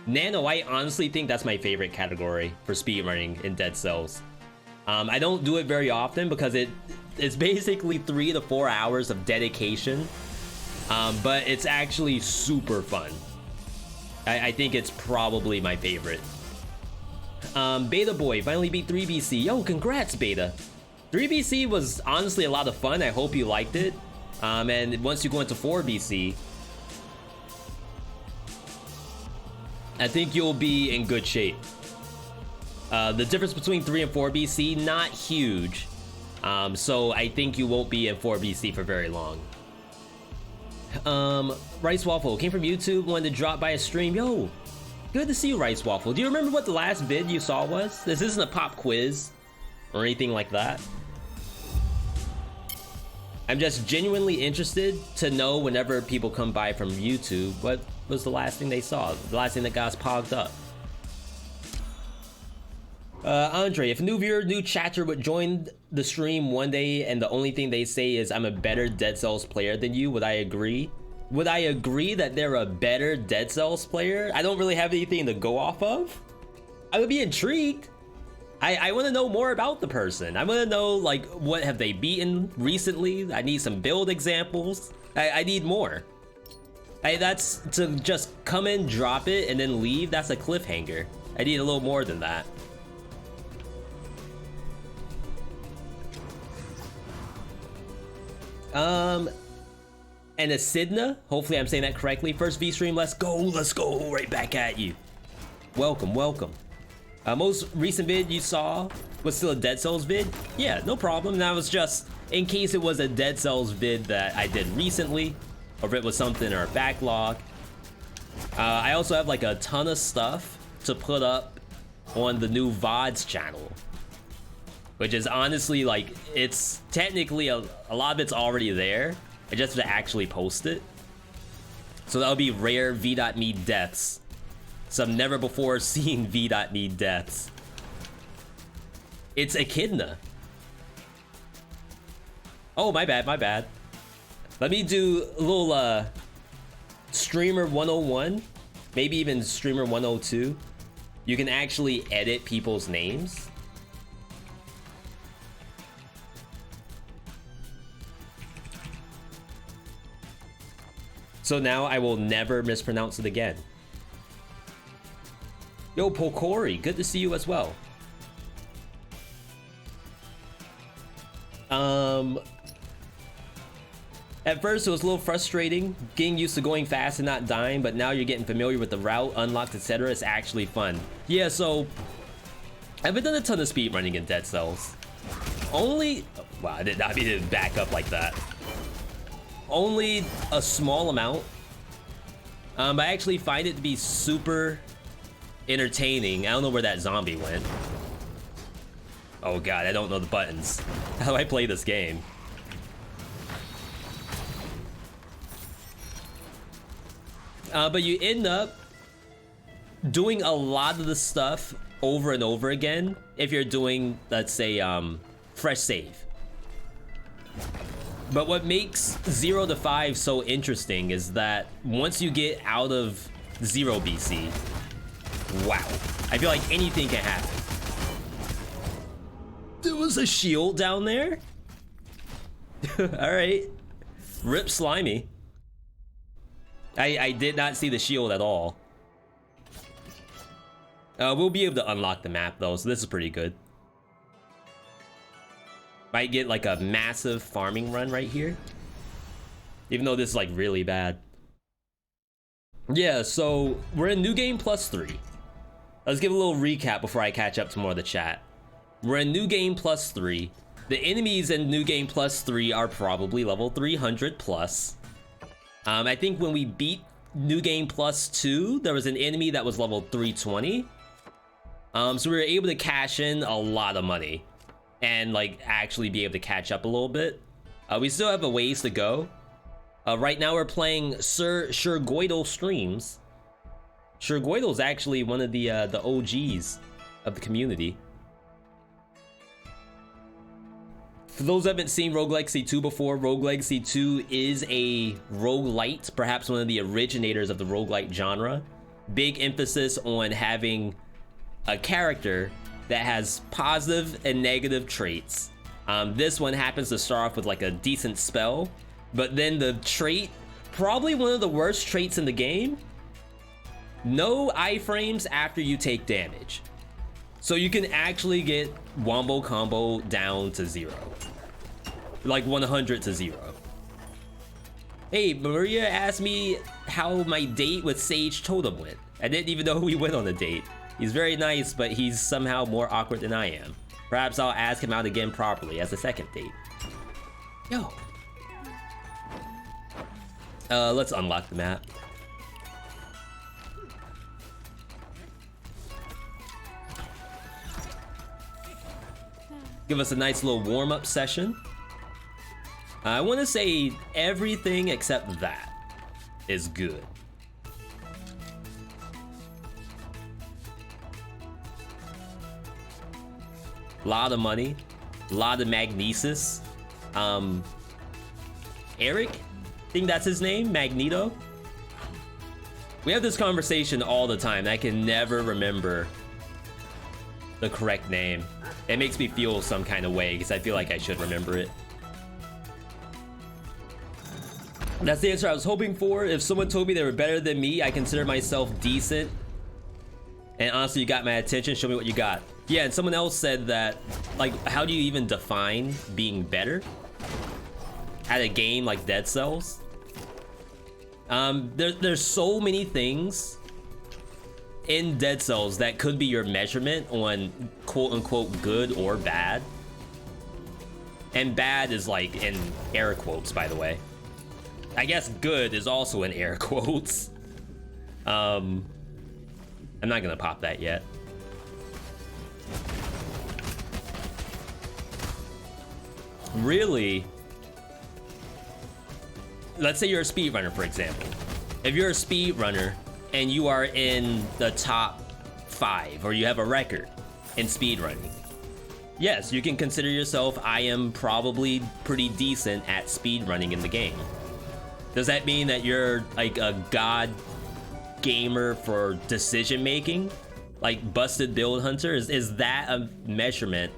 Nano, I honestly think that's my favorite category for speedrunning in Dead Cells. I don't do it very often because it's basically 3 to 4 hours of dedication, but it's actually super fun. I think it's probably my favorite. Beta Boy finally beat 3BC. Yo, congrats, Beta. 3BC was honestly a lot of fun. I hope you liked it. And once you go into 4BC, I think you'll be in good shape. The difference between 3 and 4BC, not huge. So I think you won't be in 4BC for very long. Rice Waffle came from YouTube, wanted to drop by a stream. Yo, good to see you, Rice Waffle. Do you remember what the last vid you saw was? This isn't a pop quiz or anything like that. I'm just genuinely interested to know whenever people come by from YouTube, what was the last thing they saw? The last thing that got us pogged up. Andre, if a new viewer, new chatter would join the stream one day and the only thing they say is I'm a better Dead Cells player than you, would I agree? Would I agree that they're a better Dead Cells player? I don't really have anything to go off of. I would be intrigued. I want to know more about the person. I want to know, like, what have they beaten recently? I need some build examples. I need more. That's to just come in, drop it, and then leave. That's a cliffhanger. I need a little more than that. And Acidna, hopefully I'm saying that correctly. First V stream, let's go, right back at you. Welcome, welcome. Most recent vid you saw was still a Dead Cells vid? Yeah, no problem. That was just in case it was a Dead Cells vid that I did recently, or if it was something in our backlog. I also have like a ton of stuff to put up on the new VOD's channel, which is honestly like, it's technically a lot of it's already there. I just have to actually post it. So that'll be rare V.me deaths. Some never before seen V.me deaths. It's Echidna. Oh, my bad, my bad. Let me do a little streamer 101, maybe even streamer 102. You can actually edit people's names. So now I will never mispronounce it again. Yo, Pokori, good to see you as well. At first it was a little frustrating getting used to going fast and not dying, but now you're getting familiar with the route, unlocked, etc. It's actually fun. Yeah, so I haven't done a ton of speedrunning in Dead Cells. Only, wow, I did not mean to back up like that. Only a small amount. I actually find it to be super entertaining. I don't know where that zombie went. Oh god, I don't know the buttons. How do I play this game? But you end up doing a lot of the stuff over and over again if you're doing, let's say, fresh save. But what makes 0 to 5 so interesting is that once you get out of 0 BC, wow, I feel like anything can happen. There was a shield down there? Alright. Rip Slimy. I did not see the shield at all. We'll be able to unlock the map though, so this is pretty good. Might get like a massive farming run right here. Even though this is like really bad. Yeah, so we're in New Game Plus 3. Let's give a little recap before I catch up to more of the chat. We're in New Game Plus 3. The enemies in New Game Plus 3 are probably level 300 plus. I think when we beat New Game Plus 2, there was an enemy that was level 320. So we were able to cash in a lot of money and like actually be able to catch up a little bit. We still have a ways to go. Right now we're playing Sir Goidel streams. Sir Goidel is actually one of the OGs of the community. For those who haven't seen Rogue Legacy 2 before, Rogue Legacy 2 is a roguelite, perhaps one of the originators of the roguelite genre. big emphasis on having a character that has positive and negative traits. This one happens to start off with like a decent spell, but then the trait, probably one of the worst traits in the game, no iframes after you take damage. So you can actually get wombo combo down to 0. Like 100 to 0. Hey, Maria asked me how my date with Sage Totem went. I didn't even know we went on a date. He's very nice, but he's somehow more awkward than I am. Perhaps I'll ask him out again properly as a second date. Yo. Let's unlock the map. Give us a nice little warm-up session. I want to say everything except that is good. Lot of money, lot of magnesis. Eric, I think that's his name, Magneto. We have this conversation all the time and I can never remember the correct name. It makes me feel some kind of way because I feel like I should remember it. That's the answer I was hoping for. If someone told me they were better than me, I consider myself decent. And honestly, you got my attention. Show me what you got. Yeah, and someone else said that, like, how do you even define being better at a game like Dead Cells? There's so many things in Dead Cells that could be your measurement on quote-unquote good or bad. And bad is like in air quotes, by the way. I guess good is also in air quotes. I'm not gonna pop that yet. Really? Let's say you're a speedrunner, for example. If you're a speedrunner and you are in the top 5 or you have a record in speedrunning, yes, you can consider yourself, I am probably pretty decent at speedrunning in the game. Does that mean that you're like a god gamer for decision making? Like busted build hunter? Is that a measurement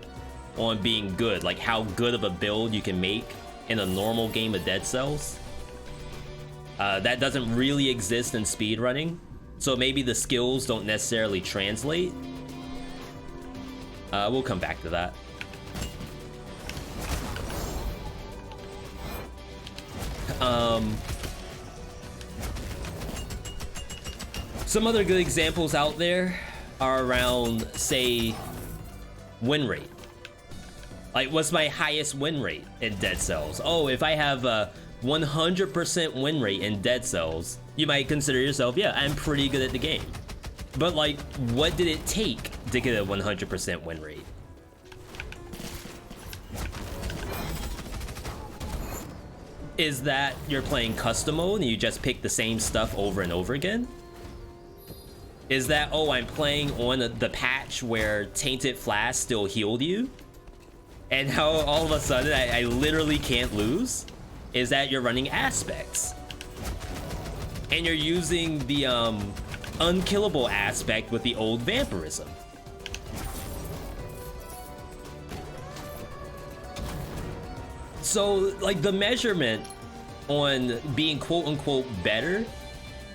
on being good? Like how good of a build you can make in a normal game of Dead Cells? That doesn't really exist in speedrunning, so maybe the skills don't necessarily translate. We'll come back to that. Some other good examples out there are around, say, win rate. Like, what's my highest win rate in Dead Cells? Oh, if I have a 100% win rate in Dead Cells, you might consider yourself, yeah, I'm pretty good at the game. But like, what did it take to get a 100% win rate? Is that you're playing custom mode and you just pick the same stuff over and over again? Is that, oh, I'm playing on the patch where Tainted Flask still healed you? And how all of a sudden I literally can't lose? Is that you're running aspects? And you're using the unkillable aspect with the old vampirism. So, like, the measurement on being quote-unquote better,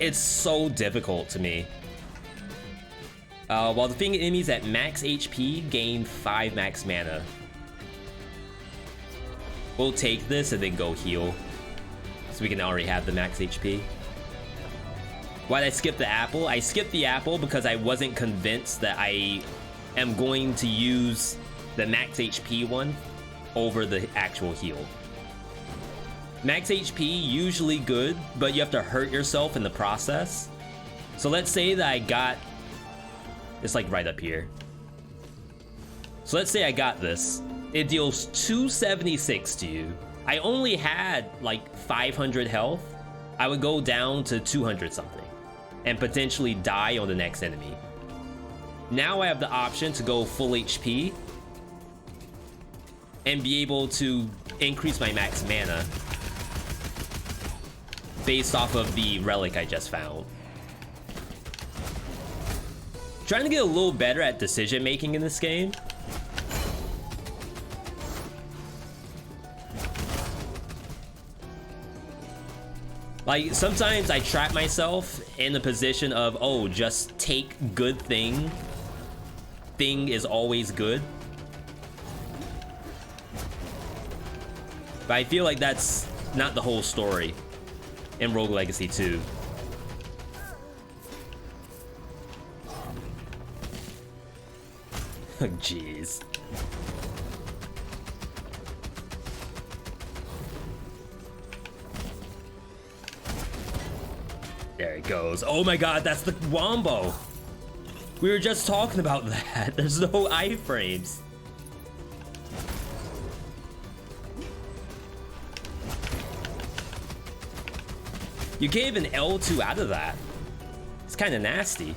it's so difficult to me. While defeating enemies at max HP, gain 5 max mana. We'll take this and then go heal, so we can already have the max HP. Why did I skip the apple? I skipped the apple because I wasn't convinced that I am going to use the max HP one over the actual heal. Max HP, usually good, but you have to hurt yourself in the process. So let's say that I got, it's like right up here. So let's say I got this. It deals 276 to you. I only had like 500 health. I would go down to 200 something and potentially die on the next enemy. Now I have the option to go full HP and be able to increase my max mana based off of the relic I just found. Trying to get a little better at decision making in this game. Like, sometimes I trap myself in the position of, oh, just take good thing. Thing is always good. But I feel like that's not the whole story in Rogue Legacy 2. Oh, jeez. There it goes. Oh my god, that's the wombo. We were just talking about that. There's no iframes. You gave an L2 out of that. It's kind of nasty.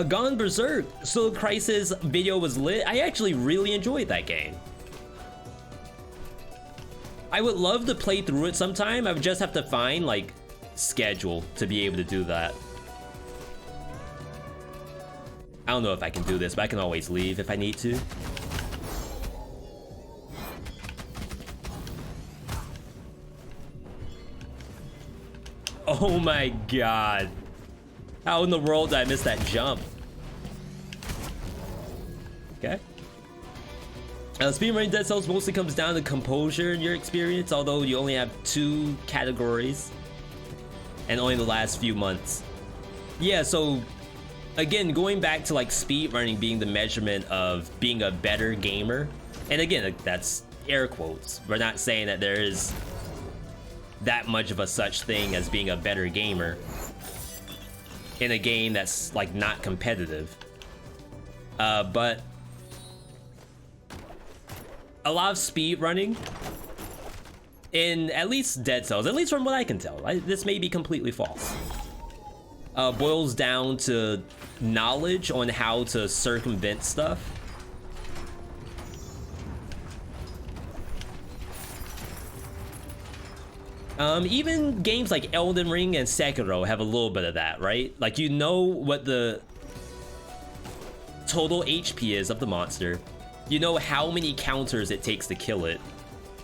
Gone Berserk. So Crisis video was lit. I actually really enjoyed that game. I would love to play through it sometime. I would just have to find like schedule to be able to do that. I don't know if I can do this, but I can always leave if I need to. Oh my god. How in the world did I miss that jump? Okay. Speedrunning Dead Cells mostly comes down to composure in your experience, although you only have 2 categories and only the last few months. Yeah, so again, going back to like speedrunning being the measurement of being a better gamer, and again, that's air quotes. We're not saying that there is that much of a such thing as being a better gamer in a game that's like not competitive, but a lot of speed running in at least Dead Cells, at least from what I can tell, this may be completely false, boils down to knowledge on how to circumvent stuff. Even games like Elden Ring and Sekiro have a little bit of that, right? Like, you know what the total HP is of the monster. You know how many counters it takes to kill it.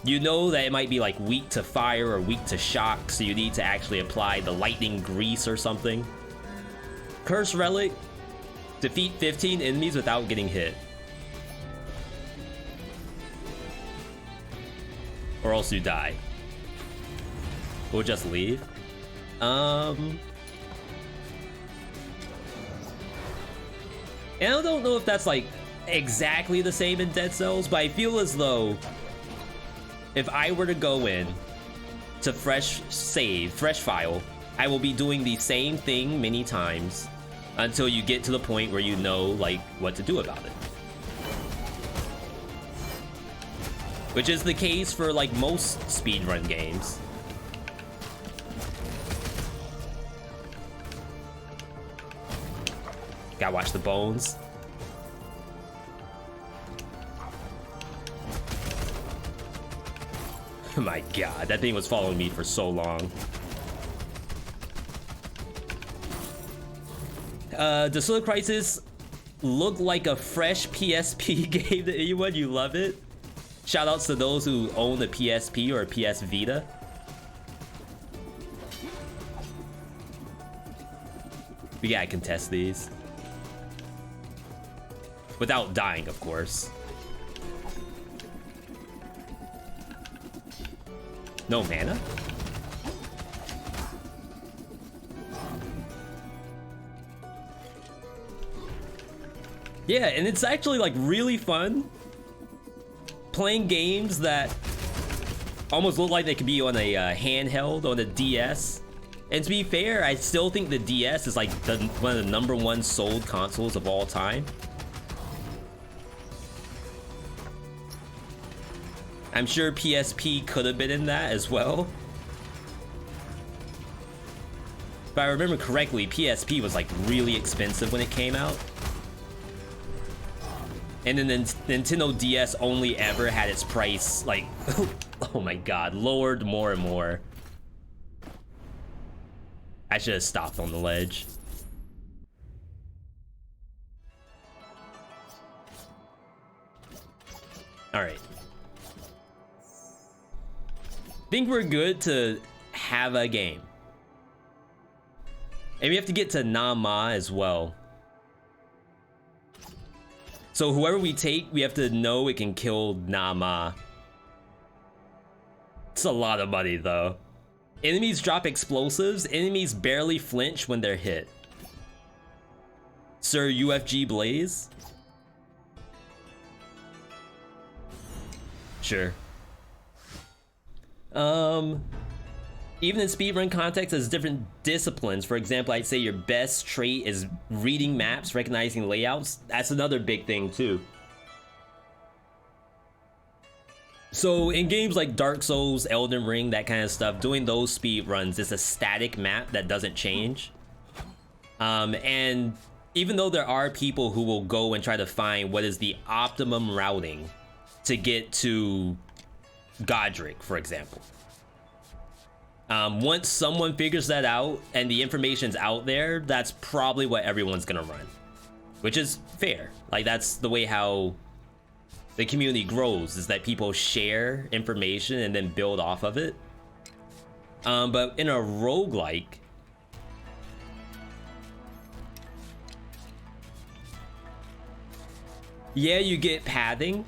You know that it might be like weak to fire or weak to shock, so you need to actually apply the lightning grease or something. Curse Relic. Defeat 15 enemies without getting hit. Or else you die. We'll just leave. And I don't know if that's like exactly the same in Dead Cells, but I feel as though if I were to go in to fresh save, fresh file, I will be doing the same thing many times until you get to the point where you know like what to do about it. Which is the case for like most speedrun games. Gotta watch the bones. Oh my god, that thing was following me for so long. Does Solar Crisis look like a fresh PSP game to anyone? You love it? Shoutouts to those who own a PSP or a PS Vita. We gotta contest these. Without dying, of course. No mana? Yeah, and it's actually like really fun playing games that almost look like they could be on a handheld, on a DS. And to be fair, I still think the DS is like one of the #1 sold consoles of all time. I'm sure PSP could have been in that as well. If I remember correctly, PSP was like really expensive when it came out. And then the Nintendo DS only ever had its price like, oh my god, lowered more and more. I should have stopped on the ledge. All right. Think we're good to have a game. And we have to get to Nama as well. So whoever we take, we have to know it can kill Nama. It's a lot of money though. Enemies drop explosives. Enemies barely flinch when they're hit. Sir UFG Blaze? Sure. Even in speedrun context, there's different disciplines. For example, I'd say your best trait is reading maps, recognizing layouts. That's another big thing too. So in games like Dark Souls, Elden Ring, that kind of stuff, doing those speed runs is a static map that doesn't change. And even though there are people who will go and try to find what is the optimum routing to get to Godric, for example. Once someone figures that out and the information's out there, that's probably what everyone's gonna run, which is fair. Like, that's the way how the community grows, is that people share information and then build off of it. But in a roguelike, yeah, you get pathing,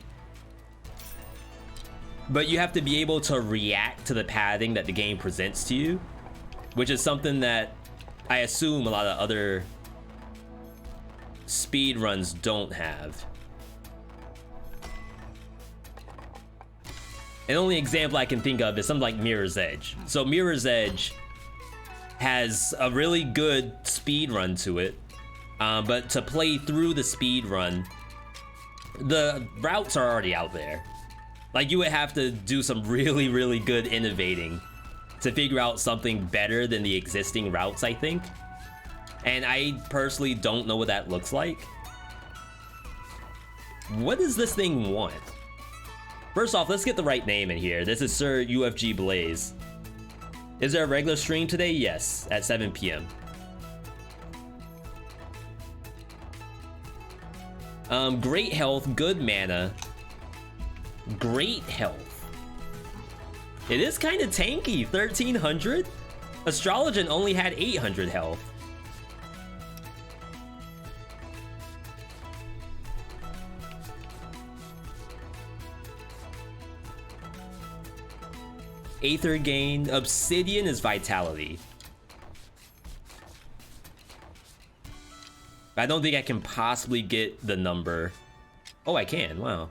but you have to be able to react to the pathing that the game presents to you, which is something that I assume a lot of other speedruns don't have. An only example I can think of is something like Mirror's Edge. So Mirror's Edge has a really good speed run to it, but to play through the speed run, the routes are already out there. Like, you would have to do some really, really good innovating to figure out something better than the existing routes, I think. And I personally don't know what that looks like. What does this thing want? First off, let's get the right name in here. This is Sir UFG Blaze. Is there a regular stream today? Yes, at 7 p.m. Great health, good mana. Great health. It is kind of tanky, 1300. Astrologian only had 800 health. Aether gain. Obsidian is vitality. I don't think I can possibly get the number. Oh, I can. Wow.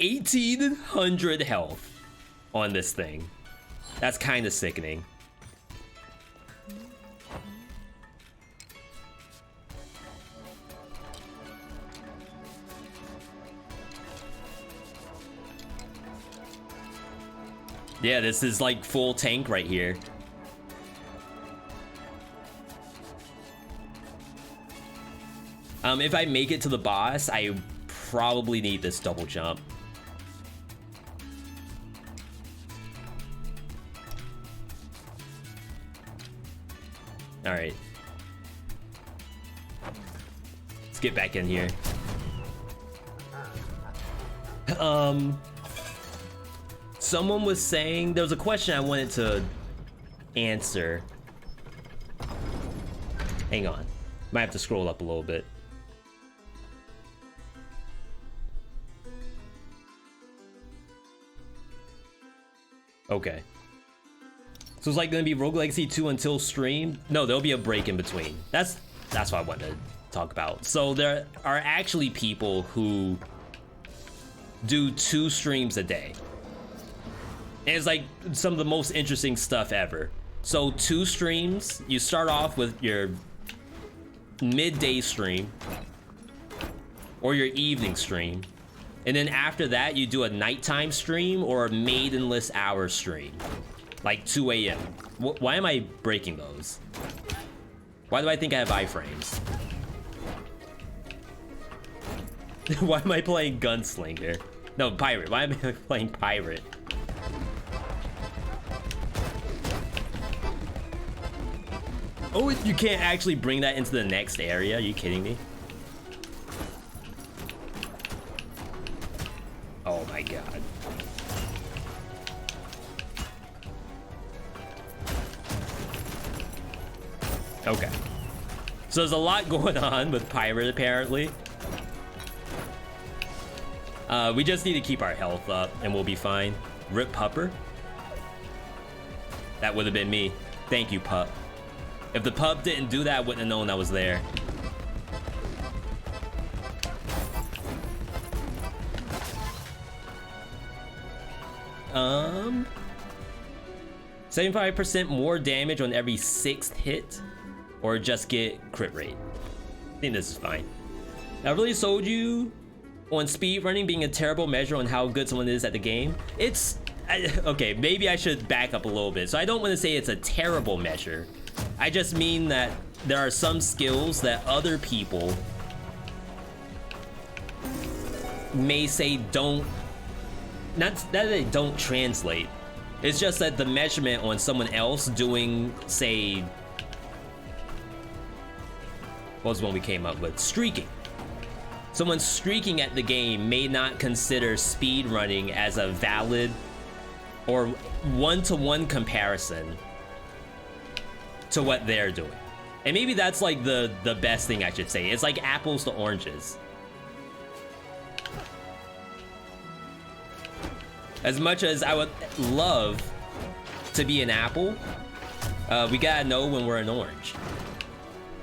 1800 health on this thing. That's kind of sickening. Yeah, this is like full tank right here. If I make it to the boss, I probably need this double jump. All right. Let's get back in here. Someone was saying, there was a question I wanted to answer. Hang on. Might have to scroll up a little bit. Okay. So it's like gonna be Rogue Legacy 2 until stream? No, there'll be a break in between. That's what I wanted to talk about. So there are actually people who do 2 streams a day. And it's like some of the most interesting stuff ever. So 2 streams, you start off with your midday stream or your evening stream. And then after that, you do a nighttime stream or a maidenless hour stream. Like 2 a.m. Why am I breaking those? Why do I think I have iframes? Why am I playing Gunslinger? No, Pirate. Why am I playing Pirate? Oh, you can't actually bring that into the next area? Are you kidding me? Oh my god. Okay. So there's a lot going on with Pirate, apparently. We just need to keep our health up, and we'll be fine. Rip Pupper. That would have been me. Thank you, Pup. If the pup didn't do that, I wouldn't have known I was there. Um... 75% more damage on every 6th hit, or just get crit rate. I think this is fine. I really sold you on speedrunning being a terrible measure on how good someone is at the game. It's... okay, maybe I should back up a little bit. So I don't want to say it's a terrible measure. I just mean that there are some skills that other people may say don't... not that they don't translate. It's just that the measurement on someone else doing, say... what was one we came up with? Streaking. Someone streaking at the game may not consider speed running as a valid or one-to-one comparison to what they're doing. And maybe that's like the best thing I should say. It's like apples to oranges. As much as I would love to be an apple, we gotta know when we're an orange.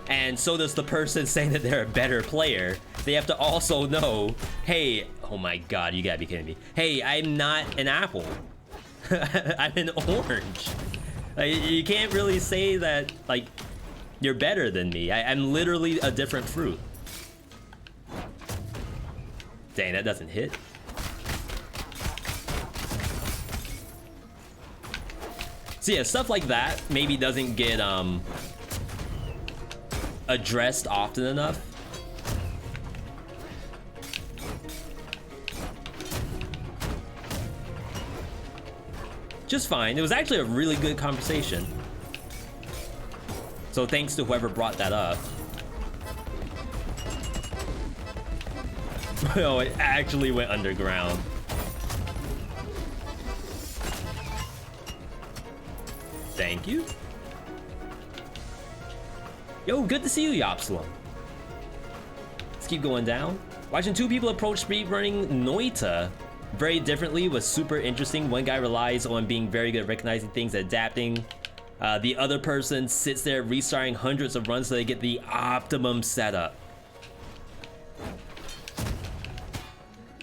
And so does the person saying that they're a better player. They have to also know, hey, oh my god, you gotta be kidding me. Hey, I'm not an apple. I'm an orange. Like, you can't really say that, like, you're better than me. I'm literally a different fruit. Dang, that doesn't hit. So yeah, stuff like that maybe doesn't get addressed often enough. Just fine. It was actually a really good conversation. So thanks to whoever brought that up. Oh, it actually went underground. Thank you. Yo, good to see you, Yopsilon. Let's keep going down. Watching two people approach speedrunning Noita very differently was super interesting. One guy relies on being very good at recognizing things and adapting. The other person sits there restarting hundreds of runs so they get the optimum setup.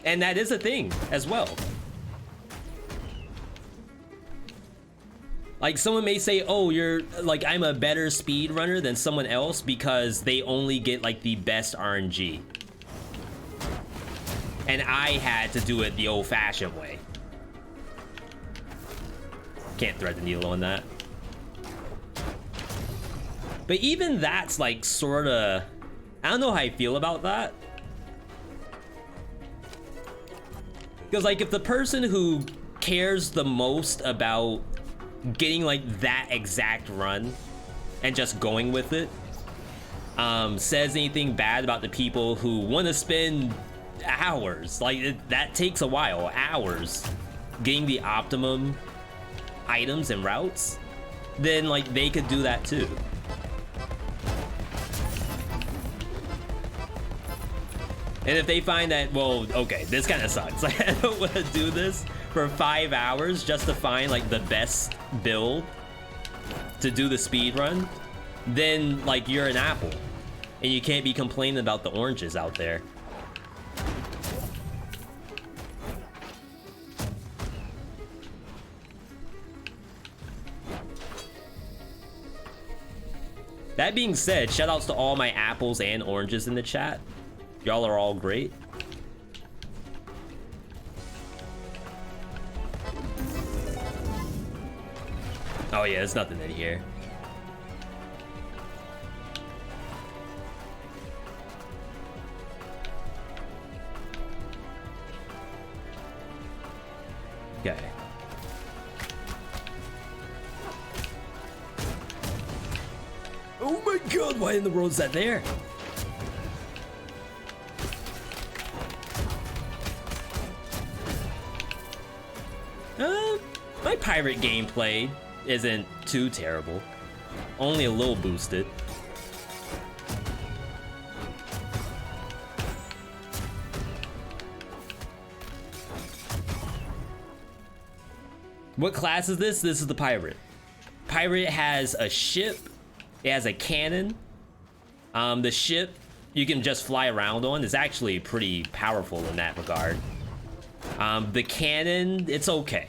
And that is a thing as well. Like, someone may say, oh, you're like, I'm a better speedrunner than someone else because they only get like the best RNG. And I had to do it the old-fashioned way. Can't thread the needle on that. But even that's like sorta... I don't know how I feel about that. Because like, if the person who cares the most about getting like that exact run and just going with it says anything bad about the people who want to spend hours, like that takes a while, hours, getting the optimum items and routes, then like they could do that too. And if they find that, well, okay, this kind of sucks, like I don't want to do this for 5 hours just to find like the best build to do the speed run, then like you're an apple and you can't be complaining about the oranges out there. That being said, shout outs to all my apples and oranges in the chat. Y'all are all great. Oh yeah, there's nothing in here. Okay. Oh my god, why in the world is that there? My pirate gameplay isn't too terrible. Only a little boosted. What class is this? This is the pirate. Pirate has a ship. It has a cannon. The ship you can just fly around on is actually pretty powerful in that regard. The cannon, it's okay.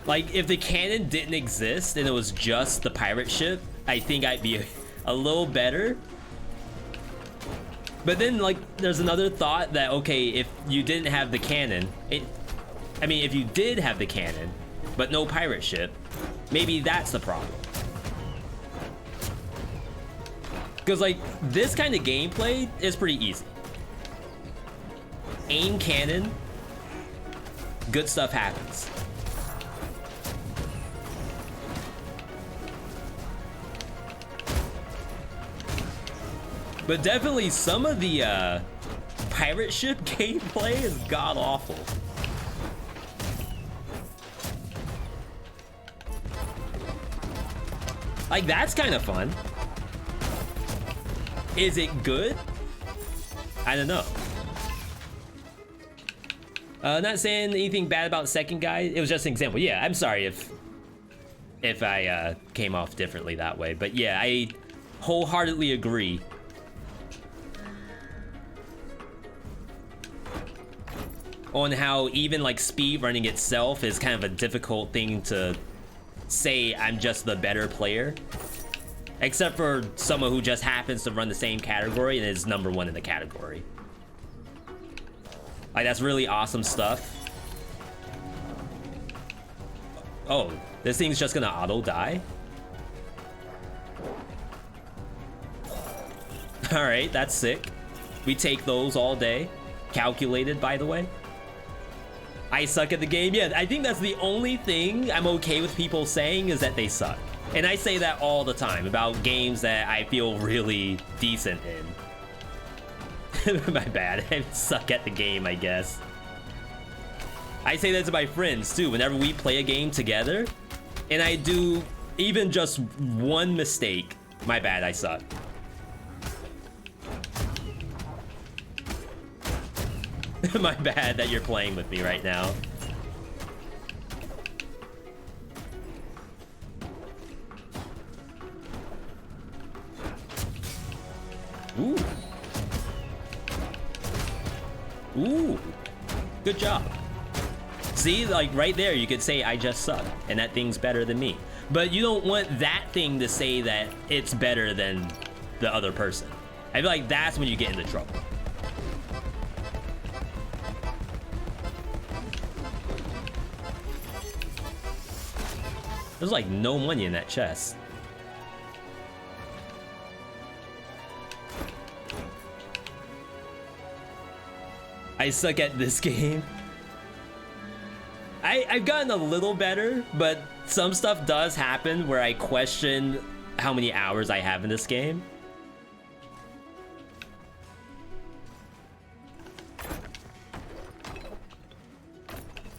Like, if the cannon didn't exist and it was just the pirate ship, I think I'd be a little better. But then, like, there's another thought that, okay, if you didn't have the cannon, I mean, if you did have the cannon, but no pirate ship, maybe that's the problem. Because, like, this kind of gameplay is pretty easy. Aim cannon, good stuff happens. But definitely some of the pirate ship gameplay is god-awful. Like, that's kind of fun. Is it good? I don't know. Not saying anything bad about the second guy. It was just an example. Yeah, I'm sorry if I came off differently that way. But yeah, I wholeheartedly agree. On how even like speed running itself is kind of a difficult thing to say I'm just the better player. Except for someone who just happens to run the same category and is #1 in the category. Like, that's really awesome stuff. Oh, this thing's just gonna auto die? Alright, that's sick. We take those all day. Calculated, by the way. I suck at the game. Yeah, I think that's the only thing I'm okay with people saying is that they suck. And I say that all the time about games that I feel really decent in. My bad. I suck at the game, I guess. I say that to my friends too whenever we play a game together and I do even just one mistake. My bad, I suck. My bad that you're playing with me right now. Ooh. Ooh. Good job. See, like right there, you could say I just suck and that thing's better than me. But you don't want that thing to say that it's better than the other person. I feel like that's when you get into trouble. There's like no money in that chest. I suck at this game. I've gotten a little better, but some stuff does happen where I question how many hours I have in this game.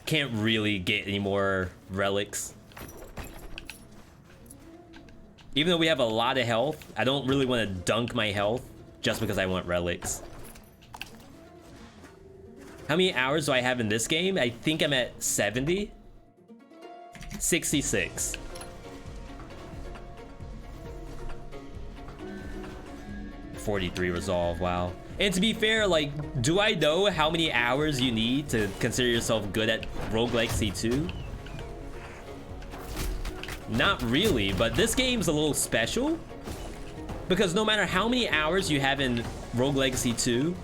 Can't really get any more relics. Even though we have a lot of health, I don't really want to dunk my health just because I want relics. How many hours do I have in this game? I think I'm at 70. 66. .43 resolve, wow. And to be fair, like, do I know how many hours you need to consider yourself good at Roguelike C2? Not really, but this game's a little special because no matter how many hours you have in Rogue Legacy 2,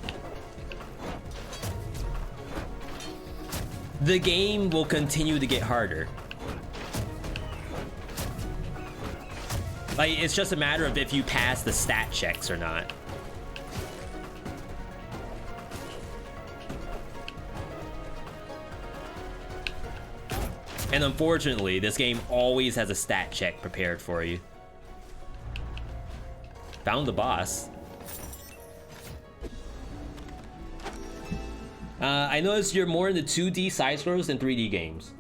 the game will continue to get harder. Like, it's just a matter of if you pass the stat checks or not. And unfortunately, this game always has a stat check prepared for you. Found the boss. I noticed you're more into 2D side-scrollers than 3D games.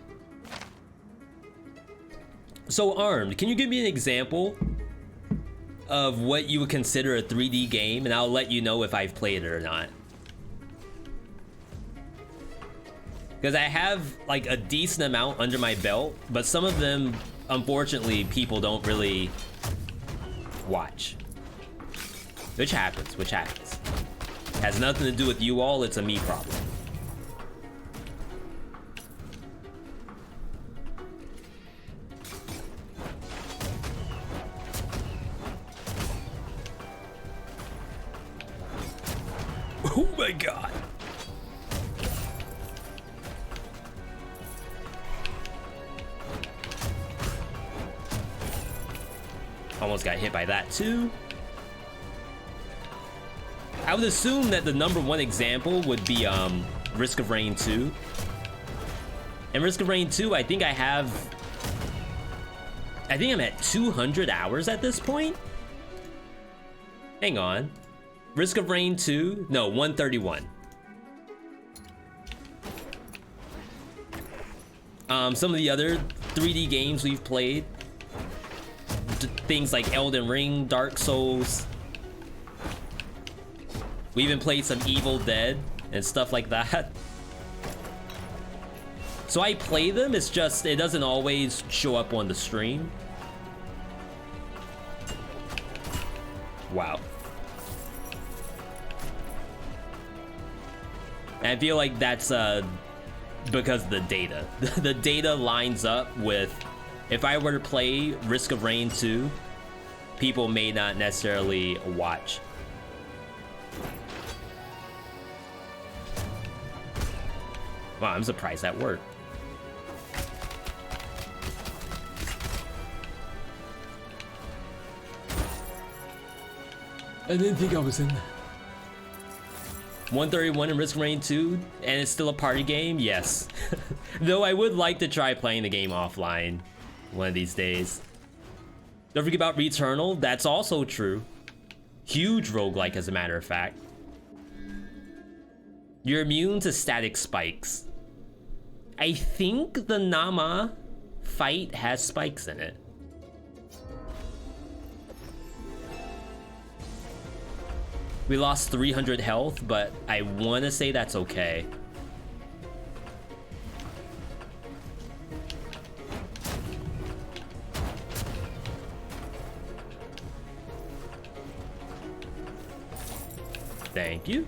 So Armed, can you give me an example of what you would consider a 3D game, and I'll let you know if I've played it or not. Because I have like a decent amount under my belt, but some of them, unfortunately, people don't really watch. Which happens, Has nothing to do with you all, it's a me problem. Oh my god. Almost got hit by that too. I would assume that the #1 example would be Risk of Rain 2. And Risk of Rain 2, I think I'm at 200 hours at this point. Hang on. Risk of Rain 2, no, 131. Some of the other 3D games we've played, things like Elden Ring, Dark Souls. We even played some Evil Dead and stuff like that. So I play them, it's just, it doesn't always show up on the stream. Wow. And I feel like that's because of the data. The data lines up with, if I were to play Risk of Rain 2, people may not necessarily watch. Wow, I'm surprised that worked. I didn't think I was in. 131 in Risk of Rain 2, and it's still a party game? Yes. Though I would like to try playing the game offline one of these days. Don't forget about Returnal, that's also true. Huge roguelike, as a matter of fact. You're immune to static spikes. I think the Nama fight has spikes in it. We lost 300 health, but I want to say that's okay. Thank you.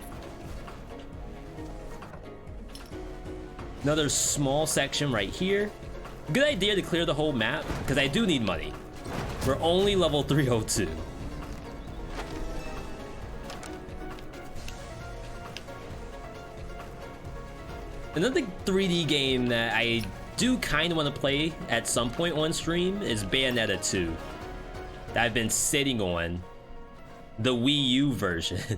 Another small section right here. Good idea to clear the whole map, because I do need money. We're only level 302. Another 3D game that I do kind of want to play at some point on stream is Bayonetta 2. That I've been sitting on the Wii U version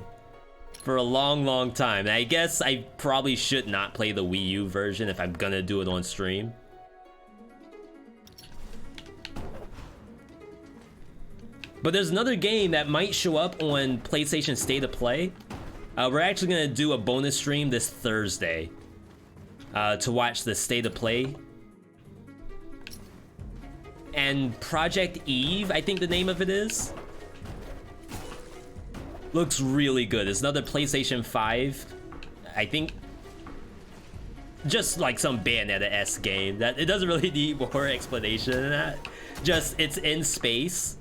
for a long time. And I guess I probably should not play the Wii U version if I'm gonna do it on stream. But there's another game that might show up on PlayStation State of Play. We're actually gonna do a bonus stream this Thursday to watch the State of Play. And Project Eve, I think the name of it is. Looks really good. It's another PlayStation 5. I think just like some Bayonetta-esque game. That it doesn't really need more explanation than that. Just it's in space.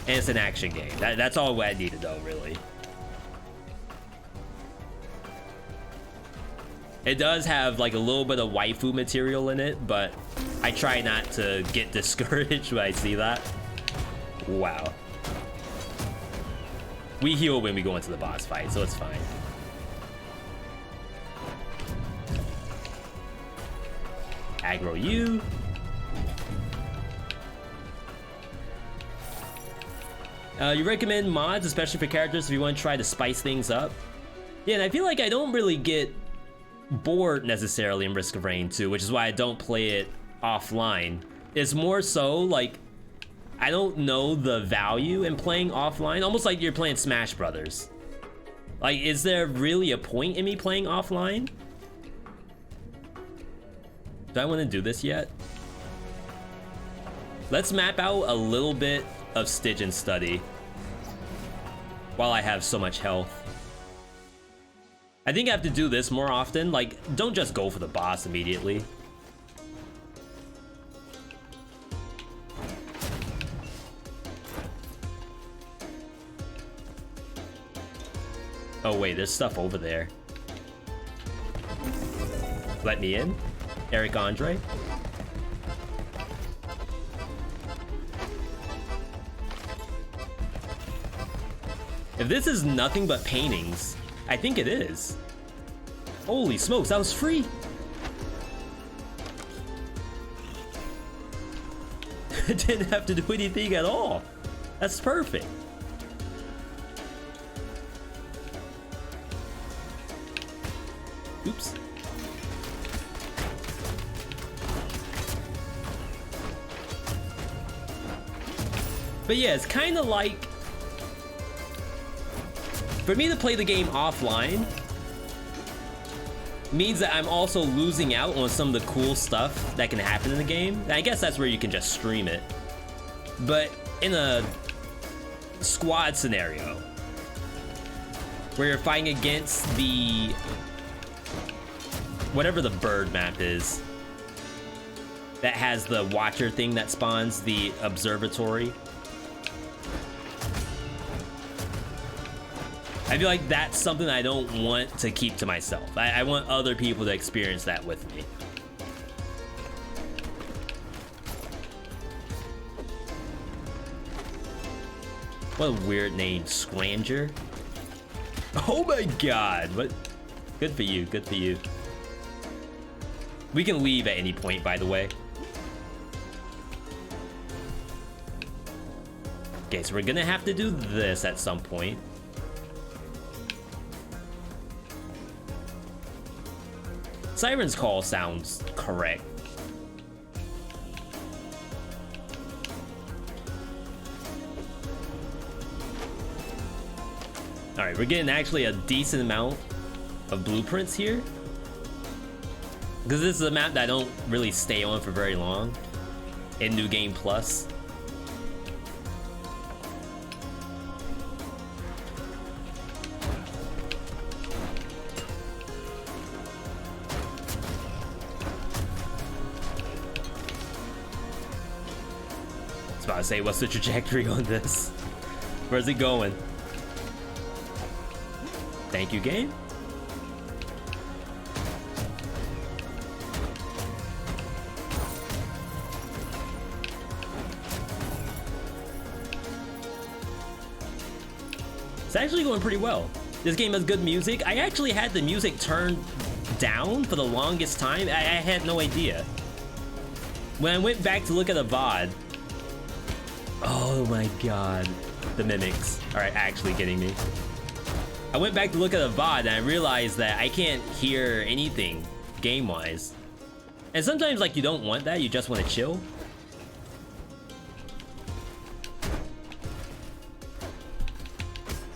And it's an action game. That's all I need to know, really. It does have like a little bit of waifu material in it, but I try not to get discouraged when I see that. Wow. We heal when we go into the boss fight, so it's fine. Aggro you. You recommend mods, especially for characters if you want to try to spice things up? Yeah, and I feel like I don't really get bored necessarily in Risk of Rain 2, which is why I don't play it offline. It's more so like I don't know the value in playing offline, almost like you're playing Smash Brothers. Like, is there really a point in me playing offline? Do I want to do this yet? Let's map out a little bit of Stitch and Study while I have so much health. I think I have to do this more often. Like, don't just go for the boss immediately. Oh wait, there's stuff over there. Let me in, Eric Andre. If this is nothing but paintings, I think it is. Holy smokes, that was free. Didn't have to do anything at all. That's perfect. Oops. But yeah, it's kind of like, for me to play the game offline means that I'm also losing out on some of the cool stuff that can happen in the game. And I guess that's where you can just stream it. But in a squad scenario where you're fighting against the whatever the bird map is that has the watcher thing that spawns the observatory, I feel like that's something I don't want to keep to myself. I want other people to experience that with me. What a weird name, Scranger. Oh my god, what? Good for you, good for you. We can leave at any point, by the way. Okay, so we're gonna have to do this at some point. Siren's Call sounds correct. Alright, we're getting actually a decent amount of blueprints here. Because this is a map that I don't really stay on for very long in New Game Plus. I was about to say, what's the trajectory on this? Where's it going? Thank you, game. It's actually going pretty well. This game has good music. I actually had the music turned down for the longest time. I had no idea. When I went back to look at a VOD, oh my god, the mimics are actually getting me. I went back to look at a VOD and I realized that I can't hear anything game-wise. And sometimes, like, you don't want that, you just want to chill.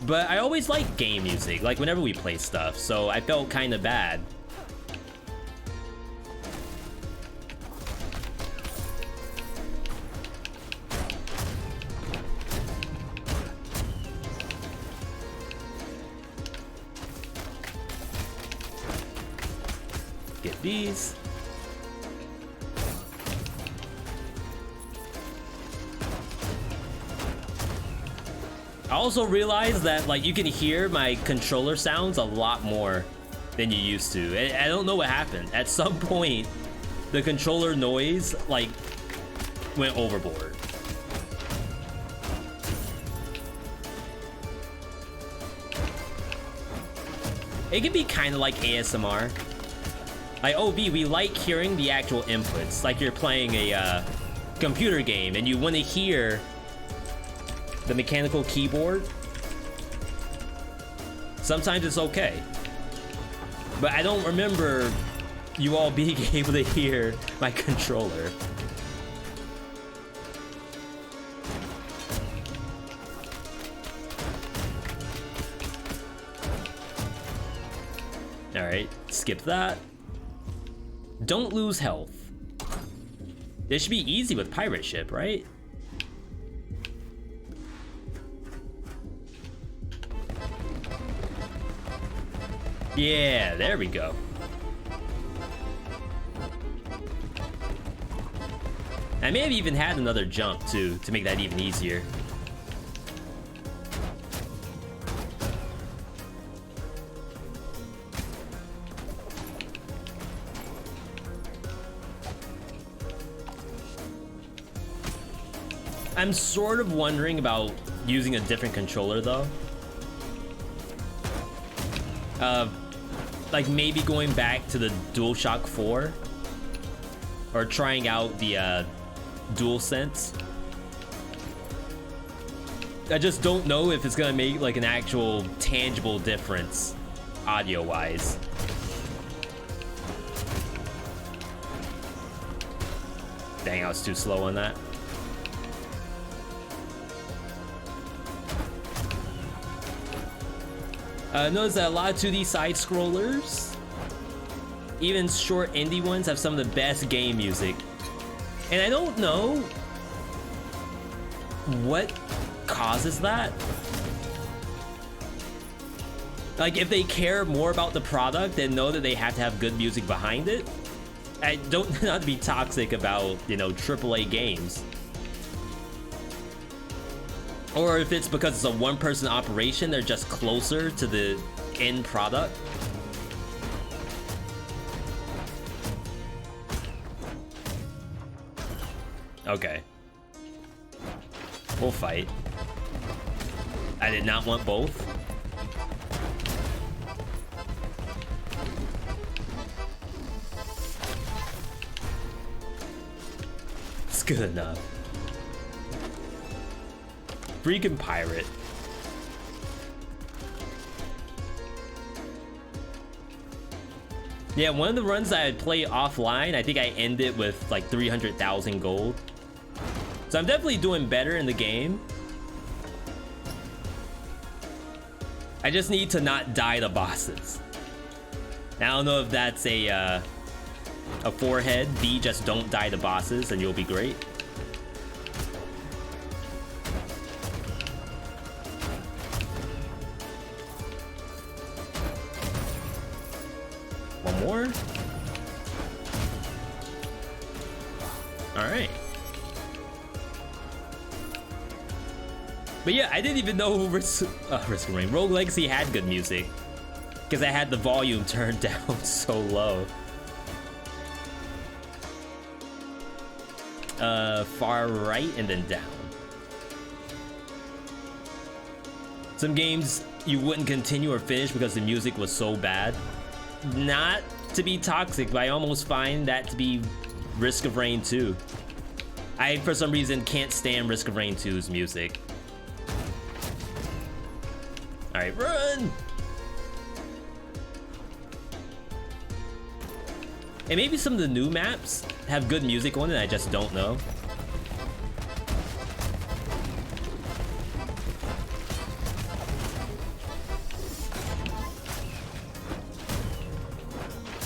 But I always like game music, like whenever we play stuff, so I felt kind of bad. Get these. I also realized that, like, you can hear my controller sounds a lot more than you used to. I don't know what happened. At some point, the controller noise, like, went overboard. It can be kind of like ASMR. Like, OB, we like hearing the actual inputs. Like you're playing a computer game and you want to hear the mechanical keyboard. Sometimes it's okay. But I don't remember you all being able to hear my controller. Alright, skip that. Don't lose health. This should be easy with pirate ship, right? Yeah, there we go. I may have even had another jump too, to make that even easier. I'm sort of wondering about using a different controller though. Like maybe going back to the DualShock 4 or trying out the DualSense. I just don't know if it's gonna make like an actual tangible difference audio wise. Dang, I was too slow on that. Notice that a lot of 2D side scrollers, even short indie ones, have some of the best game music. And I don't know what causes that. Like, if they care more about the product and know that they have to have good music behind it. I don't not to be toxic about, you know, AAA games. Or if it's because it's a one-person operation, they're just closer to the end product. Okay. We'll fight. I did not want both. It's good enough. Freaking pirate. Yeah, one of the runs that I'd play offline, I think I ended with like 300,000 gold. So I'm definitely doing better in the game. I just need to not die to bosses. Now, I don't know if that's a forehead. B, just don't die to bosses and you'll be great. One more. All right. But yeah, I didn't even know Risk of Rain. Rogue Legacy had good music because I had the volume turned down so low. Far right and then down. Some games you wouldn't continue or finish because the music was so bad. Not to be toxic, but I almost find that to be Risk of Rain 2. I, for some reason, can't stand Risk of Rain 2's music. Alright, run! And maybe some of the new maps have good music on it, I just don't know.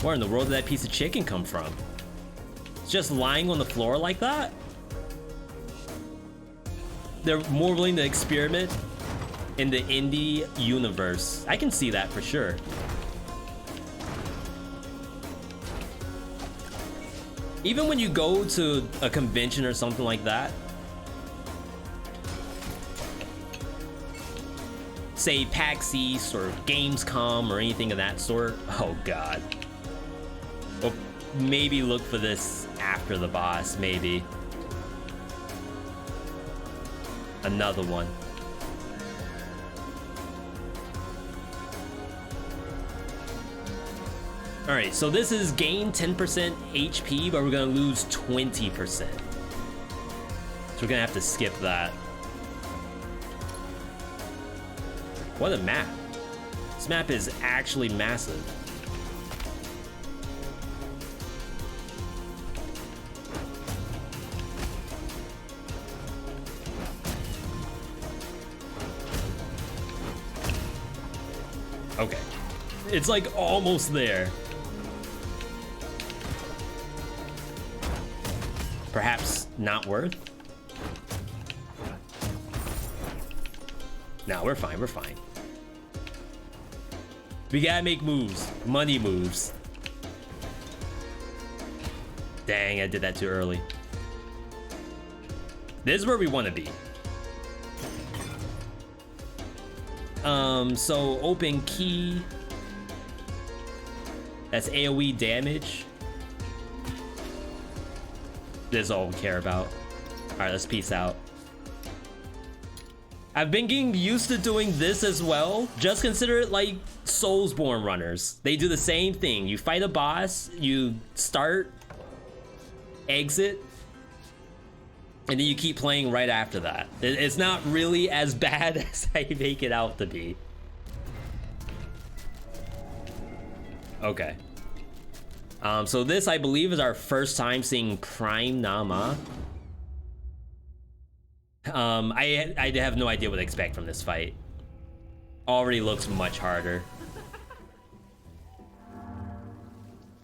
Where in the world did that piece of chicken come from? It's just lying on the floor like that? They're more willing to experiment in the indie universe. I can see that for sure. Even when you go to a convention or something like that, say PAX East or Gamescom or anything of that sort, oh god. Or maybe look for this after the boss, maybe. Another one. Alright, so this is gain 10% HP, but we're gonna lose 20%. So we're gonna have to skip that. What a map. This map is actually massive. Okay. It's like almost there. Perhaps not worth? No, we're fine, we're fine. We gotta make moves. Money moves. Dang, I did that too early. This is where we want to be. So open key. That's AoE damage. This is all we care about. All right, let's peace out. I've been getting used to doing this as well. Just consider it like Soulsborne runners. They do the same thing. You fight a boss, you start, exit, and then you keep playing right after that. It's not really as bad as I make it out to be. Okay. So this, I believe, is our first time seeing Prime Nama. I have no idea what to expect from this fight. Already looks much harder.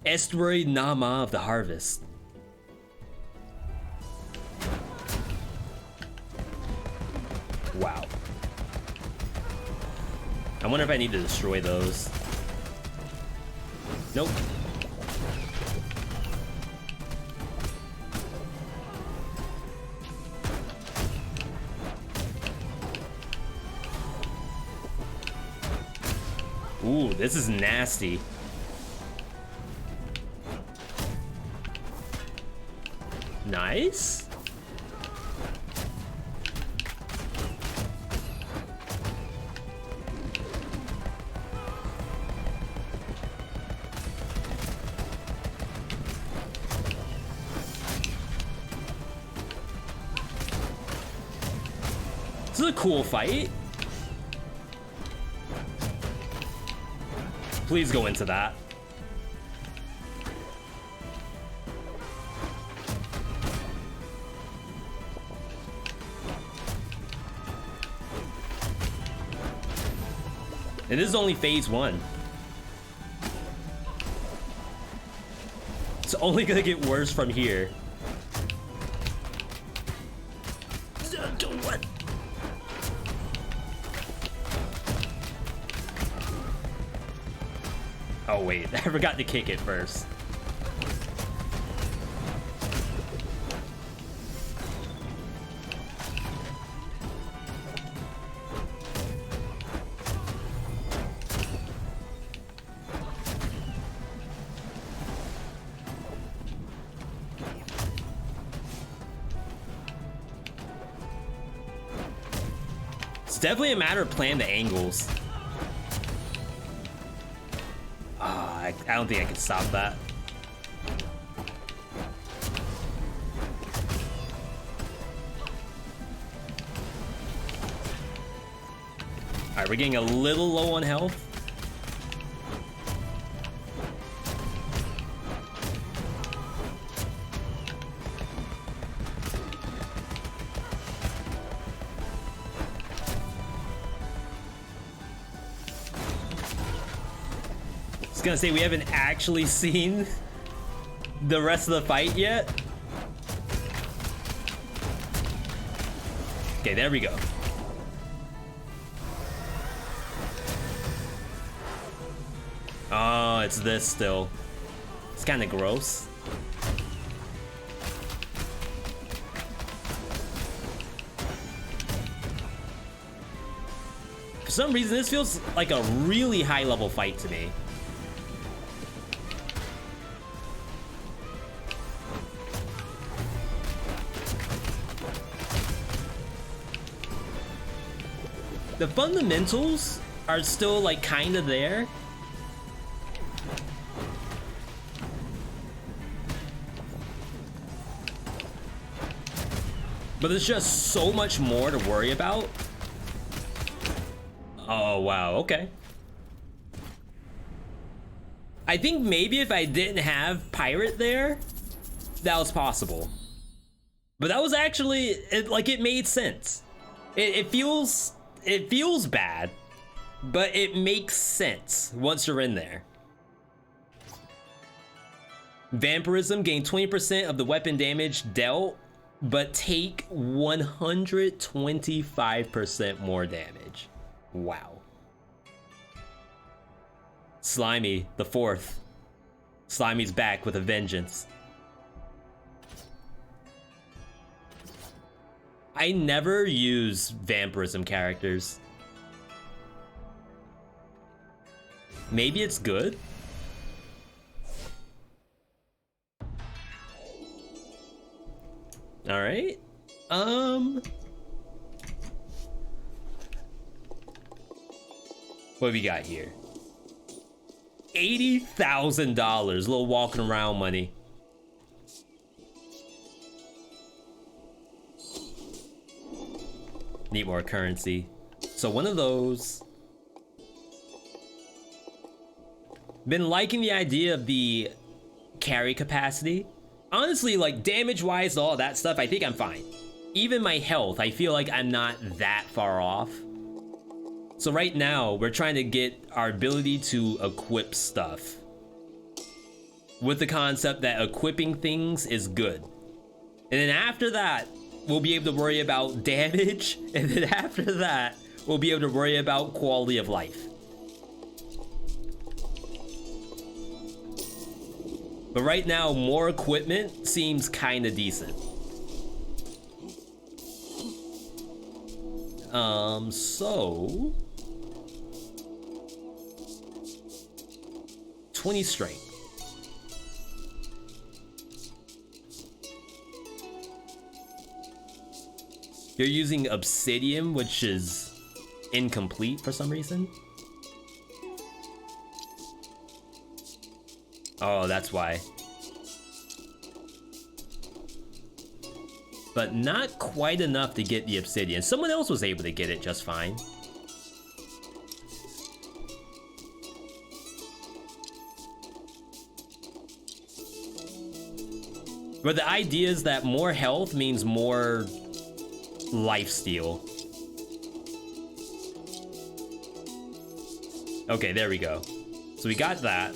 Estuary Nama of the Harvest. Wow. I wonder if I need to destroy those. Nope. Ooh, this is nasty. Nice. This is a cool fight. Please go into that. And this is only phase 1. It's only gonna get worse from here. What? Oh wait, I forgot to kick it first. It's definitely a matter of playing the angles. I don't think I can stop that. Alright, we're getting a little low on health. Gonna say we haven't actually seen the rest of the fight yet. Okay, there we go. Oh, it's this still. It's kind of gross. For some reason, this feels like a really high level fight to me. The fundamentals are still like kind of there. But there's just so much more to worry about. Oh, wow, okay. I think maybe if I didn't have Pirate there, that was possible. But that was actually, it made sense. It feels bad, but it makes sense once you're in there. Vampirism, gain 20% of the weapon damage dealt, but take 125% more damage. Wow. Slimy, the fourth. Slimy's back with a vengeance. I never use vampirism characters. Maybe it's good? All right. What have we got here? $80,000, little walking around money. Need more currency. So one of those. Been liking the idea of the carry capacity. Honestly, like damage-wise, all that stuff, I think I'm fine. Even my health, I feel like I'm not that far off. So right now, we're trying to get our ability to equip stuff, with the concept that equipping things is good. And then after that, we'll be able to worry about damage. And then after that, we'll be able to worry about quality of life. But right now, more equipment seems kind of decent. So 20 strength. You're using obsidian, which is incomplete for some reason. Oh, that's why. But not quite enough to get the obsidian. Someone else was able to get it just fine. But the idea is that more health means more lifesteal. Okay, there we go. So we got that.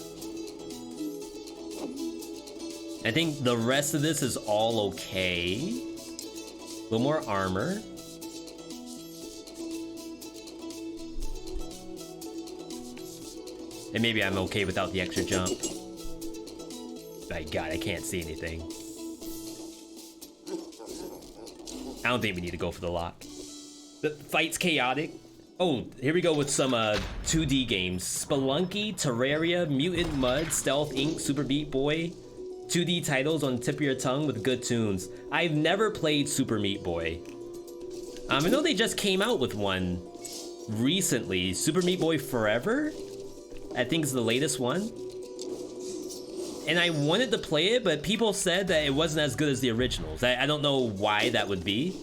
I think the rest of this is all okay. A little more armor. And maybe I'm okay without the extra jump. My God, I can't see anything. I don't think we need to go for the lock. The fight's chaotic. Oh, here we go with some 2D games. Spelunky, Terraria, Mutant Mud, Stealth Inc., Super Meat Boy. 2D titles on the tip of your tongue with good tunes. I've never played Super Meat Boy. I know they just came out with one recently. Super Meat Boy Forever, I think is the latest one. And I wanted to play it, but people said that it wasn't as good as the originals. I don't know why that would be.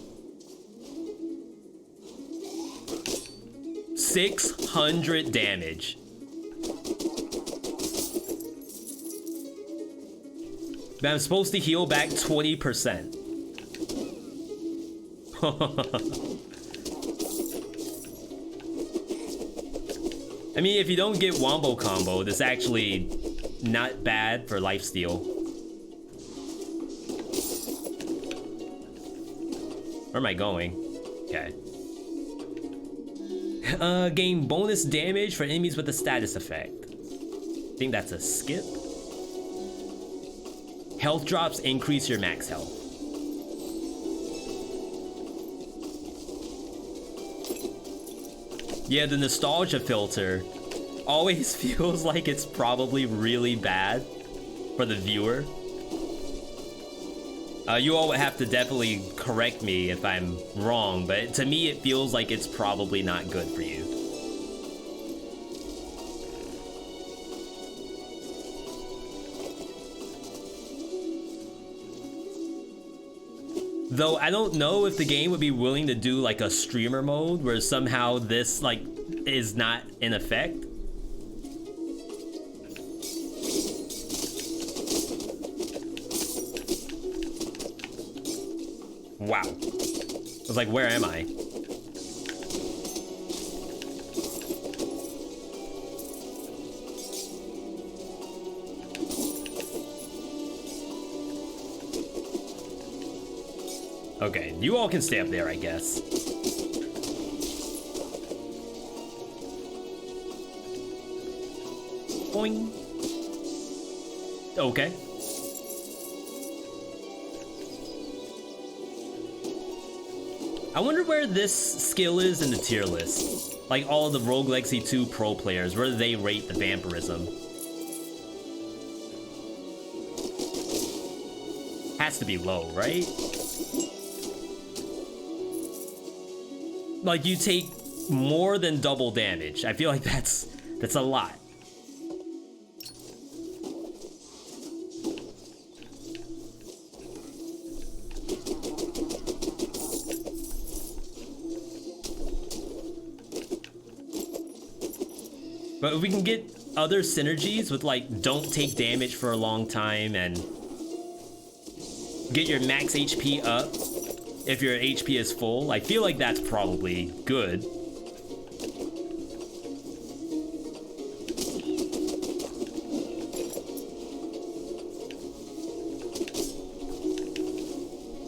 600 damage. But I'm supposed to heal back 20%. I mean, if you don't get Wombo Combo, this actually not bad for lifesteal. Where am I going? Okay. Gain bonus damage for enemies with a status effect. I think that's a skip. Health drops increase your max health. Yeah, the nostalgia filter always feels like it's probably really bad for the viewer. You all would have to definitely correct me if I'm wrong, but to me it feels like it's probably not good for you. Though I don't know if the game would be willing to do like a streamer mode where somehow this like is not in effect. Wow. I was like, where am I? Okay, you all can stay up there, I guess. Boing. Okay. I wonder where this skill is in the tier list. Like all the Rogue Legacy 2 pro players, where do they rate the vampirism? Has to be low, right? Like you take more than double damage. I feel like that's a lot. But if we can get other synergies with like don't take damage for a long time and get your max HP up if your HP is full, I feel like that's probably good.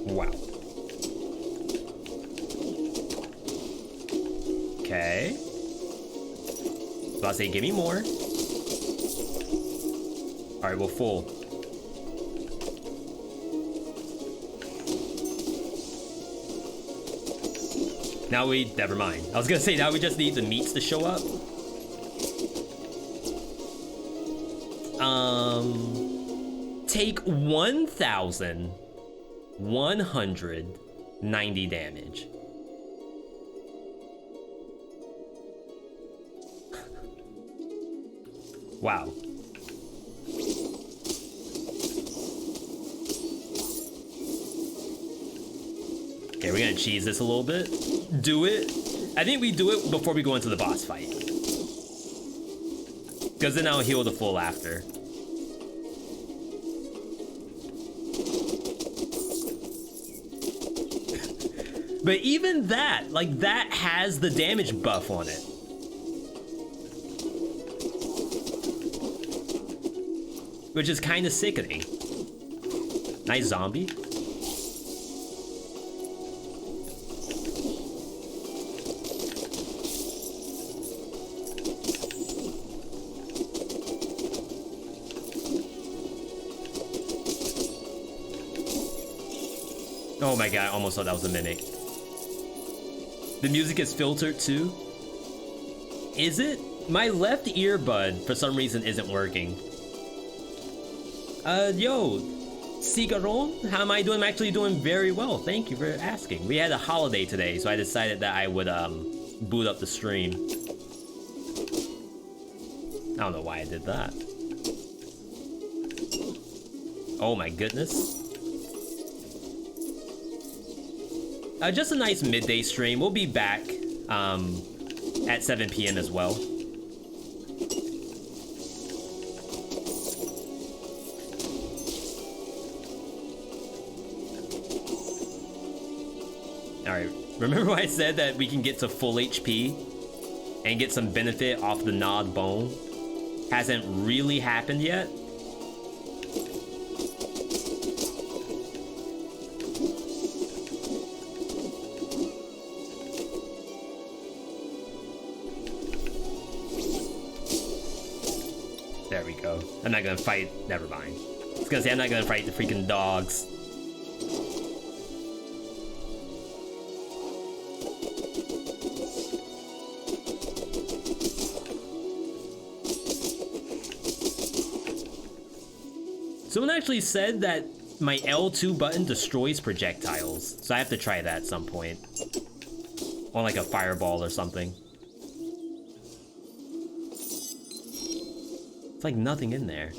Wow. Okay. So I'll say, give me more. All right, we're full. Now never mind. I was gonna say, now we just need the meats to show up. Take 1,190 damage. Wow. Okay, we're gonna cheese this a little bit. Do it. I think we do it before we go into the boss fight. Because then I'll heal the full after. But even that, like that has the damage buff on it. Which is kind of sickening. Nice zombie. Oh my god, I almost thought that was a mimic. The music is filtered too. Is it? My left earbud, for some reason, isn't working. Yo, Cigaron, how am I doing? I'm actually doing very well. Thank you for asking. We had a holiday today, so I decided that I would, boot up the stream. I don't know why I did that. Oh my goodness. Just a nice midday stream. We'll be back, at 7 p.m. as well. Alright, remember when I said that we can get to full HP and get some benefit off the gnawed bone? Hasn't really happened yet. There we go. I'm not gonna fight, never mind. I was gonna say I'm not gonna fight the freaking dogs. Someone actually said that my L2 button destroys projectiles, so I have to try that at some point. On like a fireball or something. It's like nothing in there.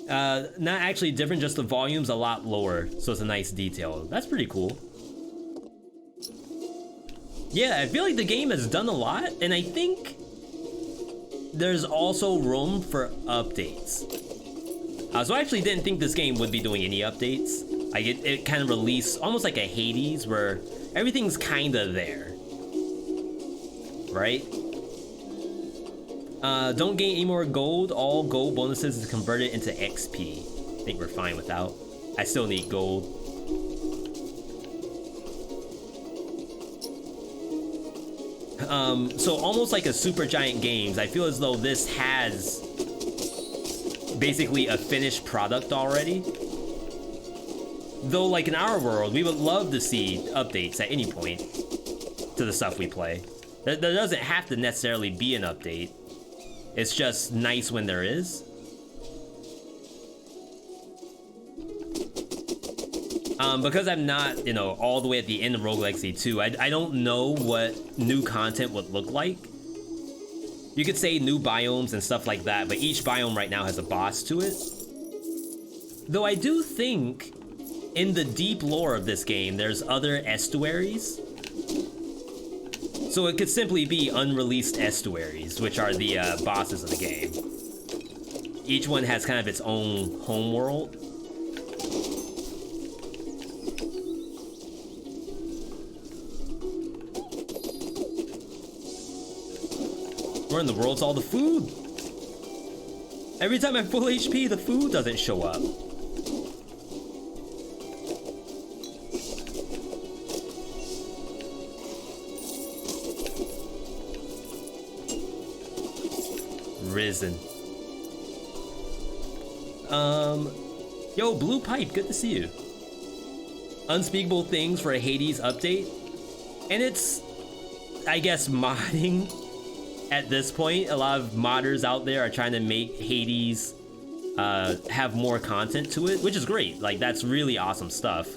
Not actually different, just the volume's a lot lower, so it's a nice detail. That's pretty cool. Yeah, I feel like the game has done a lot, and I think there's also room for updates. So I actually didn't think this game would be doing any updates. Like it kind of released almost like a Hades where everything's kind of there, right? Don't gain any more gold. All gold bonuses is converted into XP. I think we're fine without. I still need gold. So almost like a Supergiant Games, I feel as though this has basically a finished product already. Though, like in our world, we would love to see updates at any point to the stuff we play. There doesn't have to necessarily be an update. It's just nice when there is. Because I'm not, you know, all the way at the end of Rogue Legacy 2, I don't know what new content would look like. You could say new biomes and stuff like that, but each biome right now has a boss to it. Though I do think in the deep lore of this game, there's other estuaries. So it could simply be unreleased estuaries, which are the bosses of the game. Each one has kind of its own homeworld. Where in the world's all the food? Every time I'm full HP, the food doesn't show up. Risen. Yo, Blue Pipe, good to see you. Unspeakable things for a Hades update. And it's, I guess, modding at this point. A lot of modders out there are trying to make Hades have more content to it, which is great. Like, that's really awesome stuff.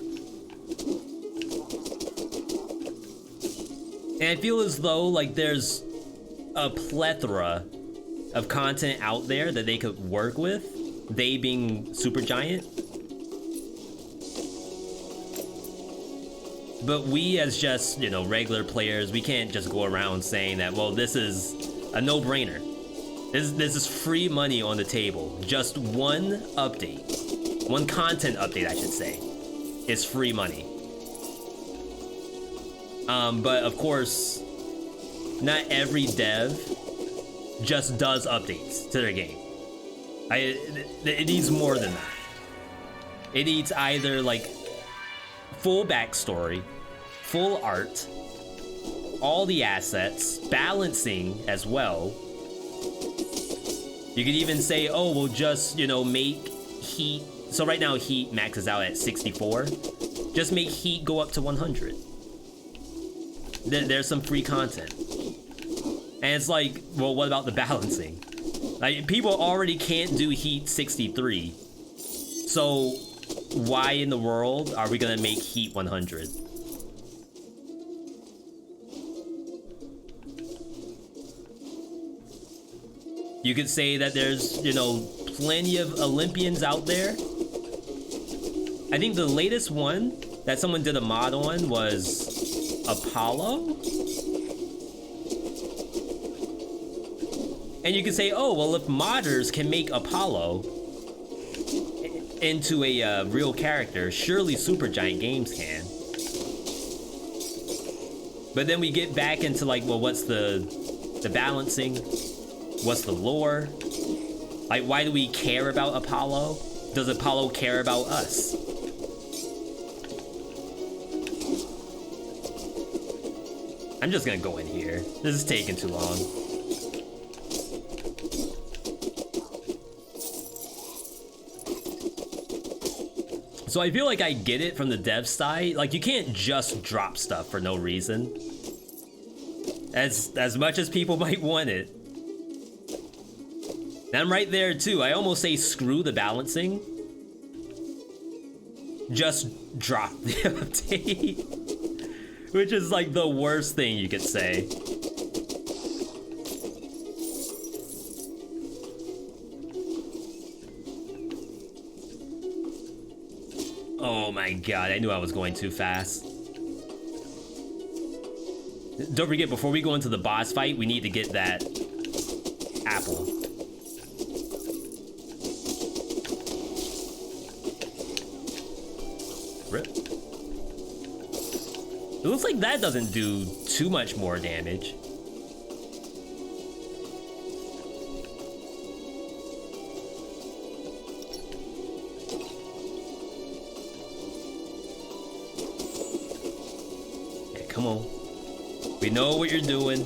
And I feel as though, like, there's a plethora of content out there that they could work with, they being Supergiant. But we as just, you know, regular players, we can't just go around saying that, well, this is a no-brainer. This is free money on the table. Just one update, one content update, I should say, is free money. But of course, not every dev just does updates to their game. It needs more than that. It needs either like full backstory, full art, all the assets, balancing as well. You could even say, oh, we'll just, you know, make heat. So right now heat maxes out at 64. Just make heat go up to 100. There's some free content. And it's like, well, what about the balancing? Like, people already can't do heat 63. So why in the world are we gonna make heat 100? You could say that there's, you know, plenty of Olympians out there. I think the latest one that someone did a mod on was Apollo. And you could say, oh, well, if modders can make Apollo into a real character, surely Supergiant Games can. But then we get back into like, well, what's the balancing? What's the lore? Like, why do we care about Apollo? Does Apollo care about us? I'm just gonna go in here. This is taking too long. So I feel like I get it from the dev side. Like, you can't just drop stuff for no reason. As much as people might want it. And I'm right there too. I almost say screw the balancing. Just drop the update. Which is like the worst thing you could say. Oh my god, I knew I was going too fast. Don't forget, before we go into the boss fight, we need to get that apple. Rip. It looks like that doesn't do too much more damage. Yeah, come on. We know what you're doing.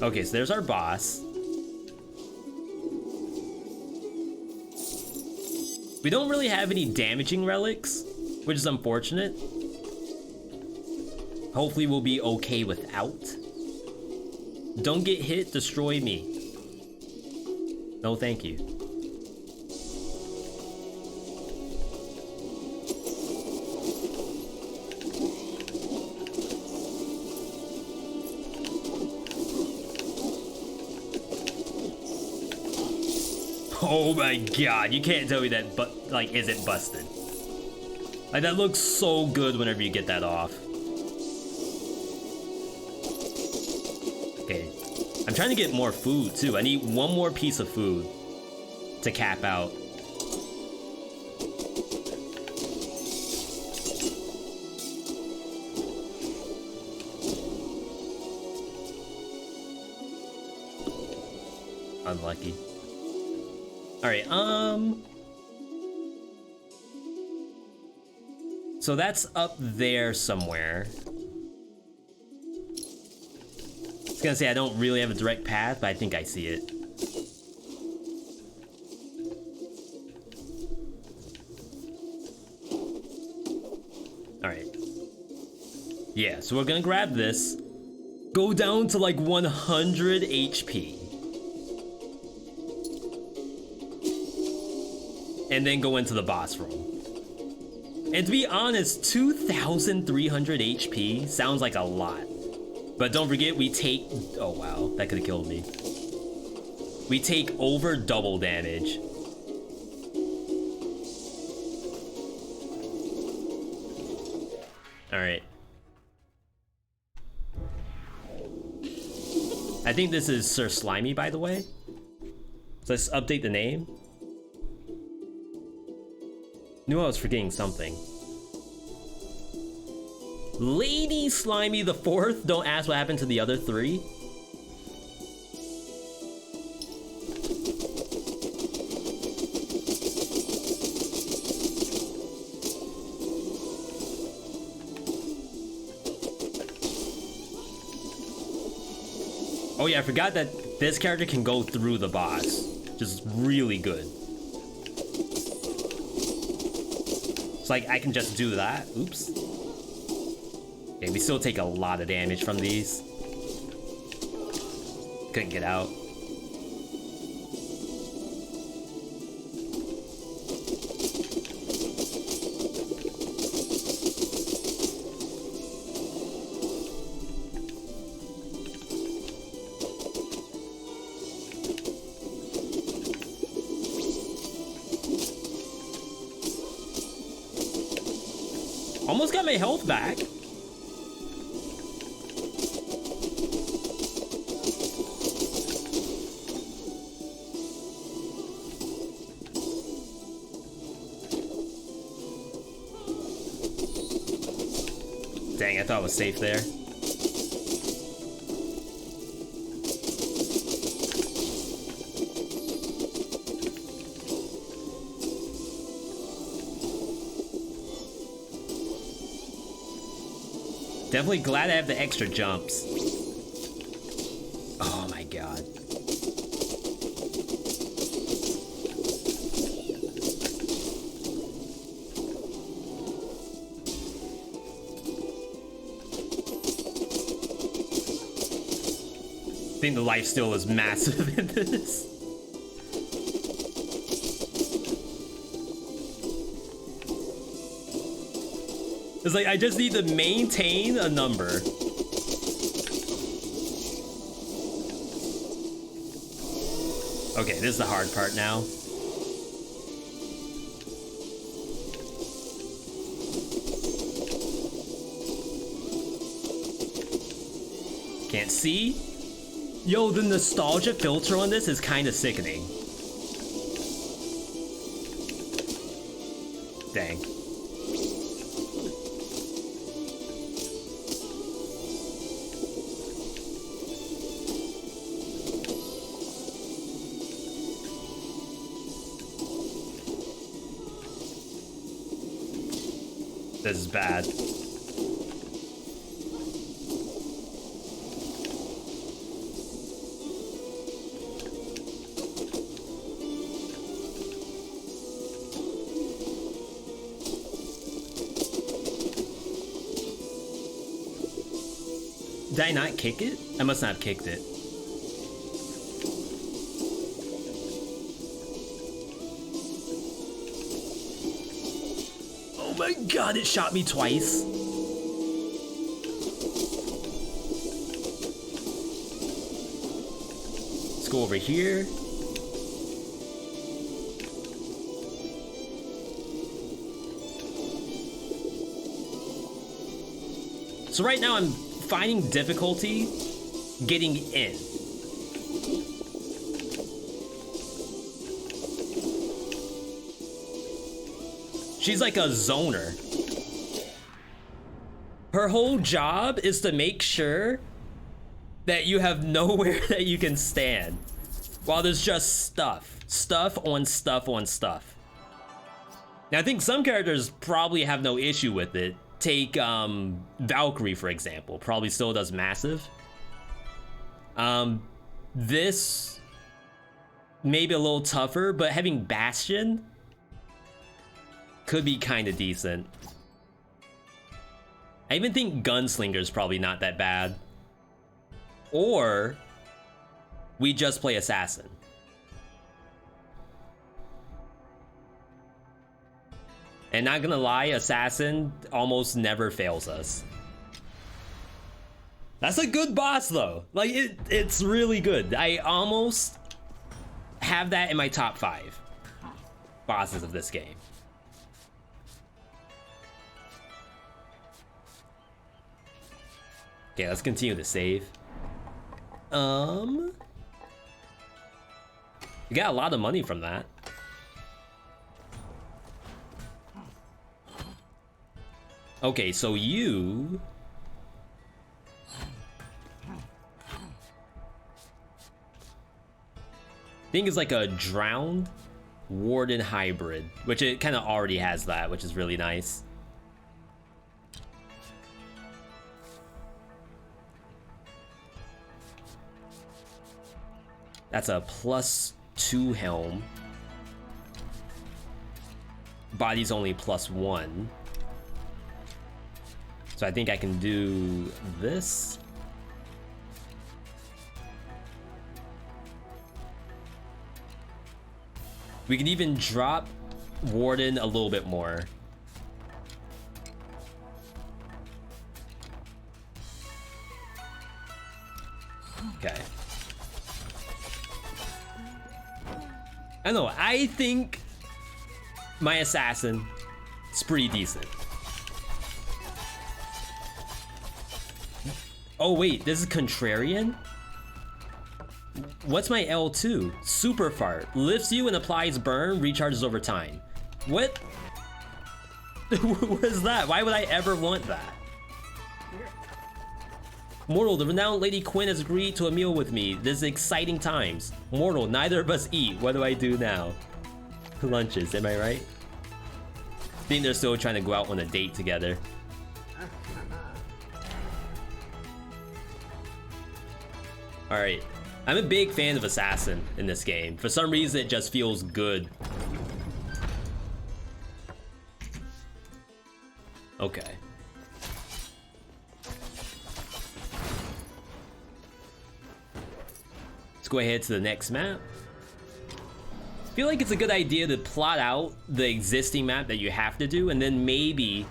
Okay, so there's our boss. We don't really have any damaging relics, which is unfortunate. Hopefully we'll be okay without. Don't get hit, destroy me. No, thank you. Oh my god, you can't tell me that, but like, isn't busted. Like, that looks so good whenever you get that off. Okay, I'm trying to get more food too. I need one more piece of food to cap out. Unlucky. All right, so that's up there somewhere. I was gonna say I don't really have a direct path, but I think I see it. All right. Yeah, so we're gonna grab this, go down to like 100 HP. And then go into the boss room. And to be honest, 2,300 HP sounds like a lot. But don't forget, we take... Oh wow, that could have killed me. We take over double damage. Alright. I think this is Sir Slimy, by the way. So let's update the name. Knew I was forgetting something. Lady Slimy the Fourth. Don't ask what happened to the other three. Oh yeah, I forgot that this character can go through the boss. Just really good. It's like I can just do that. Oops. Okay, we still take a lot of damage from these. Couldn't get out. Almost got my health back. Dang, I thought I was safe there. Definitely glad I have the extra jumps. Oh my god. I think the lifesteal is massive in this. It's like, I just need to maintain a number. Okay, this is the hard part now. Can't see? Yo, the nostalgia filter on this is kind of sickening. Dang. This is bad. Did I not kick it? I must not have kicked it. Oh my god, it shot me twice. Let's go over here. So right now I'm finding difficulty getting in. She's like a zoner. Her whole job is to make sure that you have nowhere that you can stand while there's just stuff on stuff on stuff. Now I think some characters probably have no issue with it. Take Valkyrie, for example, probably still does massive. This maybe a little tougher, but having Bastion could be kind of decent. I even think Gunslinger is probably not that bad. Or we just play Assassin. And not gonna lie, Assassin almost never fails us. That's a good boss though. Like it's really good. I almost have that in my top 5 bosses of this game. Okay, let's continue to save. You got a lot of money from that. Okay, so you... I think it's like a drowned warden hybrid, which it kind of already has that, which is really nice. That's a +2 helm. Body's only +1. So I think I can do this. We can even drop Warden a little bit more. Okay. I don't know, I think my Assassin is pretty decent. Oh wait, this is Contrarian? What's my L2? Super Fart. Lifts you and applies burn, recharges over time. What? What is that? Why would I ever want that? Mortal, the renowned Lady Quinn has agreed to a meal with me. This is exciting times. Mortal, neither of us eat. What do I do now? Lunches, am I right? I think they're still trying to go out on a date together. Alright. I'm a big fan of Assassin in this game. For some reason, it just feels good. Okay. Let's go ahead to the next map. I feel like it's a good idea to plot out the existing map that you have to do, and then maybe,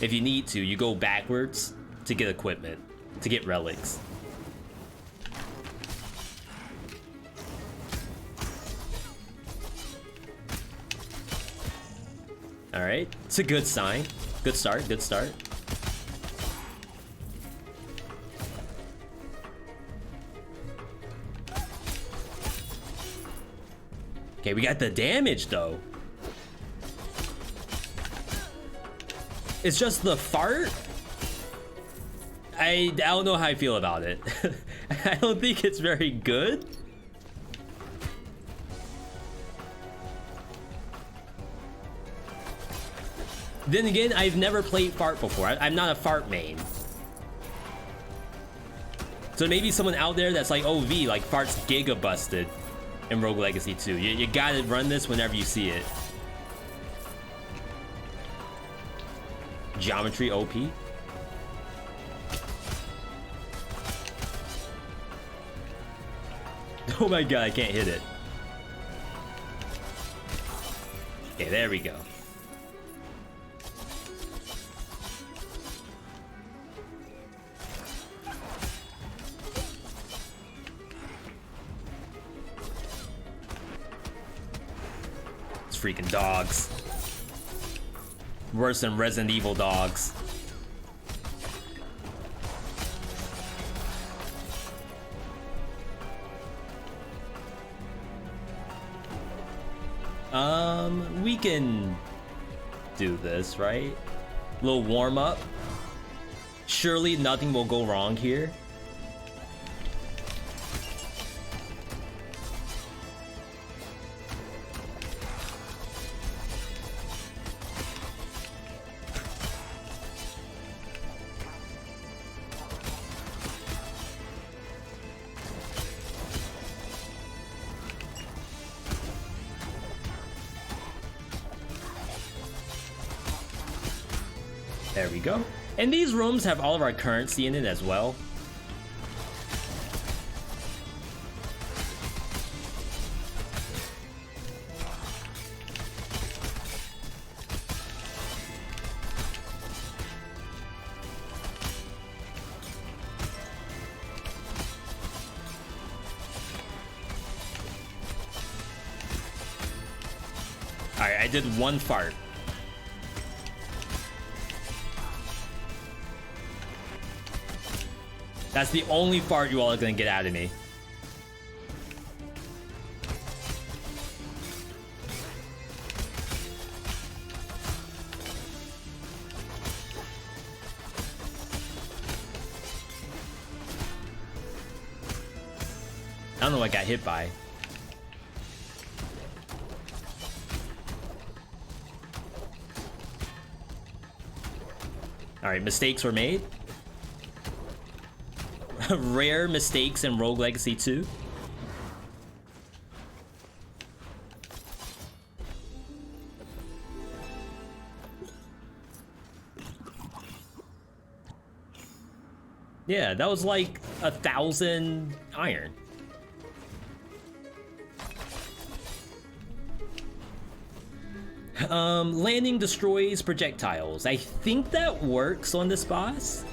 if you need to, you go backwards to get equipment, to get relics. All right, it's a good sign. Good start, good start. Okay, we got the damage though. It's just the fart. I don't know how I feel about it. I don't think it's very good. Then again, I've never played fart before. I'm not a fart main. So maybe someone out there that's like, oh, V, like fart's giga busted in Rogue Legacy 2. You gotta run this whenever you see it. Geometry OP. Oh my god, I can't hit it. Okay, there we go. It's freaking dogs. Worse than Resident Evil dogs. We can do this, right? Little warm up. Surely nothing will go wrong here. There we go. And these rooms have all of our currency in it as well. Alright, I did one fart. That's the only fart you all are gonna get out of me. I don't know what I got hit by. Alright, mistakes were made. Rare mistakes in Rogue Legacy 2. Yeah, that was like 1,000 iron. Landing destroys projectiles. I think that works on this boss.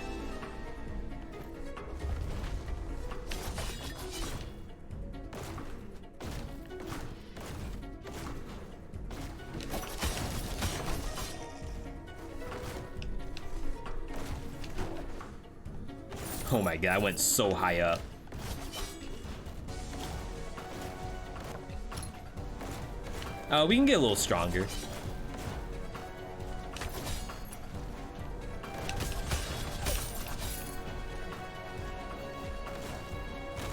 Oh my god, I went so high up. We can get a little stronger.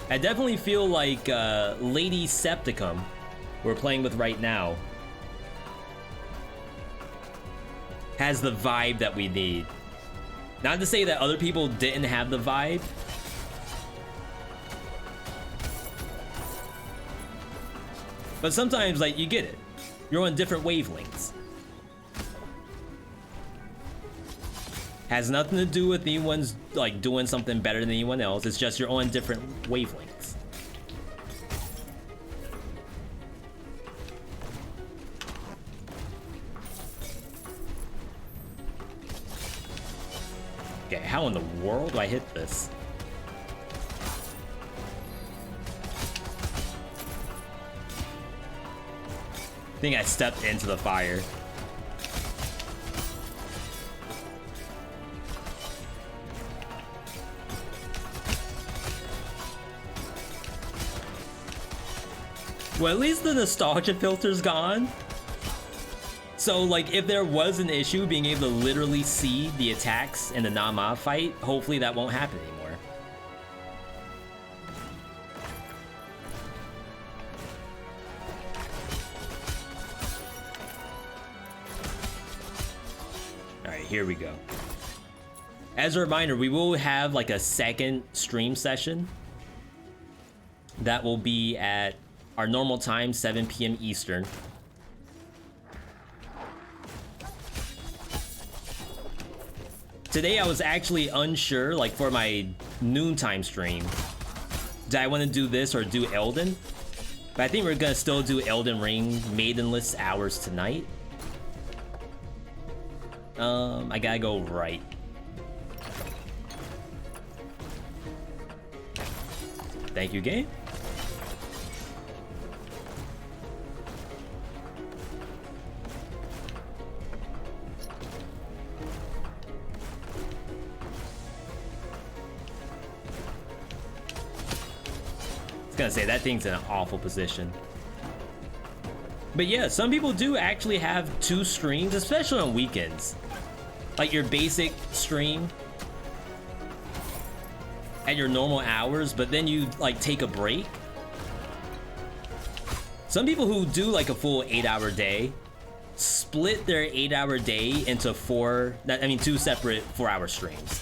I definitely feel like Lady Septicum we're playing with right now has the vibe that we need. Not to say that other people didn't have the vibe. But sometimes, like, you get it. You're on different wavelengths. Has nothing to do with anyone's, like, doing something better than anyone else. It's just you're on different wavelengths. Okay, how in the world do I hit this? I think I stepped into the fire. Well, at least the nostalgia filter's gone. So, like, if there was an issue being able to literally see the attacks in the Nama fight, hopefully that won't happen anymore. right, here we go. As a reminder, we will have like a second stream session that will be at our normal time, 7 p.m. Eastern. Today I was actually unsure, like for my noontime stream, did I want to do this or do Elden? But I think we're gonna still do Elden Ring Maidenless Hours tonight. I gotta go right. Thank you, game. I was gonna say, that thing's in an awful position. But yeah, some people do actually have 2 streams, especially on weekends. Like your basic stream at your normal hours, but then you like take a break. Some people who do like a full 8-hour day split their 8-hour day into 2 separate 4-hour streams,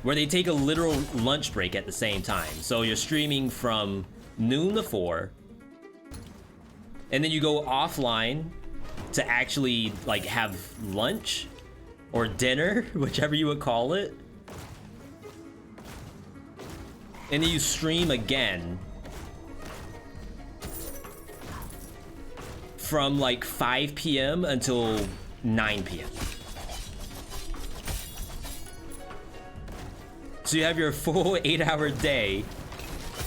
where they take a literal lunch break at the same time. So you're streaming from noon to 4, and then you go offline to actually like have lunch or dinner, whichever you would call it. And then you stream again from like 5 p.m. until 9 p.m. So you have your full 8-hour day,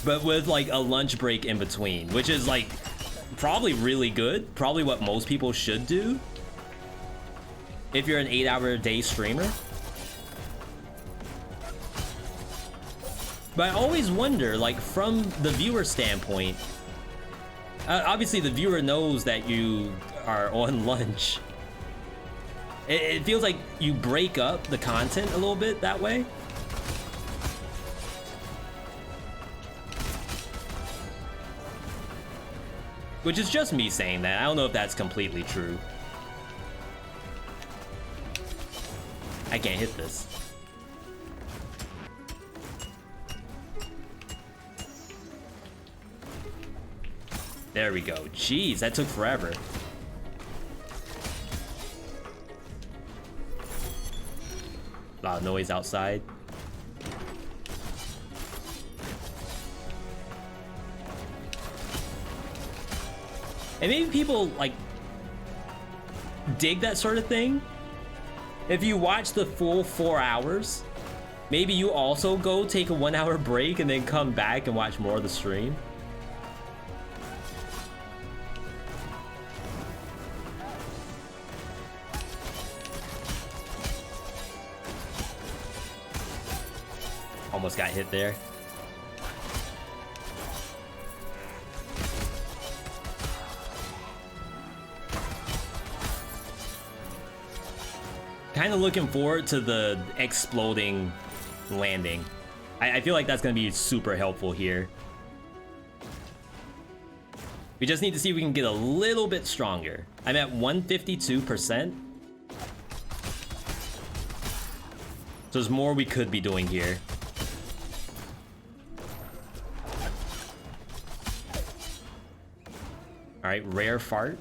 but with like a lunch break in between, which is like probably really good. Probably what most people should do if you're an 8-hour day streamer. But I always wonder, like from the viewer standpoint, obviously the viewer knows that you are on lunch. It feels like you break up the content a little bit that way. Which is just me saying that. I don't know if that's completely true. I can't hit this. There we go. Jeez, that took forever. Loud noise outside. And maybe people like dig that sort of thing. If you watch the full 4 hours, maybe you also go take a 1-hour break and then come back and watch more of the stream. Almost got hit there. Kind of looking forward to the exploding landing. I feel like that's going to be super helpful here. We just need to see if we can get a little bit stronger. I'm at 152%. So there's more we could be doing here. All right, rare fart.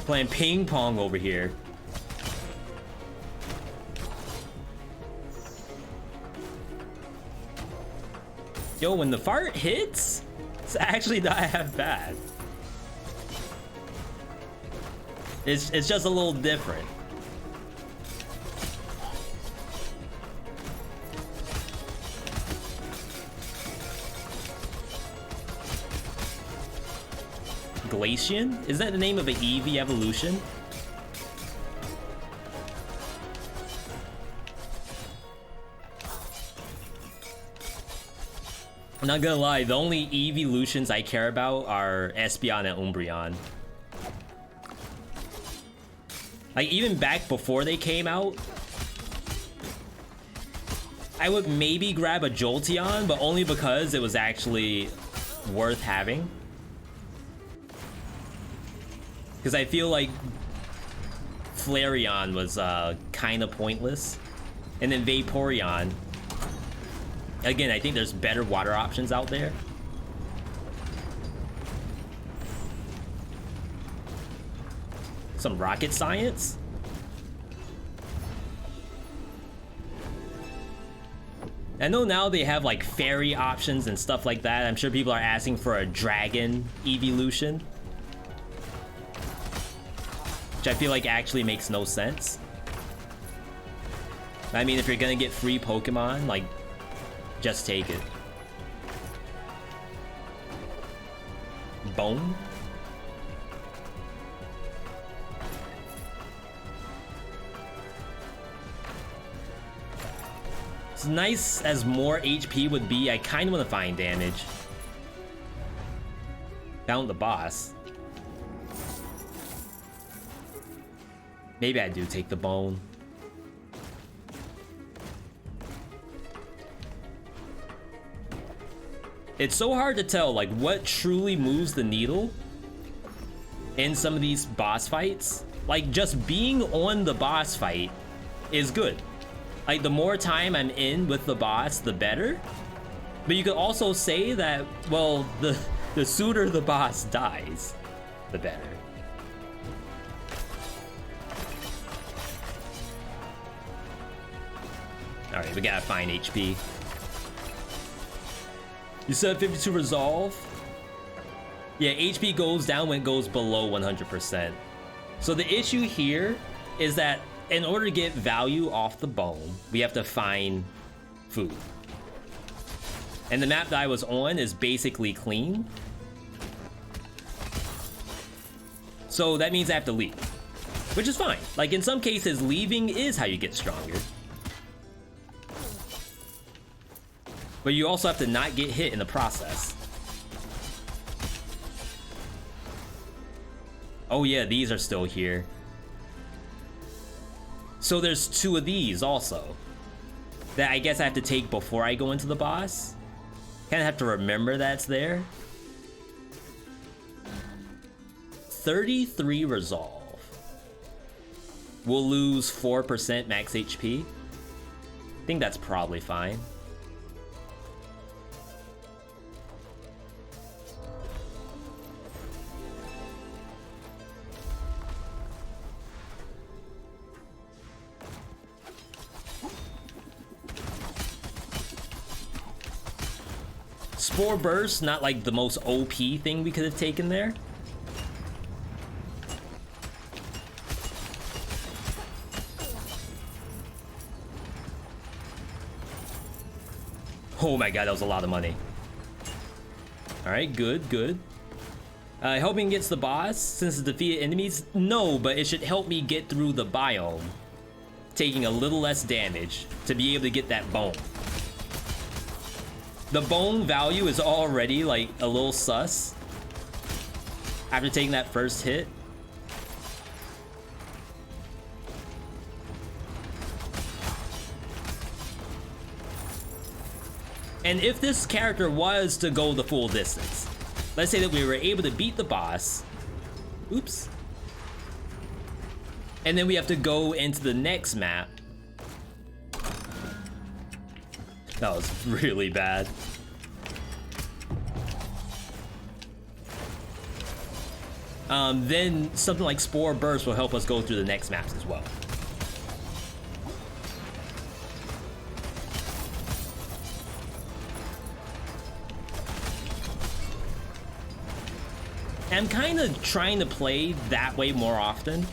Playing ping pong over here. Yo, when the fart hits, it's actually not half bad. It's just a little different. Glacian? Is that the name of an Eevee evolution? I'm not gonna lie, the only evolutions I care about are Espeon and Umbreon. Like, even back before they came out, I would maybe grab a Jolteon, but only because it was actually worth having. Because I feel like Flareon was kind of pointless. And then Vaporeon. Again, I think there's better water options out there. Some rocket science? I know now they have like fairy options and stuff like that. I'm sure people are asking for a dragon evolution, which I feel like actually makes no sense. I mean, if you're gonna get free Pokemon, like, just take it. Bone? As nice as more HP would be, I kind of want to find damage. Found the boss. Maybe I do take the bone. It's so hard to tell, like, what truly moves the needle in some of these boss fights. Like, just being on the boss fight is good. Like, the more time I'm in with the boss, the better. But you could also say that, well, the sooner the boss dies, the better. Alright, we gotta find HP. You said 52 resolve? Yeah, HP goes down when it goes below 100%. So the issue here is that in order to get value off the bone, we have to find food. And the map that I was on is basically clean. So that means I have to leave, which is fine. Like, in some cases, leaving is how you get stronger. But you also have to not get hit in the process. Oh yeah, these are still here. So there's 2 of these also that I guess I have to take before I go into the boss. Kind of have to remember that's there. 33 resolve. We'll lose 4% max HP. I think that's probably fine. Spore Burst, not like the most OP thing we could have taken there. Oh my god, that was a lot of money. Alright, good, good. Helping against the boss since it's defeated enemies? No, but it should help me get through the biome, taking a little less damage to be able to get that bone. The bone value is already like a little sus after taking that first hit. And if this character was to go the full distance, let's say that we were able to beat the boss, oops, and then we have to go into the next map. That was really bad. Then something like Spore Burst will help us go through the next maps as well. I'm kind of trying to play that way more often.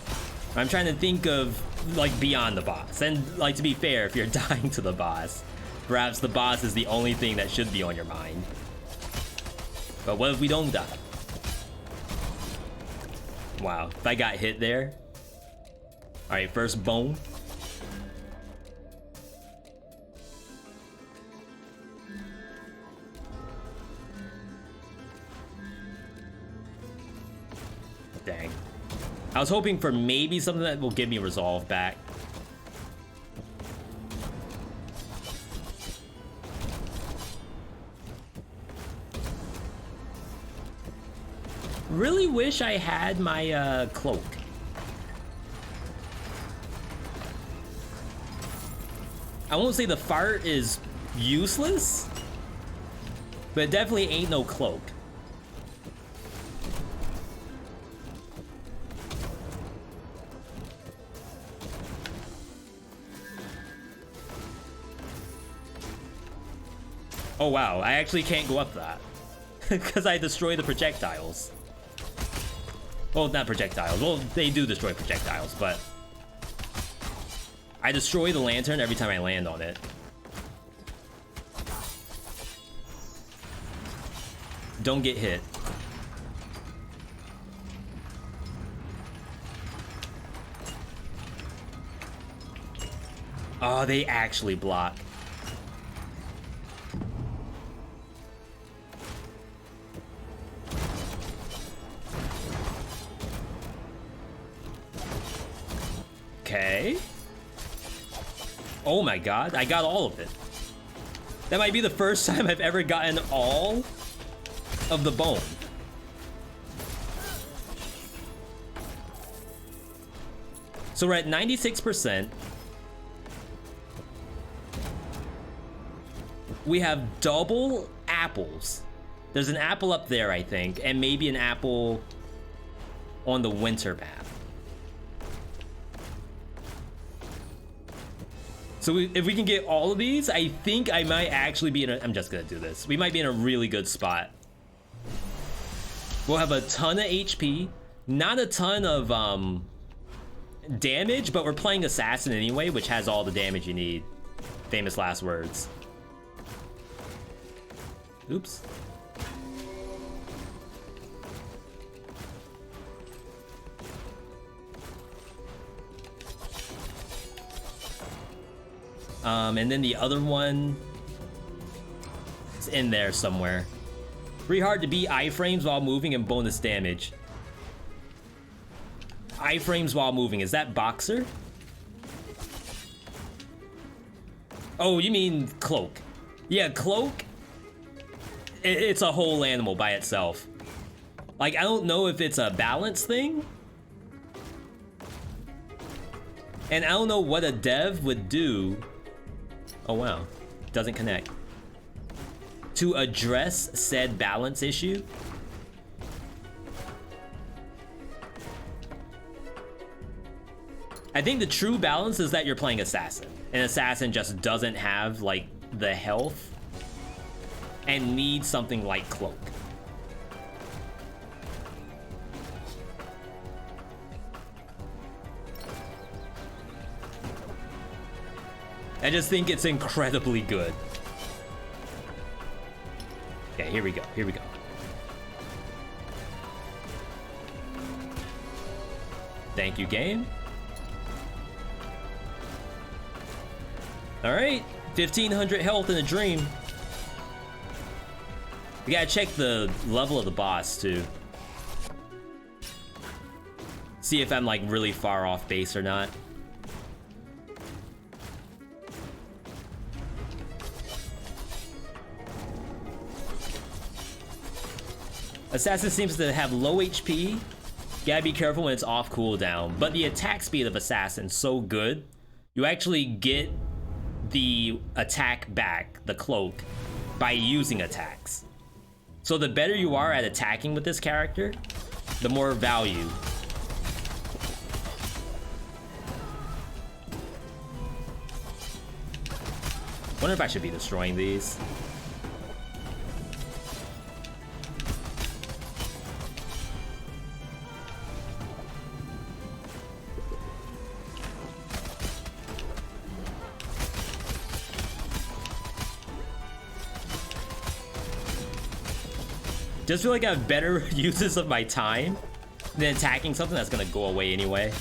I'm trying to think of like beyond the boss. And like, to be fair, if you're dying to the boss, perhaps the boss is the only thing that should be on your mind. But what if we don't die? Wow, if I got hit there. Alright, first bone. Dang. I was hoping for maybe something that will give me resolve back. Really wish I had my cloak. I won't say the fart is useless, but it definitely ain't no cloak. Oh wow, I actually can't go up that because I destroy the projectiles. Well, not projectiles. Well, they do destroy projectiles, but I destroy the lantern every time I land on it. Don't get hit. Oh, they actually block. Okay. Oh my god, I got all of it. That might be the first time I've ever gotten all of the bone. So we're at 96%. We have double apples. There's an apple up there, I think, and maybe an apple on the winter map. So if we can get all of these, I think I might actually be in a... I'm just gonna do this. We might be in a really good spot. We'll have a ton of HP, not a ton of damage, but we're playing Assassin anyway, which has all the damage you need. Famous last words. Oops. And then the other one is in there somewhere. Pretty hard to beat iframes while moving and bonus damage. Iframes while moving, is that Boxer? Oh, you mean Cloak. Yeah, Cloak, it's a whole animal by itself. Like, I don't know if it's a balance thing. And I don't know what a dev would do. Oh wow, doesn't connect. To address said balance issue. I think the true balance is that you're playing Assassin. And Assassin just doesn't have like the health and needs something like Cloak. I just think it's incredibly good. Okay, here we go, here we go. Thank you, game. All right, 1500 health in a dream. We gotta check the level of the boss too. See if I'm like really far off base or not. Assassin seems to have low HP. Gotta be careful when it's off cooldown. But the attack speed of Assassin's so good, you actually get the attack back, the cloak, by using attacks. So the better you are at attacking with this character, the more value. Wonder if I should be destroying these. Just feel like I have better uses of my time than attacking something that's gonna go away anyway.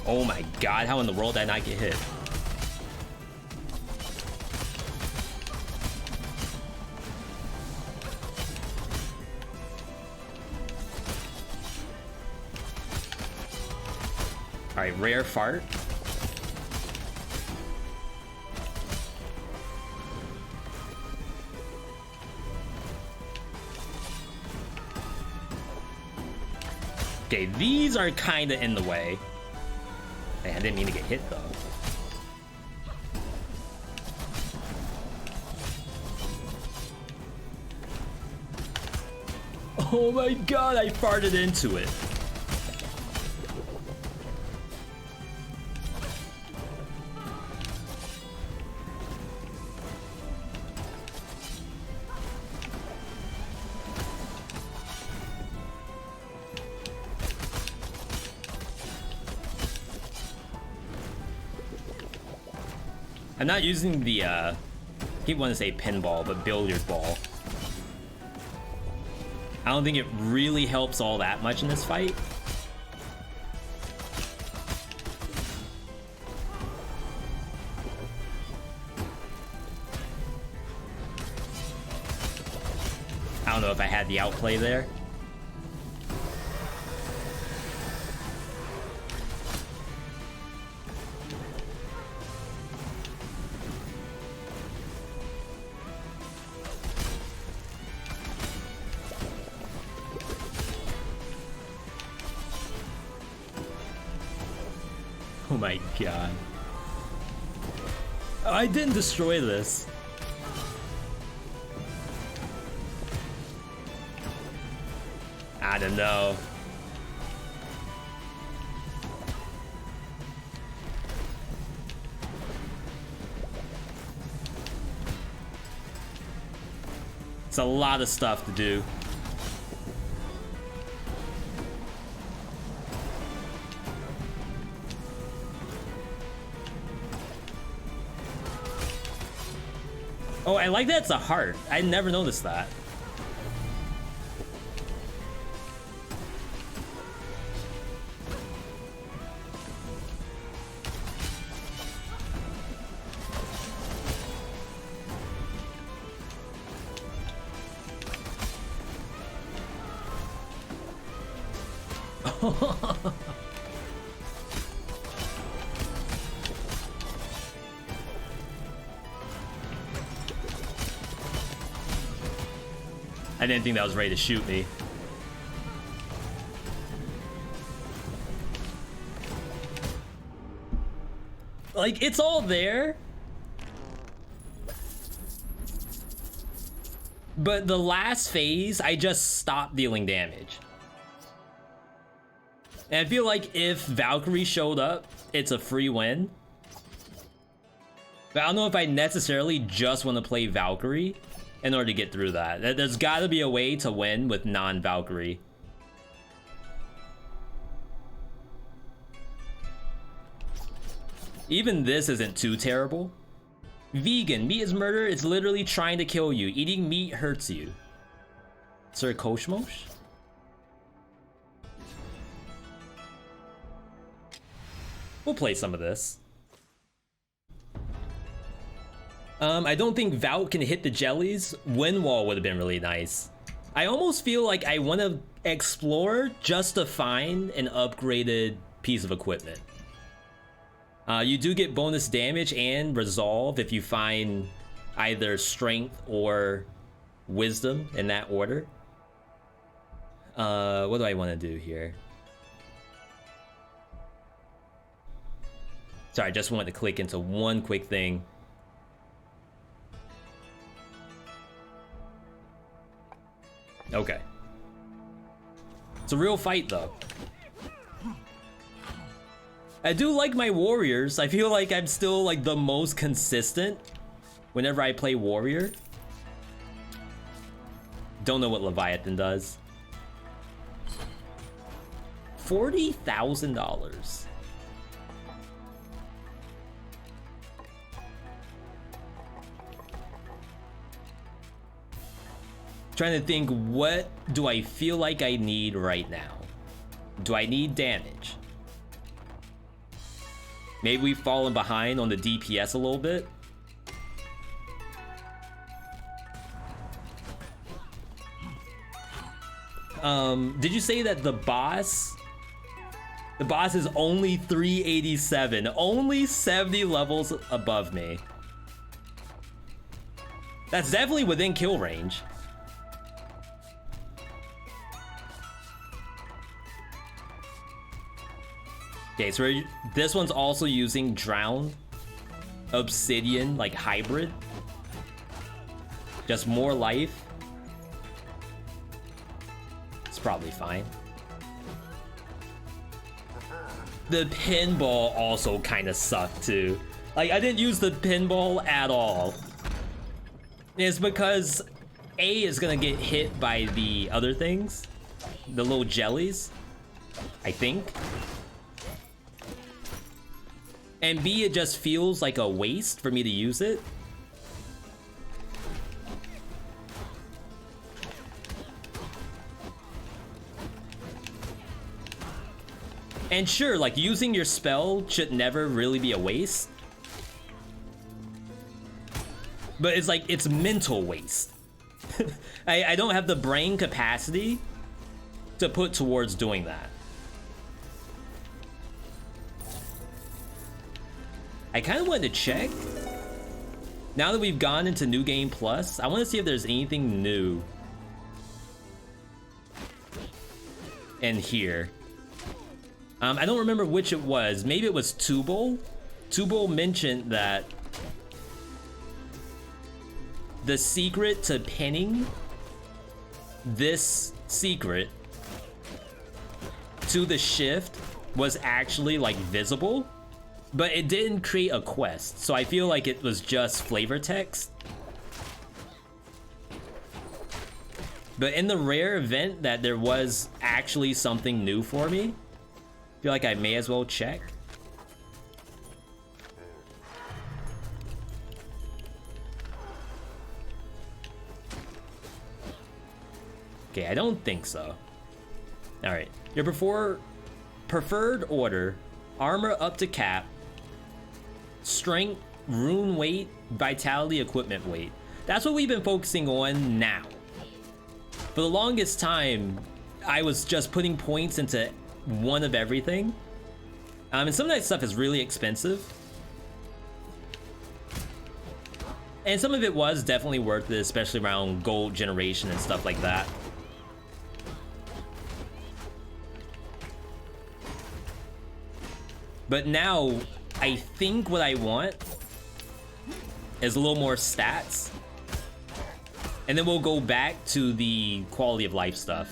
Oh my god, how in the world did I not get hit? Alright, rare fart. Okay, these are kind of in the way. Hey, I didn't mean to get hit though. Oh my god, I farted into it. I'm not using the, I keep wanting to say pinball, but billiard ball. I don't think it really helps all that much in this fight. I don't know if I had the outplay there. Oh my god. I didn't destroy this. I don't know. It's a lot of stuff to do. Oh, I like that it's a heart. I never noticed that. I didn't think that was ready to shoot me. Like, it's all there. But the last phase, I just stopped dealing damage. And I feel like if Valkyrie showed up, it's a free win. But I don't know if I necessarily just want to play Valkyrie in order to get through that. There's got to be a way to win with non-Valkyrie. Even this isn't too terrible. Vegan, meat is murder. It's literally trying to kill you. Eating meat hurts you. Sir Koshmosh? We'll play some of this. I don't think Valk can hit the jellies. Wind wall would have been really nice. I almost feel like I want to explore just to find an upgraded piece of equipment. You do get bonus damage and resolve if you find either strength or wisdom in that order. What do I want to do here? Sorry, I just wanted to click into one quick thing. Okay. It's a real fight, though. I do like my warriors. I feel like I'm still like the most consistent whenever I play warrior. Don't know what Leviathan does. $40,000. Trying to think, what do I feel like I need right now? Do I need damage? Maybe we've fallen behind on the DPS a little bit. Did you say that the boss is only 387, only 70 levels above me? That's definitely within kill range. Okay, so this one's also using Drown Obsidian, like hybrid. Just more life. It's probably fine. The pinball also kind of sucked too. Like, I didn't use the pinball at all. It's because A is gonna get hit by the other things, the little jellies, I think. And B, it just feels like a waste for me to use it. And sure, like, using your spell should never really be a waste. But it's like, it's mental waste. I don't have the brain capacity to put towards doing that. I kind of wanted to check. Now that we've gone into New Game Plus, I want to see if there's anything new in here. I don't remember which it was. Maybe it was Tubal. Tubal mentioned that the secret to pinning this secret to the shift was actually like visible, but it didn't create a quest. So I feel like it was just flavor text. But in the rare event that there was actually something new for me, I feel like I may as well check. Okay, I don't think so. All right, your preferred order: armor up to cap, strength, rune weight, vitality, equipment weight. That's what we've been focusing on now. For the longest time, I was just putting points into one of everything. And some of that stuff is really expensive. And some of it was definitely worth it, especially around gold generation and stuff like that. But now, I think what I want is a little more stats. And then we'll go back to the quality of life stuff.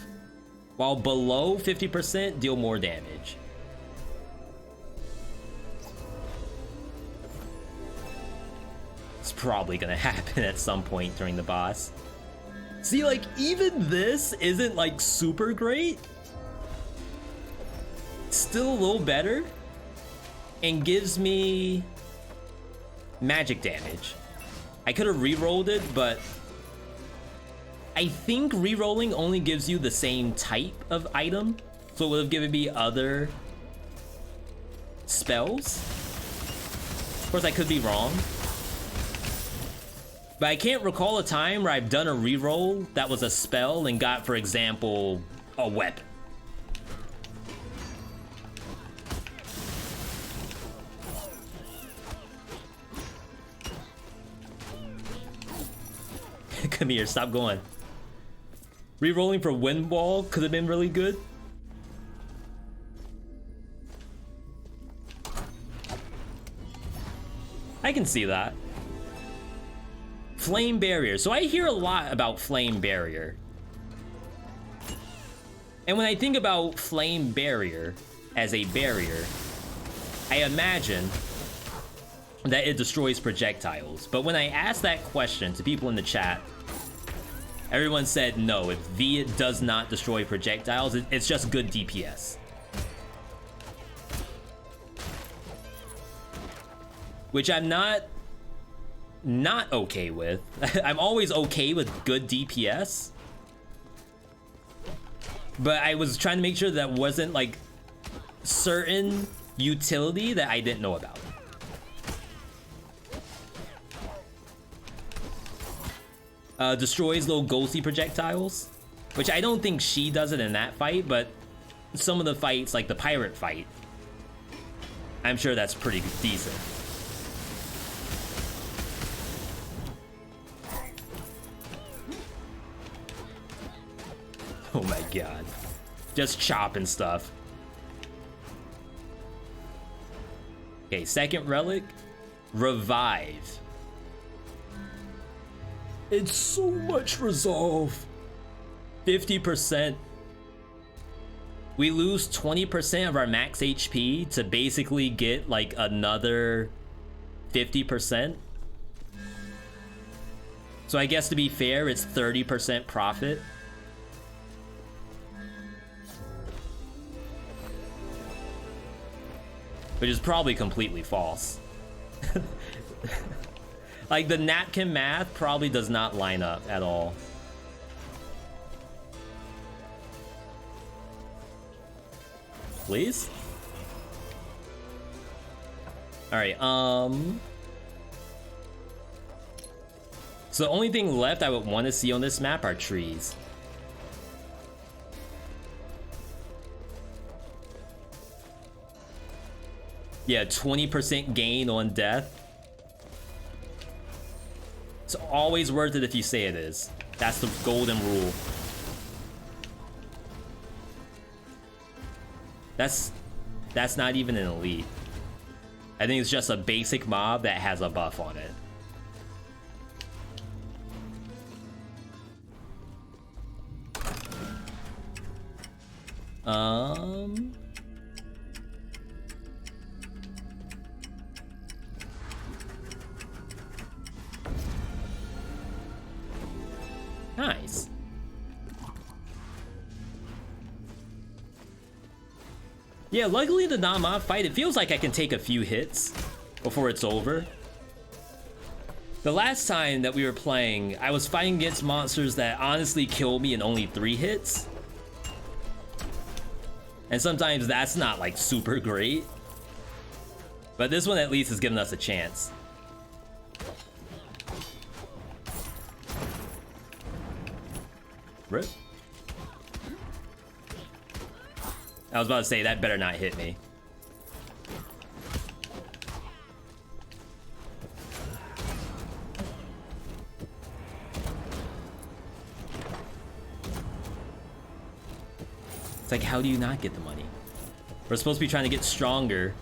While below 50%, deal more damage. It's probably gonna happen at some point during the boss. See, like, even this isn't like super great. It's still a little better. And gives me magic damage. I could have re-rolled it, but I think re-rolling only gives you the same type of item, so it would have given me other spells. Of course, I could be wrong, but I can't recall a time where I've done a re-roll that was a spell and got, for example, a weapon. Come here, stop going. Re-rolling for wind wall could have been really good. I can see that. Flame barrier. So I hear a lot about flame barrier. And when I think about flame barrier as a barrier, I imagine that it destroys projectiles. But when I asked that question to people in the chat, everyone said no, if V does not destroy projectiles, it's just good DPS. Which I'm not okay with. I'm always okay with good DPS. But I was trying to make sure that wasn't like certain utility that I didn't know about. Destroys little ghosty projectiles, which I don't think she does it in that fight, but some of the fights, like the pirate fight, I'm sure that's pretty decent. Oh my god. Just chopping stuff. Okay, second relic, revive. It's so much resolve. 50%. We lose 20% of our max HP to basically get like another 50%. So I guess to be fair, it's 30% profit. Which is probably completely false. Like the napkin math probably does not line up at all. Please? Alright, so the only thing left I would want to see on this map are trees. Yeah, 20% gain on death. It's always worth it if you say it is. That's the golden rule. That's not even an elite. I think it's just a basic mob that has a buff on it. Nice. Yeah, luckily the non-mob fight, it feels like I can take a few hits before it's over. The last time that we were playing, I was fighting against monsters that honestly killed me in only 3 hits. And sometimes that's not like super great. But this one at least has given us a chance. Rip. I was about to say, that better not hit me. It's like, how do you not get the money? We're supposed to be trying to get stronger,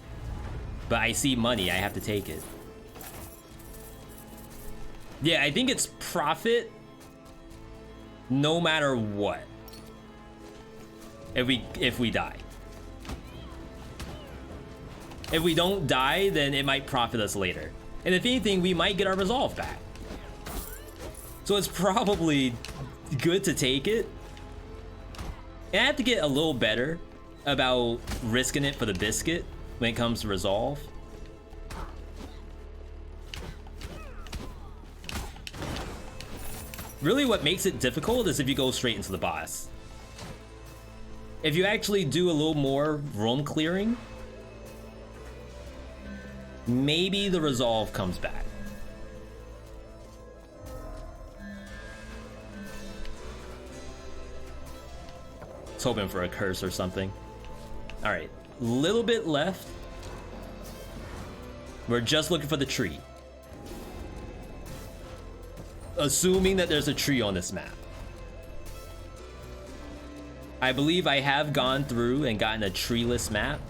but I see money, I have to take it. Yeah, I think it's profit no matter what. If we die. If we don't die, then it might profit us later. And if anything, we might get our resolve back. So it's probably good to take it. And I have to get a little better about risking it for the biscuit when it comes to resolve. Really what makes it difficult is if you go straight into the boss. If you actually do a little more room clearing, maybe the resolve comes back. I was hoping for a curse or something. All right, little bit left. We're just looking for the tree. Assuming that there's a tree on this map. I believe I have gone through and gotten a treeless map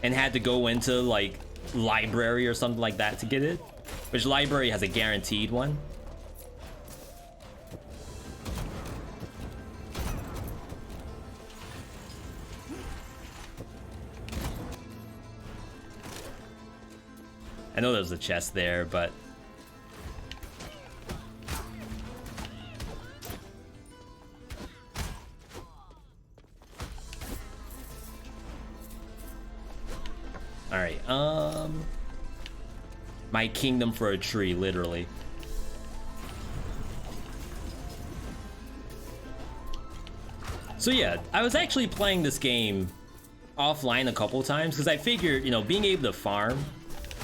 and had to go into like library or something like that to get it, which library has a guaranteed one. I know there's a chest there, but all right, my kingdom for a tree, literally. So yeah, I was actually playing this game offline a couple times because I figured, you know, being able to farm,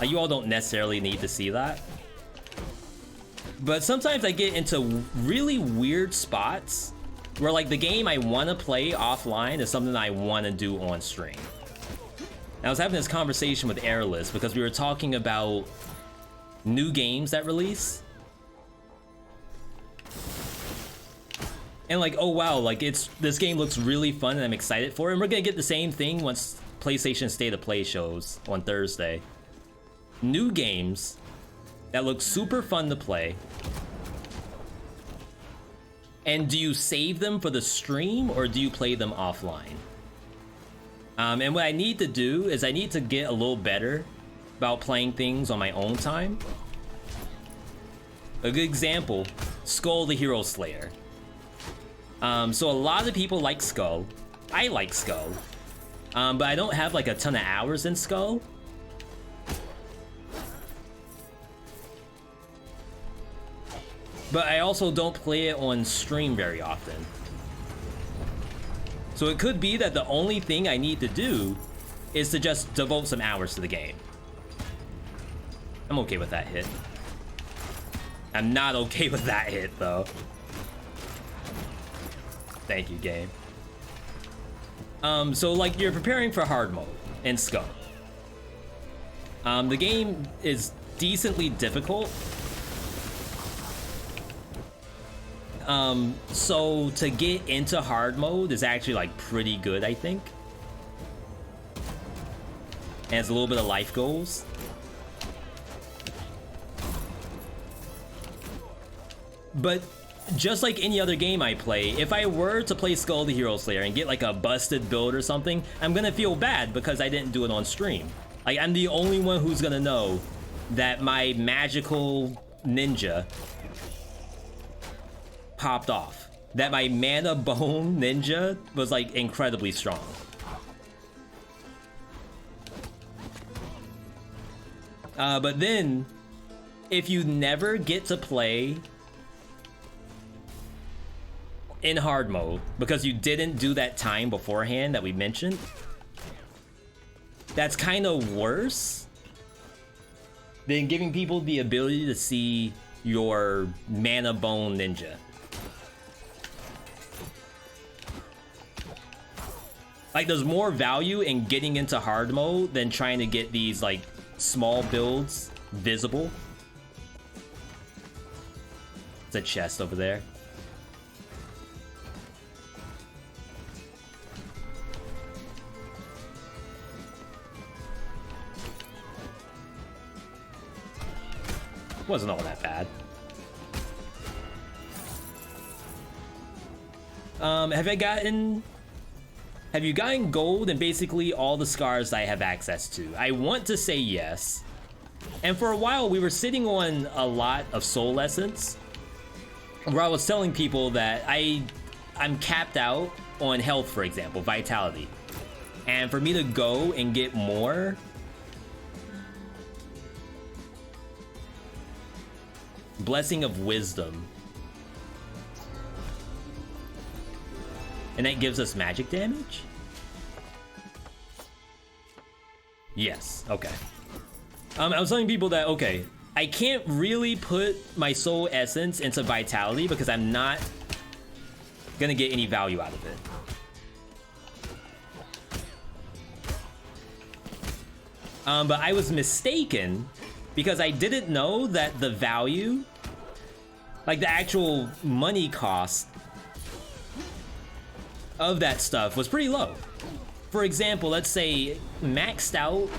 you all don't necessarily need to see that. But sometimes I get into really weird spots where like the game I want to play offline is something I want to do on stream. I was having this conversation with Airless because we were talking about new games that release. And like, oh wow, like this game looks really fun and I'm excited for it. And we're gonna get the same thing once PlayStation State of Play shows on Thursday. New games that look super fun to play. And do you save them for the stream or do you play them offline? And what I need to do is I need to get a little better about playing things on my own time. A good example, Skull the Hero Slayer. So a lot of people like Skull. I like Skull. But I don't have like a ton of hours in Skull. But I also don't play it on stream very often. So it could be that the only thing I need to do is to just devote some hours to the game. I'm okay with that hit. I'm not okay with that hit, though. Thank you, game. So, like, you're preparing for hard mode in Skull. The game is decently difficult. So to get into hard mode is actually, like, pretty good, I think. And it's a little bit of life goals. But just like any other game I play, if I were to play Skull the Hero Slayer and get like a busted build or something, I'm gonna feel bad because I didn't do it on stream. Like, I'm the only one who's gonna know that my magical ninja popped off. That my mana bone ninja was like incredibly strong. But then, if you never get to play in hard mode because you didn't do that time beforehand that we mentioned, that's kind of worse than giving people the ability to see your mana bone ninja. Like, there's more value in getting into hard mode than trying to get these like small builds visible. It's a chest over there. Wasn't all that bad. Have you gotten gold and basically all the scars I have access to? I want to say yes. And for a while we were sitting on a lot of soul essence where I was telling people that I'm capped out on health, for example, vitality. And for me to go and get more, Blessing of Wisdom, and that gives us magic damage? Yes, okay. I was telling people that, okay, I can't really put my soul essence into vitality because I'm not gonna get any value out of it. But I was mistaken because I didn't know that the value, like the actual money cost of that stuff, was pretty low. For example, let's say maxed out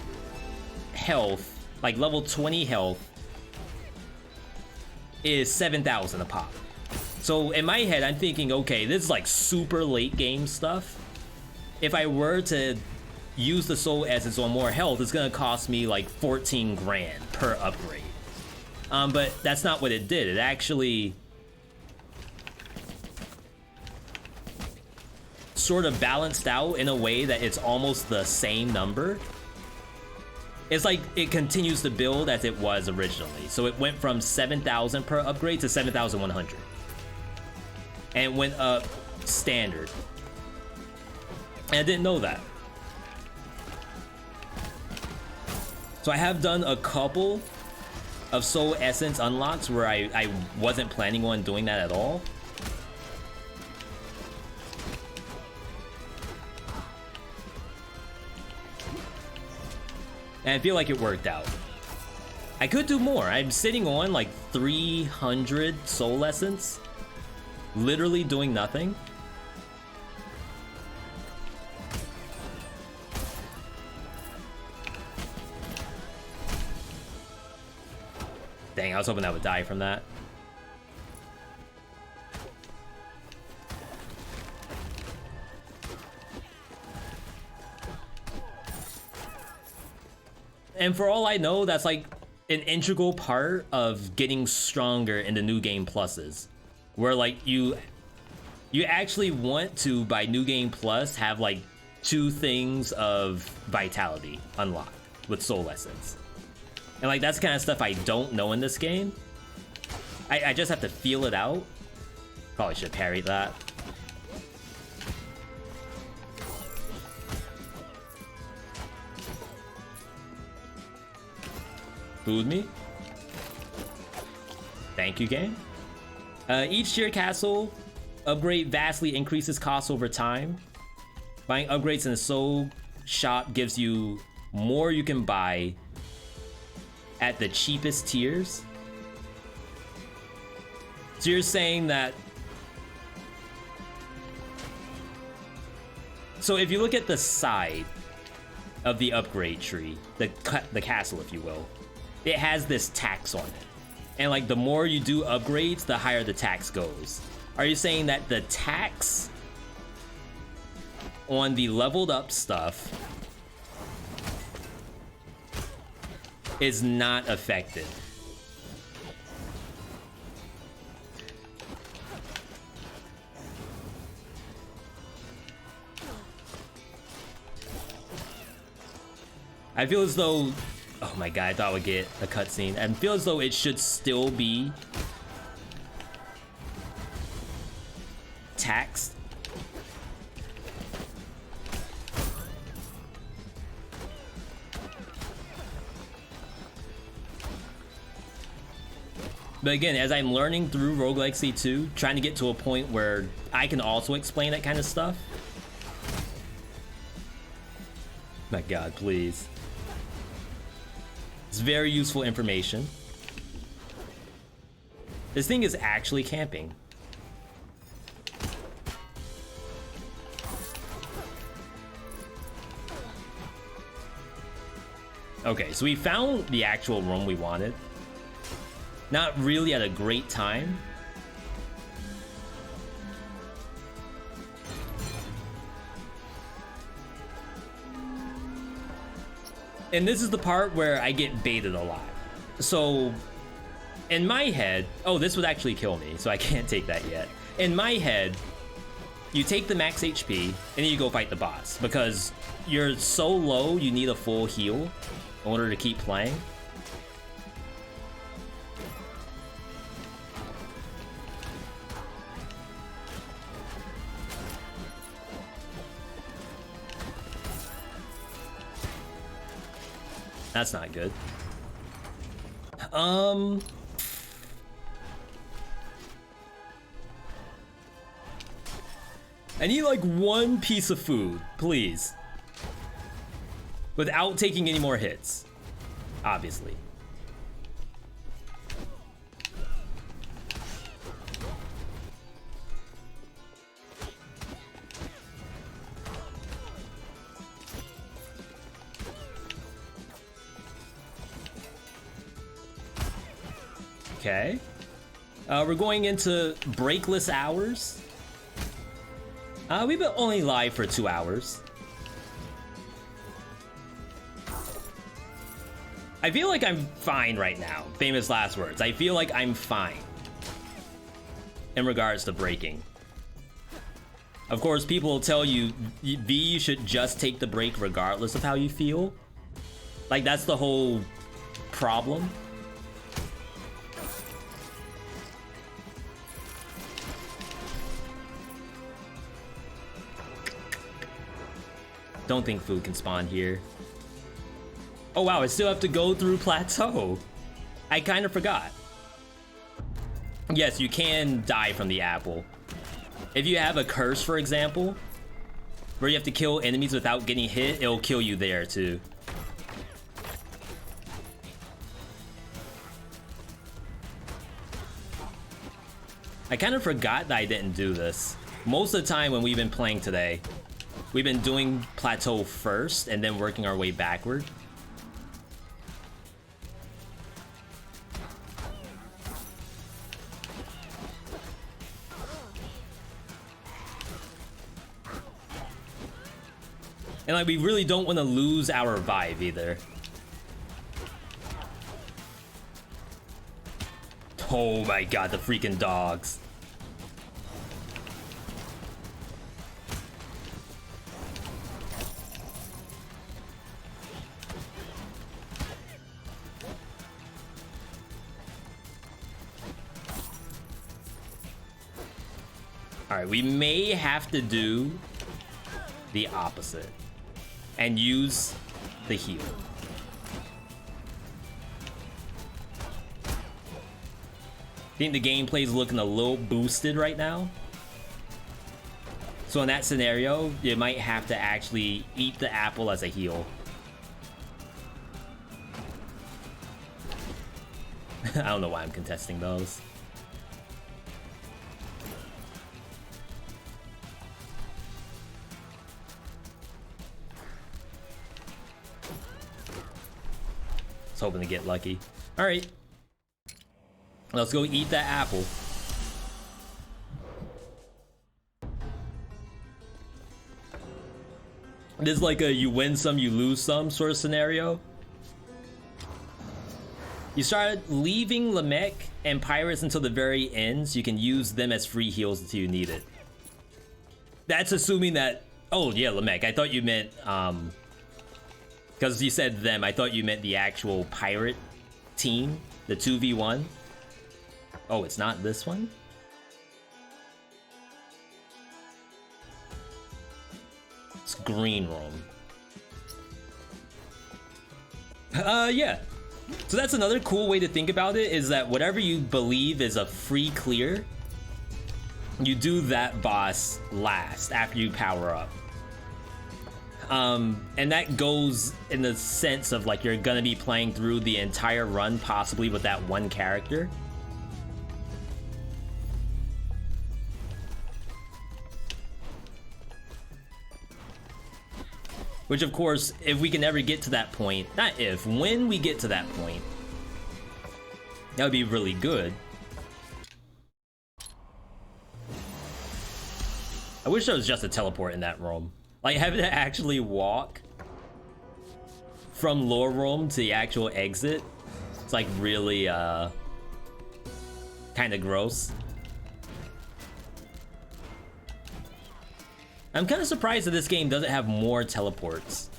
health, like level 20 health, is 7,000 a pop. So in my head, I'm thinking, okay, this is like super late game stuff. If I were to use the soul essence on more health, it's gonna cost me like 14 grand per upgrade. But that's not what it did. It actually sort of balanced out in a way that it's almost the same number. It's like it continues to build as it was originally. So it went from 7,000 per upgrade to 7,100. And it went up standard. And I didn't know that. So I have done a couple of soul essence unlocks where I wasn't planning on doing that at all. And I feel like it worked out. I could do more. I'm sitting on like 300 soul essence, literally doing nothing. Dang, I was hoping that would die from that. And for all I know, that's like an integral part of getting stronger in the new game pluses, where like you actually want to, by new game plus, have like 2 things of vitality unlocked with soul essence. And like that's the kind of stuff I don't know in this game. I just have to feel it out. Probably should parry that. Fooled me. Thank you, game. Each tier castle upgrade vastly increases costs over time. Buying upgrades in the soul shop gives you more you can buy at the cheapest tiers. So you're saying that... So if you look at the side of the upgrade tree, the castle, if you will, it has this tax on it. And like the more you do upgrades, the higher the tax goes. Are you saying that the tax on the leveled up stuff is not affected? I feel as though... Oh my god, I thought I would get a cutscene. I feel as though it should still be taxed. But again, as I'm learning through Rogue Legacy 2, trying to get to a point where I can also explain that kind of stuff. My god, please. It's very useful information. This thing is actually camping. Okay, so we found the actual room we wanted. Not really at a great time. And this is the part where I get baited a lot. So, in my head... Oh, this would actually kill me, so I can't take that yet. In my head, you take the max HP, and then you go fight the boss. Because you're so low, you need a full heal in order to keep playing. That's not good. I need like 1 piece of food, please. Without taking any more hits, obviously. Okay. We're going into breakless hours. We've been only live for 2 hours. I feel like I'm fine right now. Famous last words. I feel like I'm fine in regards to breaking. Of course, people will tell you, V, you should just take the break regardless of how you feel. Like, that's the whole problem. Don't think food can spawn here. Oh wow, I still have to go through plateau. I kind of forgot. Yes, you can die from the apple. If you have a curse, for example, where you have to kill enemies without getting hit, it'll kill you there too. I kind of forgot that I didn't do this. Most of the time when we've been playing today, we've been doing plateau first and then working our way backward. And like we really don't want to lose our revive either. Oh my god, the freaking dogs. Alright, we may have to do the opposite and use the heal. I think the gameplay is looking a little boosted right now. So in that scenario, you might have to actually eat the apple as a heal. I don't know why I'm contesting those. I was hoping to get lucky. All right. Let's go eat that apple. This is like a you win some, you lose some sort of scenario. You start leaving Lamech and Pirates until the very end, so you can use them as free heals until you need it. That's assuming that... Oh, yeah, Lamech. I thought you meant... Because you said them, I thought you meant the actual pirate team, the 2v1. Oh, it's not this one? It's green room. Yeah. So that's another cool way to think about it, is that whatever you believe is a free clear, you do that boss last after you power up. And that goes in the sense of like you're gonna be playing through the entire run possibly with that one character. Which of course, if we can ever get to that point, not if, when we get to that point, that would be really good. I wish there was just a teleport in that room. Like having to actually walk from lore room to the actual exit. It's like really kind of gross. I'm kind of surprised that this game doesn't have more teleports.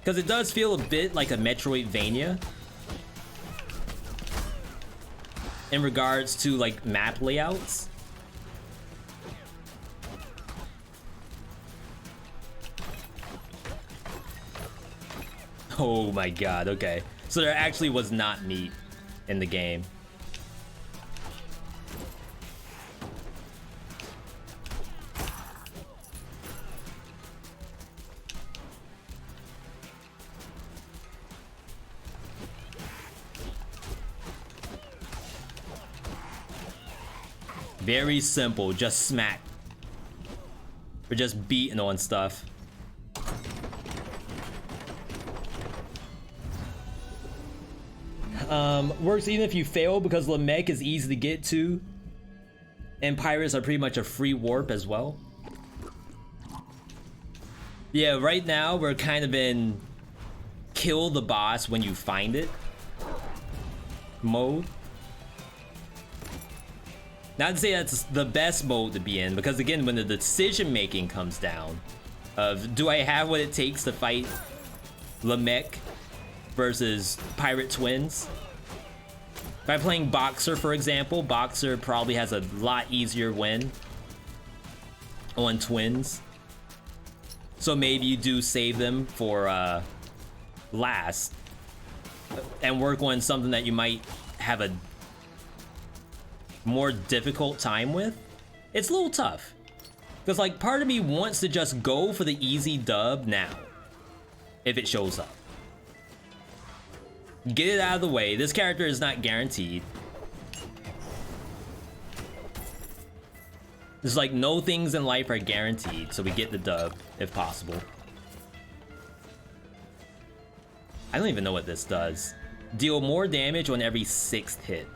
Because it does feel a bit like a Metroidvania in regards to like map layouts. Oh my god, okay. So there actually was not meat in the game. Very simple, just smack. We're just beating on stuff. Works even if you fail because Lamech is easy to get to. And Pirates are pretty much a free warp as well. Yeah, right now we're kind of in kill the boss when you find it mode. Not to say that's the best mode to be in, because again, when the decision making comes down of do I have what it takes to fight Lamech versus Pirate Twins? If I'm playing Boxer, for example, Boxer probably has a lot easier win on Twins. So maybe you do save them for last and work on something that you might have a more difficult time with. It's a little tough because like part of me wants to just go for the easy dub now if it shows up. Get it out of the way. This character is not guaranteed. There's like no things in life are guaranteed, so we get the dub if possible. I don't even know what this does. Deal more damage on every 6th hit.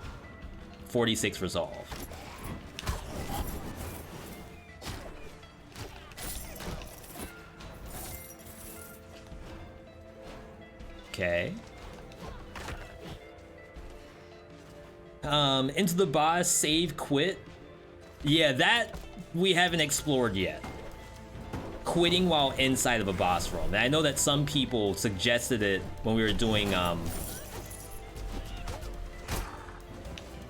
46 resolve. Okay. Into the boss, save, quit. Yeah, that we haven't explored yet. Quitting while inside of a boss room. And I know that some people suggested it when we were doing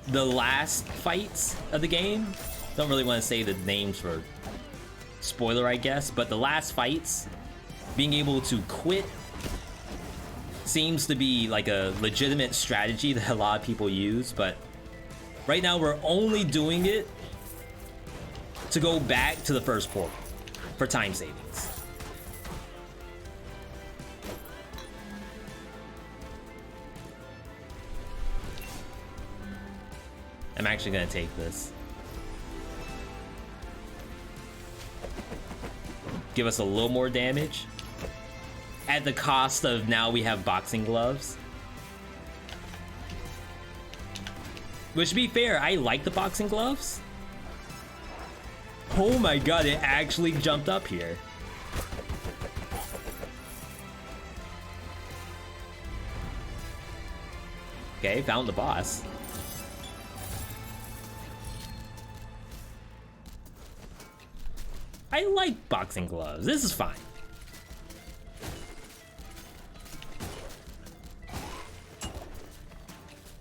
the last fights of the game. Don't really want to say the names for spoiler, I guess, but the last fights, being able to quit seems to be like a legitimate strategy that a lot of people use, but right now we're only doing it to go back to the first portal for time savings. I'm actually gonna take this. Give us a little more damage at the cost of now we have boxing gloves. Which, to be fair, I like the boxing gloves. Oh my god, it actually jumped up here. Okay, found the boss. I like boxing gloves. This is fine.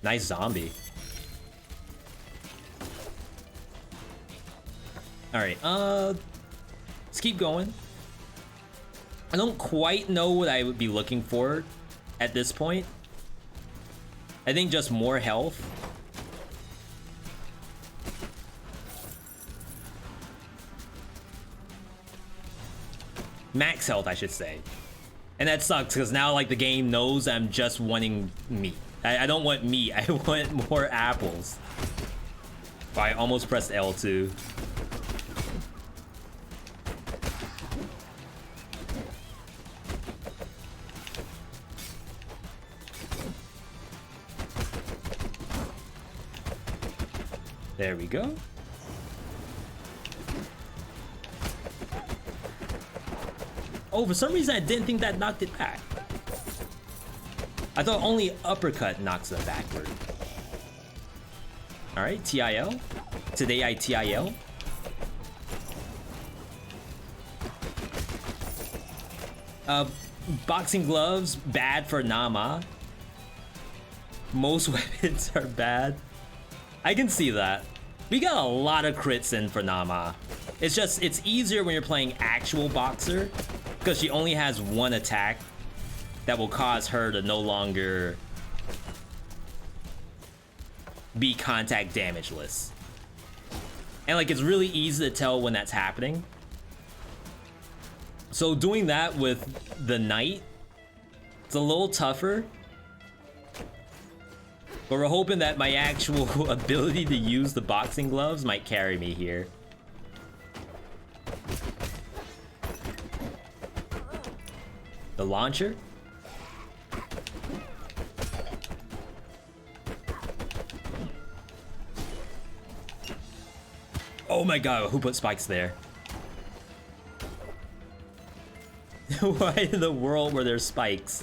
Nice zombie. Alright, let's keep going. I don't quite know what I would be looking for at this point. I think just more health. Max health, I should say. And that sucks, because now, like, the game knows I'm just wanting meat. I don't want meat, I want more apples. Oh, I almost pressed L2. There we go. Oh, for some reason I didn't think that knocked it back. I thought only uppercut knocks it backward. Alright, TIL. Today I TIL. Boxing gloves, bad for Nama. Most weapons are bad. I can see that. We got a lot of crits in for Nama. It's just, it's easier when you're playing actual boxer, because she only has one attack that will cause her to no longer be contact damageless. And like, it's really easy to tell when that's happening. So doing that with the knight, it's a little tougher. But we're hoping that my actual ability to use the boxing gloves might carry me here. The launcher. Oh my god, who put spikes there? Why in the world were there spikes?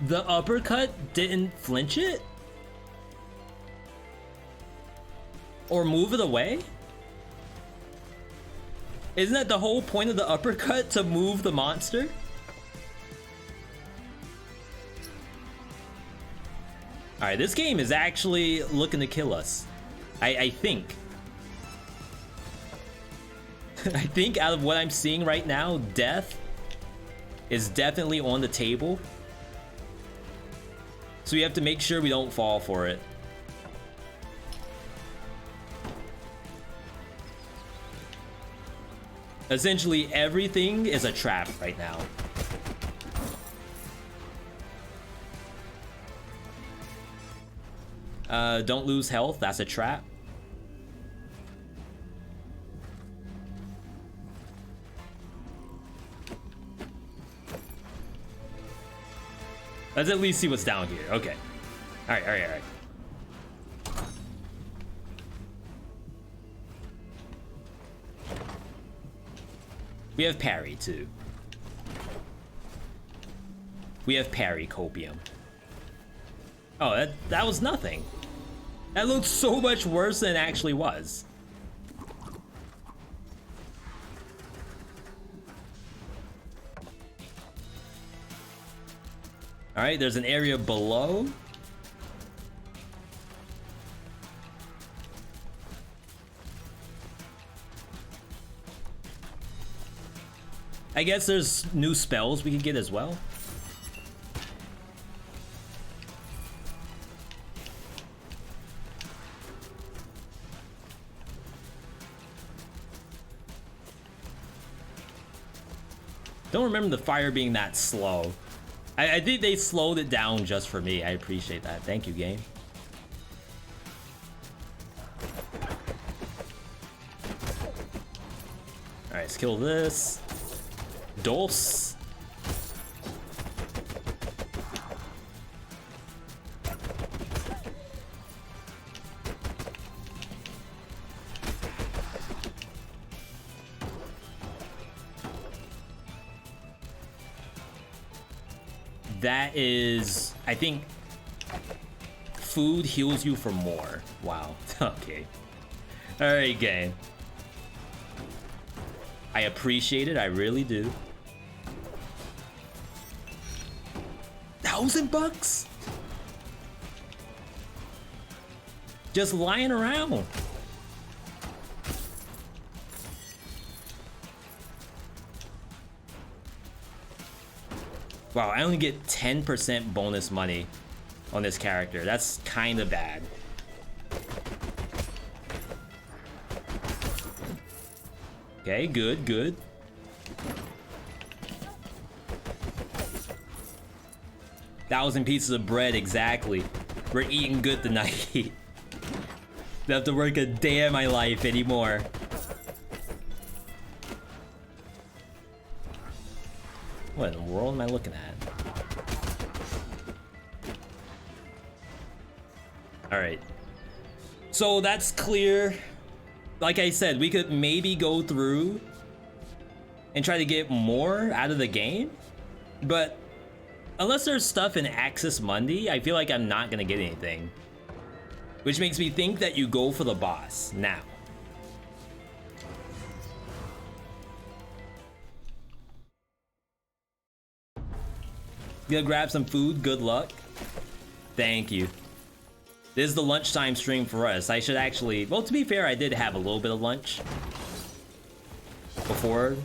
The uppercut didn't flinch it? Or move it away? Isn't that the whole point of the uppercut, to move the monster? Alright, this game is actually looking to kill us. I think. I think out of what I'm seeing right now, death is definitely on the table. So we have to make sure we don't fall for it. Essentially, everything is a trap right now. Don't lose health, that's a trap. Let's at least see what's down here. Okay. Alright, alright, alright. We have parry, too. We have parry copium. Oh, that was nothing. That looked so much worse than it actually was. Alright, there's an area below. I guess there's new spells we can get as well. Don't remember the fire being that slow. I think they slowed it down just for me. I appreciate that. Thank you, game. Alright, let's kill this. Dose. That is, I think, food heals you for more. Wow. Okay. Alright, game. I appreciate it, I really do. $1,000? Just lying around. Wow, I only get 10% bonus money on this character. That's kind of bad. Okay, good, good. Thousand pieces of bread, exactly. We're eating good tonight. Don't have to work a day in my life anymore. What in the world am I looking at? Alright. So that's clear. Like I said, we could maybe go through and try to get more out of the game. But unless there's stuff in Access Monday, I feel like I'm not gonna get anything. Which makes me think that you go for the boss now. Gonna grab some food, good luck. Thank you. This is the lunchtime stream for us. I should actually, well, to be fair, I did have a little bit of lunch before.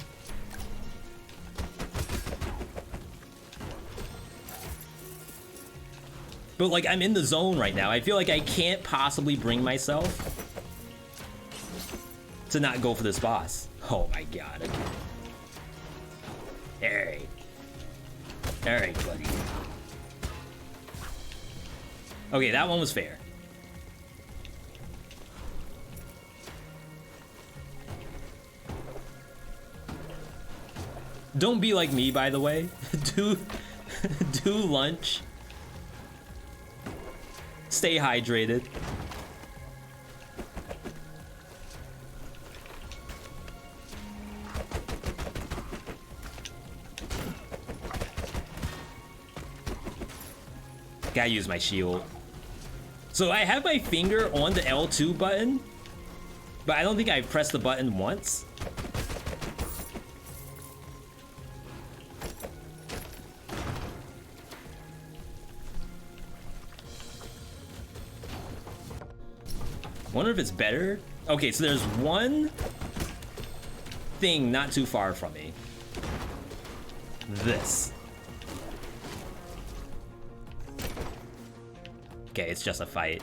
But like, I'm in the zone right now. I feel like I can't possibly bring myself to not go for this boss. Oh my god. Okay. Alright, buddy. Okay, that one was fair. Don't be like me, by the way. do lunch. Stay hydrated. Gotta use my shield. So I have my finger on the L2 button, but I don't think I've pressed the button once. Wonder if it's better. Okay, so there's one thing not too far from me. This. Okay, it's just a fight.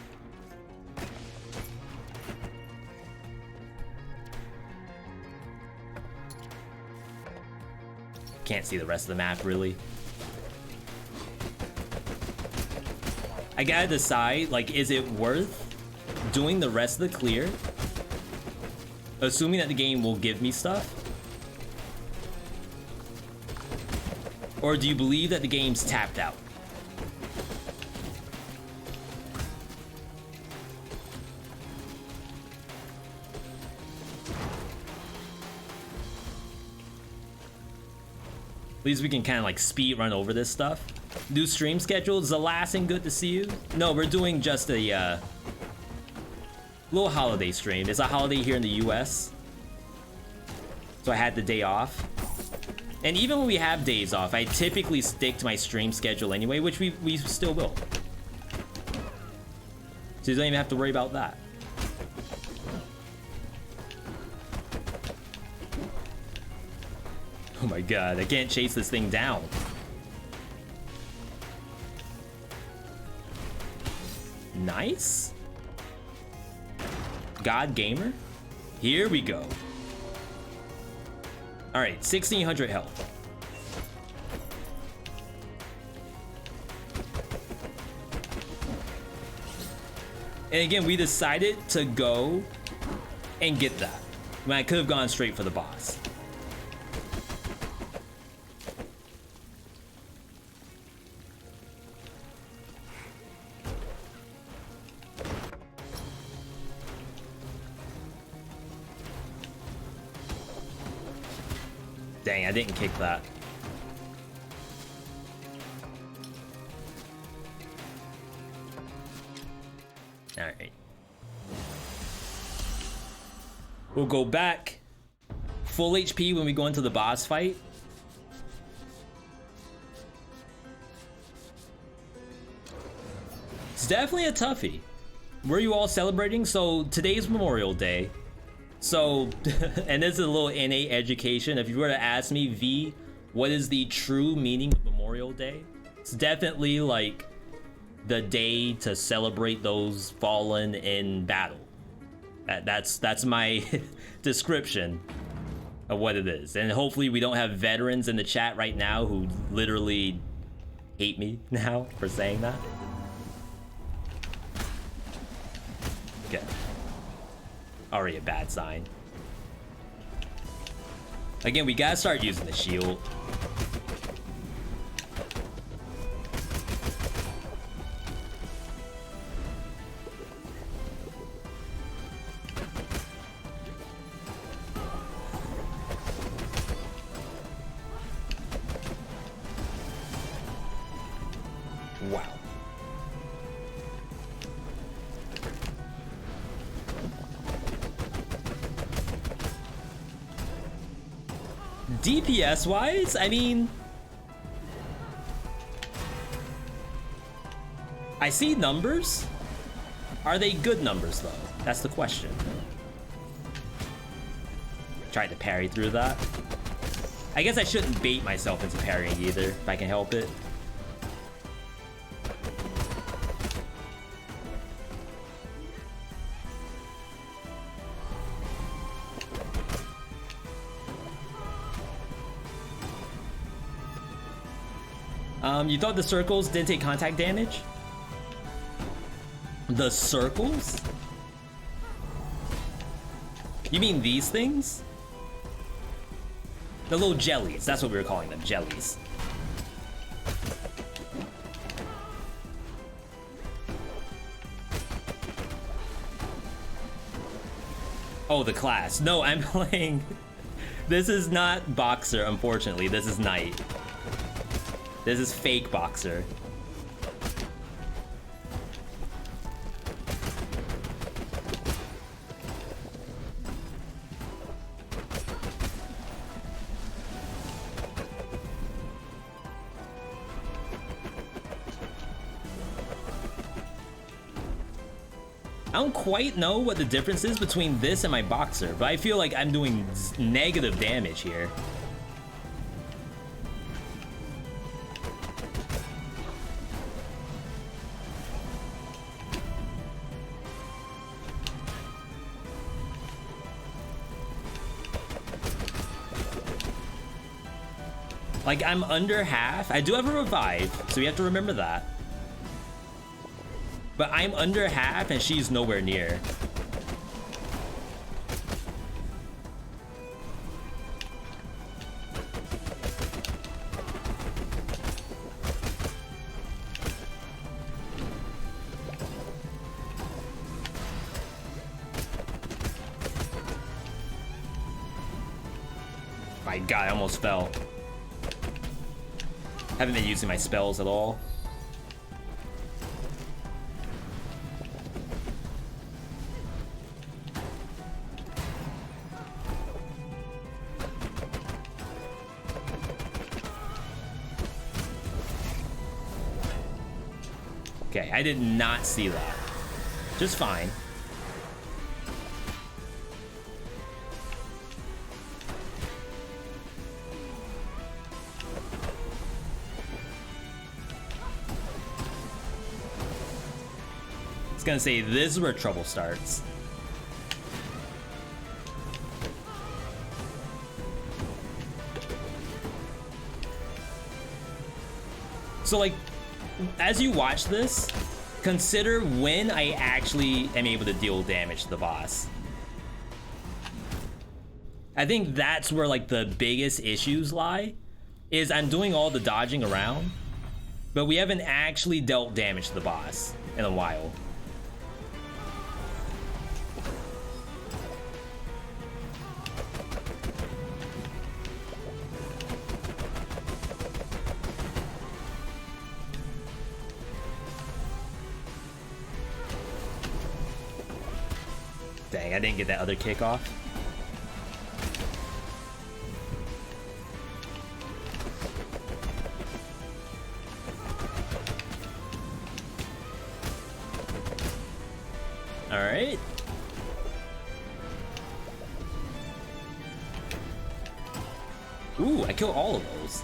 Can't see the rest of the map, really. I gotta decide, like, is it worth doing the rest of the clear, assuming that the game will give me stuff? Or do you believe that the game's tapped out? At least we can kind of like speed run over this stuff. New stream schedule. Zalassin, good to see you. No, we're doing just a little holiday stream. It's a holiday here in the US, so I had the day off. And even when we have days off, I typically stick to my stream schedule anyway, which we still will. So you don't even have to worry about that. Oh my god, I can't chase this thing down. Nice. God Gamer. Here we go. All right, 1600 health. And again, we decided to go and get that when I could have gone straight for the boss. Dang, I didn't kick that. All right. We'll go back full HP when we go into the boss fight. It's definitely a toughie. Were you all celebrating? So today's Memorial Day. So, and this is a little innate education. If you were to ask me, V, what is the true meaning of Memorial Day? It's definitely like the day to celebrate those fallen in battle. That's my description of what it is. And hopefully we don't have veterans in the chat right now who literally hate me now for saying that. Okay. Already a bad sign. Again, we gotta start using the shield. Wow. DPS wise, I mean, I see numbers. Are they good numbers though? That's the question. Tried to parry through that. I guess I shouldn't bait myself into parrying either, if I can help it. You thought the circles didn't take contact damage? The circles? You mean these things? The little jellies, that's what we were calling them, jellies. Oh, the class. No, I'm playing... This is not Boxer, unfortunately. This is Knight. This is fake Boxer. I don't quite know what the difference is between this and my Boxer, but I feel like I'm doing negative damage here. Like, I'm under half. I do have a revive, so we have to remember that. But I'm under half, and she's nowhere near. My God, I almost fell. Haven't been using my spells at all. Okay, I did not see that. Just fine. I was gonna say, this is where trouble starts. So like, as you watch this, consider when I actually am able to deal damage to the boss. I think that's where like the biggest issues lie, is I'm doing all the dodging around, but we haven't actually dealt damage to the boss in a while. Dang, I didn't get that other kick off. All right. Ooh, I killed all of those.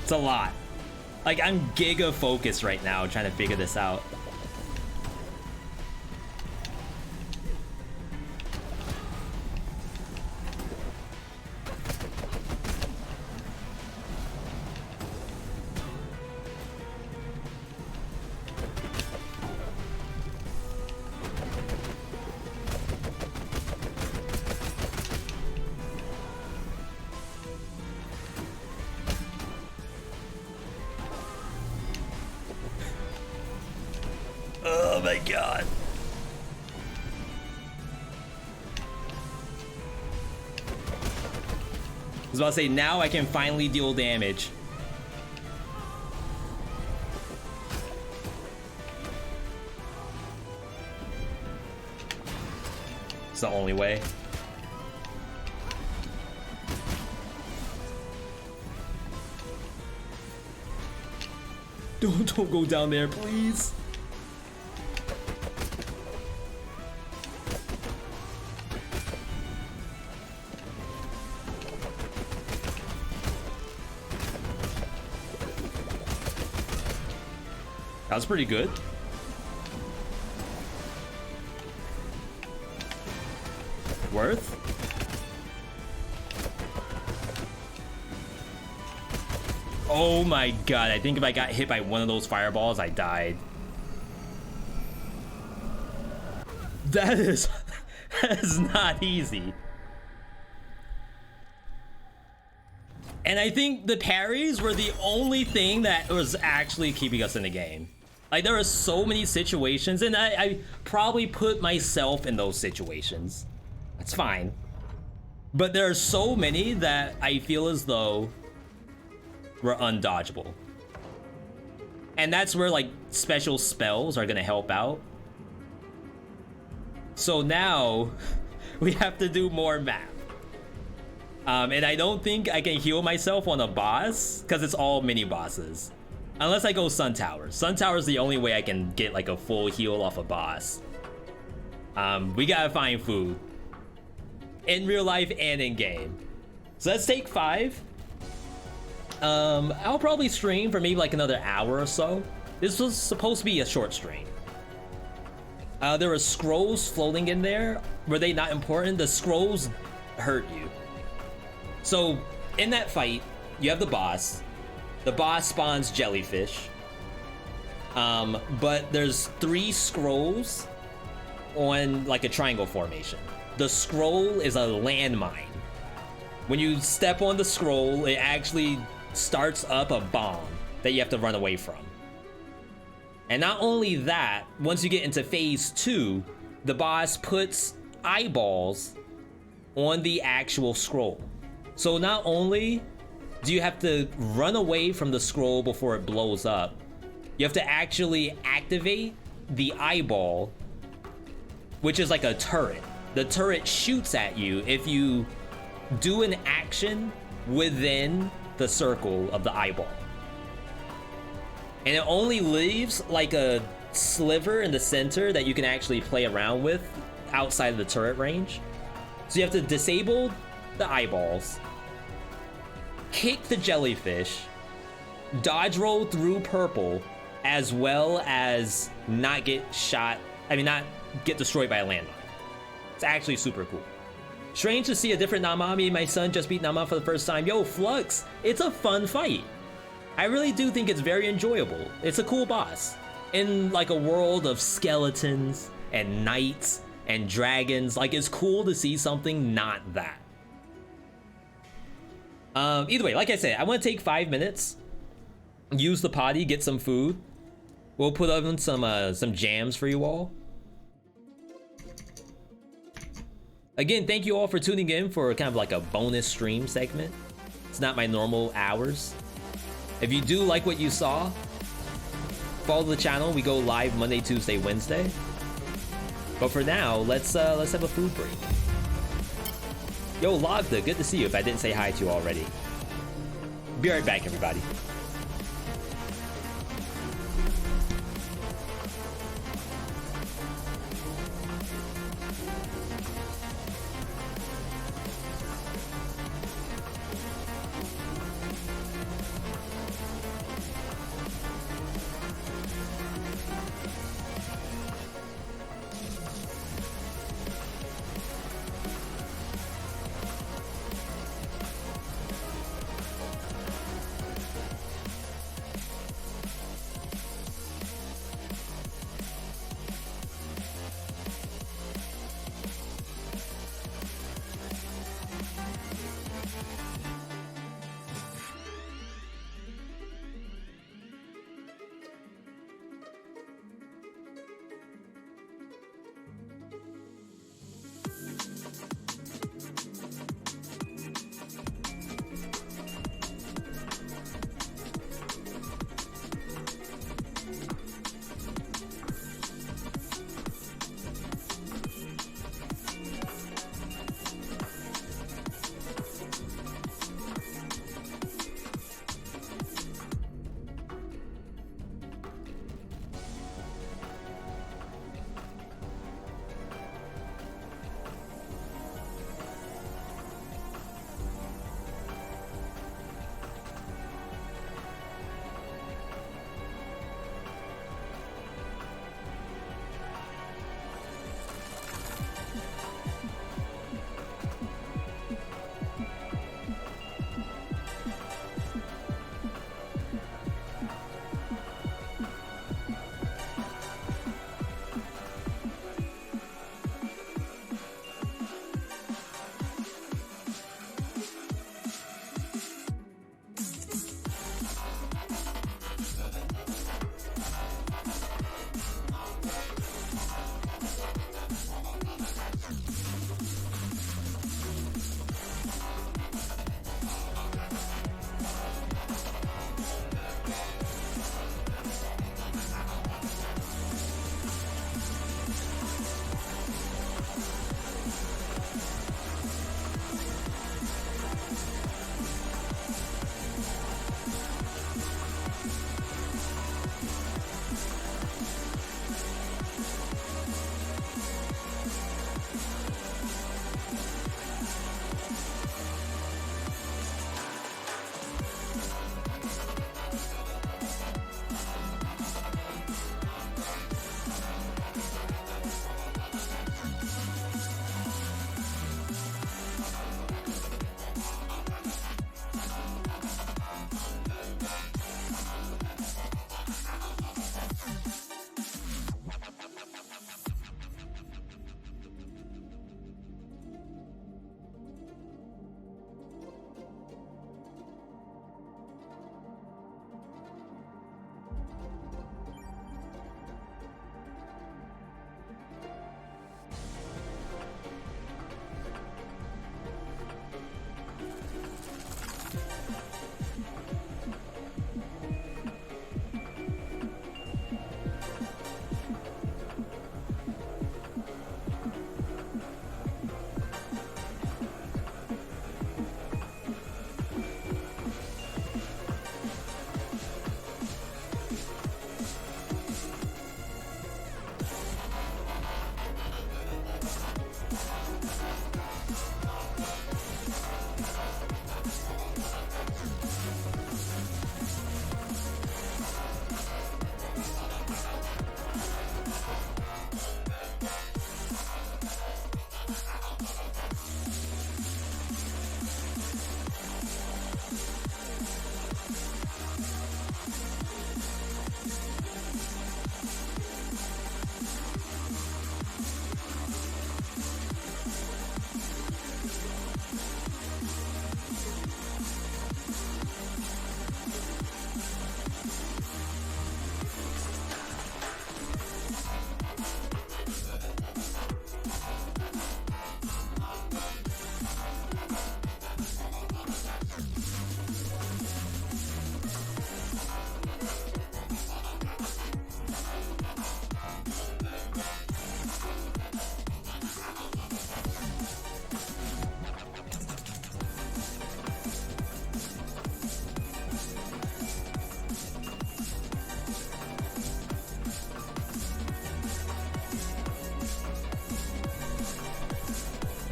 It's a lot. Like, I'm giga focused right now trying to figure this out. Oh my god. I was about to say, now I can finally deal damage. It's the only way. Don't go down there, please. That was pretty good. Worth? Oh my god, I think if I got hit by one of those fireballs, I died. That is not easy. And I think the parries were the only thing that was actually keeping us in the game. Like, there are so many situations, and I probably put myself in those situations. That's fine. But there are so many that I feel as though were undodgeable. And that's where, like, special spells are gonna help out. So now, we have to do more math. And I don't think I can heal myself on a boss, because it's all mini bosses. Unless I go Sun Tower. Sun Tower is the only way I can get like a full heal off a boss. We gotta find food. In real life and in game. So let's take 5. I'll probably stream for maybe like another hour or so. This was supposed to be a short stream. There were scrolls floating in there. Were they not important? The scrolls hurt you. So in that fight, you have the boss. The boss spawns jellyfish. But there's 3 scrolls on like a triangle formation. The scroll is a landmine. When you step on the scroll, it actually starts up a bomb that you have to run away from. And not only that, once you get into phase 2, the boss puts eyeballs on the actual scroll. So not only do you have to run away from the scroll before it blows up, you have to actually activate the eyeball, which is like a turret. The turret shoots at you if you do an action within the circle of the eyeball. And it only leaves like a sliver in the center that you can actually play around with outside of the turret range. So you have to disable the eyeballs, kick the jellyfish, dodge roll through purple, as well as not get destroyed by a landmine. It's actually super cool. Strange to see a different Namami. My son just beat Nama for the first time. Yo, Flux, it's a fun fight. I really do think it's very enjoyable. It's a cool boss. In like a world of skeletons and knights and dragons, like it's cool to see something not that. Either way, like I said, I want to take 5 minutes, use the potty, get some food. We'll put on some jams for you all. Again, thank you all for tuning in for kind of like a bonus stream segment. It's not my normal hours. If you do like what you saw, follow the channel. We go live Monday, Tuesday, Wednesday. But for now, let's have a food break. Yo, Logda, good to see you if I didn't say hi to you already. Be right back, everybody.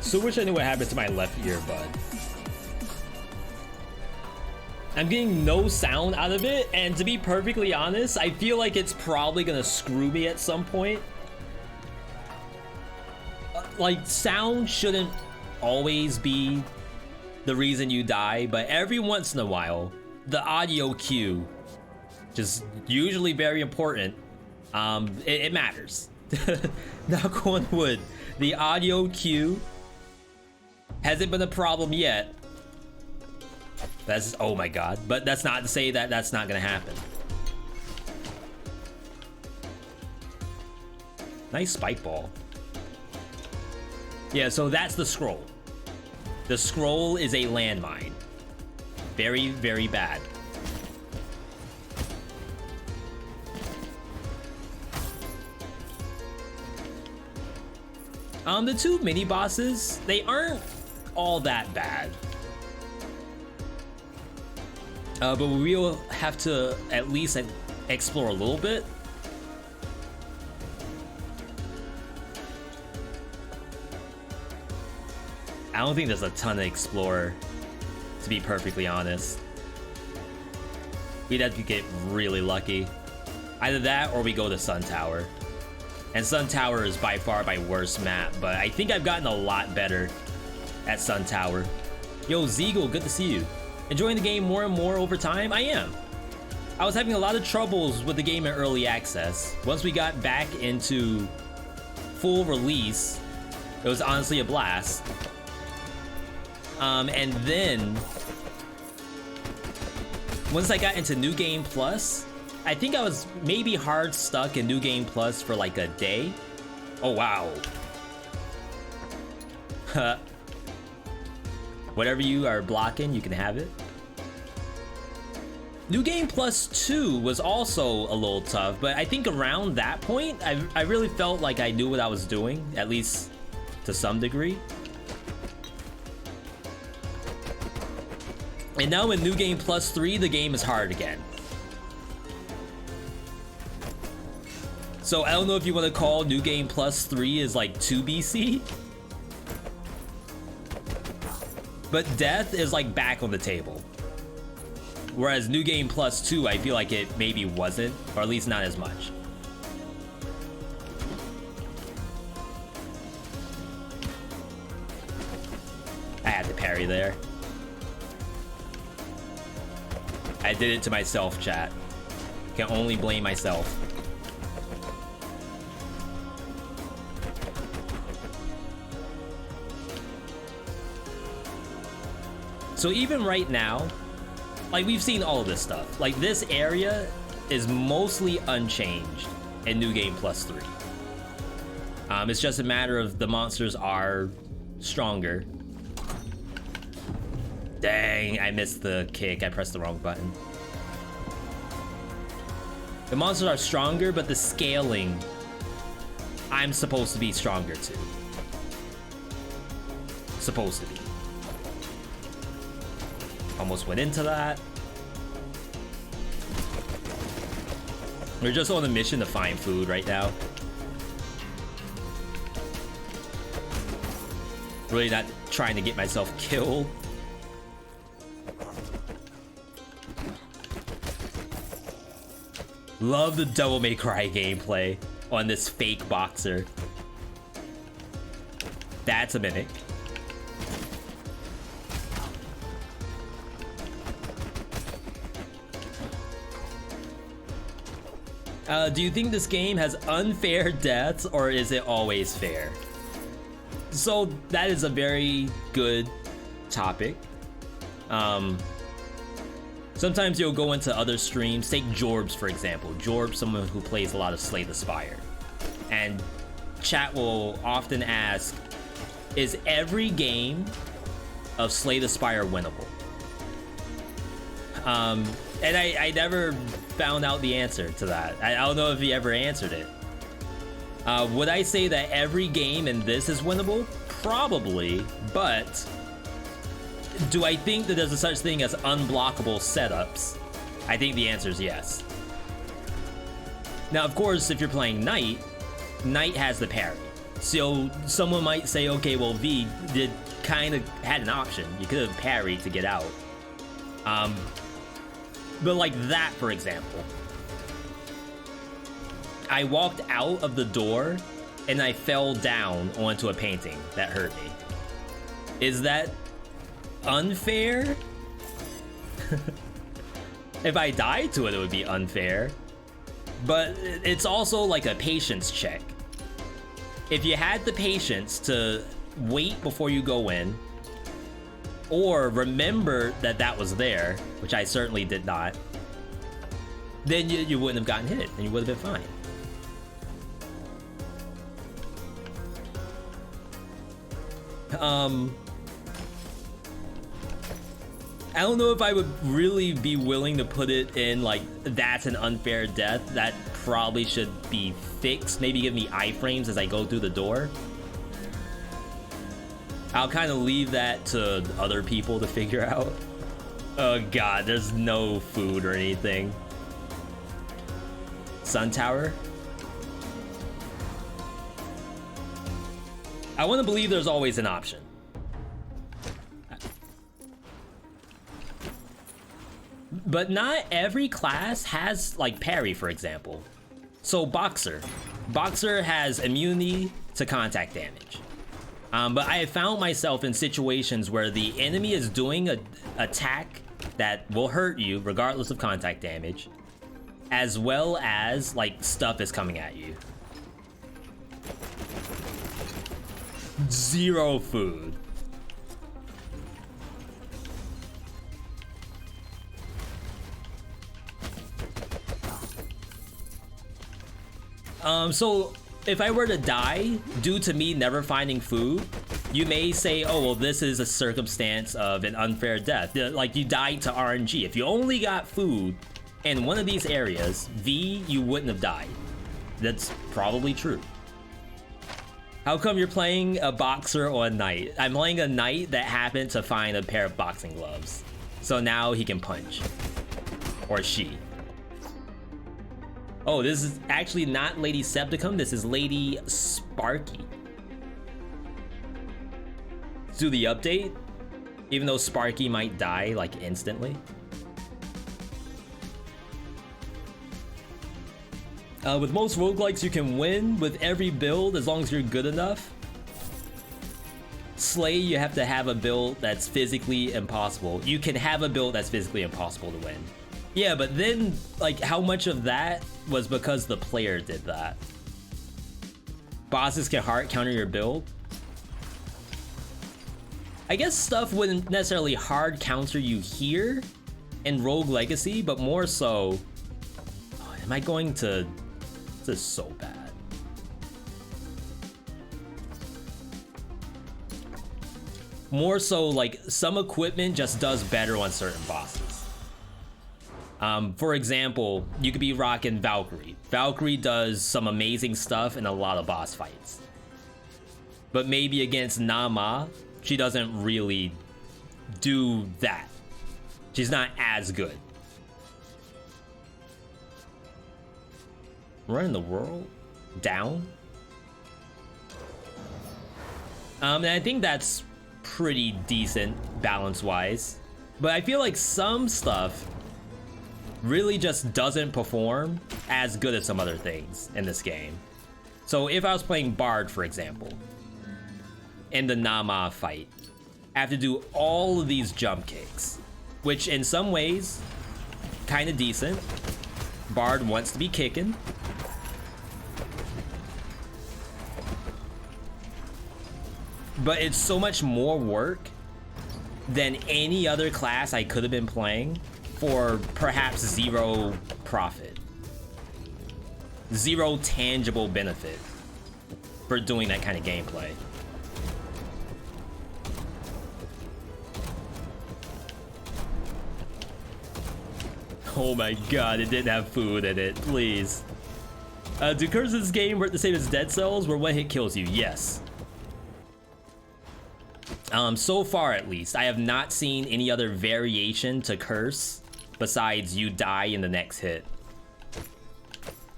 So wish I knew what happened to my left ear, bud. I'm getting no sound out of it, and to be perfectly honest, I feel like it's probably gonna screw me at some point. Like, sound shouldn't always be the reason you die, but every once in a while, the audio cue, which is usually very important, it matters. Knock on wood. The audio cue hasn't been a problem yet. That's, oh my god. But that's not to say that that's not gonna happen. Nice spike ball. Yeah, so that's the scroll. The scroll is a landmine. Very, very bad. The two mini bosses, they aren't all that bad. But we'll have to at least explore a little bit. I don't think there's a ton to explore, to be perfectly honest. We'd have to get really lucky. Either that or we go to Sun Tower. And Sun Tower is by far my worst map, but I think I've gotten a lot better at Sun Tower. Yo, Zeagle, good to see you. Enjoying the game more and more over time? I am. I was having a lot of troubles with the game in early access. Once we got back into full release, it was honestly a blast. And then once I got into New Game Plus, I think I was maybe hard stuck in New Game Plus for like a day. Oh wow. Whatever you are blocking, you can have it. New Game Plus 2 was also a little tough, but I think around that point, I really felt like I knew what I was doing, at least to some degree. And now in New Game Plus 3, the game is hard again. So I don't know if you want to call New Game Plus 3 is like 2 BC. But death is like back on the table. Whereas New Game Plus 2, I feel like it maybe wasn't, or at least not as much. I had to parry there. I did it to myself, chat. Can only blame myself. So even right now, like we've seen all of this stuff. Like this area is mostly unchanged in New Game Plus 3. It's just a matter of the monsters are stronger. Dang, I missed the kick. I pressed the wrong button. The monsters are stronger, but the scaling, I'm supposed to be stronger too. Supposed to be. Almost went into that. We're just on a mission to find food right now. Really not trying to get myself killed. Love the Devil May Cry gameplay on this fake boxer. That's a mimic. Do you think this game has unfair deaths, or is it always fair? So that is a very good topic. Sometimes you'll go into other streams. Take Jorbs, for example. Jorbs, someone who plays a lot of Slay the Spire. And chat will often ask, is every game of Slay the Spire winnable? And I never found out the answer to that. I don't know if he ever answered it. Would I say that every game in this is winnable? Probably, but do I think that there's a such thing as unblockable setups? I think the answer is yes. Now, of course, if you're playing Knight, Knight has the parry. So someone might say, okay, well, V did kind of had an option. You could have parried to get out. But like that, for example, I walked out of the door and I fell down onto a painting that hurt me. Is that unfair? If I died to it, it would be unfair. But it's also like a patience check. If you had the patience to wait before you go in, or remember that that was there, which I certainly did not, then you wouldn't have gotten hit and you would have been fine. I don't know if I would really be willing to put it in like, that's an unfair death. That probably should be fixed. Maybe give me iframes as I go through the door. I'll kind of leave that to other people to figure out. Oh god, there's no food or anything. Sun Tower? I want to believe there's always an option. But not every class has like parry, for example. So Boxer has immunity to contact damage. But I have found myself in situations where the enemy is doing an attack that will hurt you regardless of contact damage, as well as like stuff is coming at you. Zero food. So if I were to die due to me never finding food, you may say, oh, well, this is a circumstance of an unfair death. Like you died to RNG. If you only got food in one of these areas, V, you wouldn't have died. That's probably true. How come you're playing a boxer or a knight? I'm playing a knight that happened to find a pair of boxing gloves. So now he can punch. Or she. Oh, this is actually not Lady Septicum. This is Lady Sparky. Let's do the update. Even though Sparky might die like instantly. With most roguelikes, you can win with every build as long as you're good enough. Slay, you have to have a build that's physically impossible. You can have a build that's physically impossible to win. Yeah, but then, like, how much of that was because the player did that? Bosses can hard counter your build. I guess stuff wouldn't necessarily hard counter you here in Rogue Legacy, but more so... Oh, am I going to... This is so bad. More so, like, some equipment just does better on certain bosses. For example, you could be rocking Valkyrie. Valkyrie does some amazing stuff in a lot of boss fights. But maybe against Nama, she doesn't really do that. She's not as good. Where in the world? Down? And I think that's pretty decent balance-wise. But I feel like some stuff really just doesn't perform as good as some other things in this game. So if I was playing Bard, for example, in the Nama fight, I have to do all of these jump kicks, which in some ways, kind of decent. Bard wants to be kicking. But it's so much more work than any other class I could have been playing for perhaps zero profit. Zero tangible benefit for doing that kind of gameplay. Oh my god, it didn't have food in it, please. Do curses in this game work the same as Dead Cells, where one hit kills you? Yes. So far at least, I have not seen any other variation to curse besides you die in the next hit.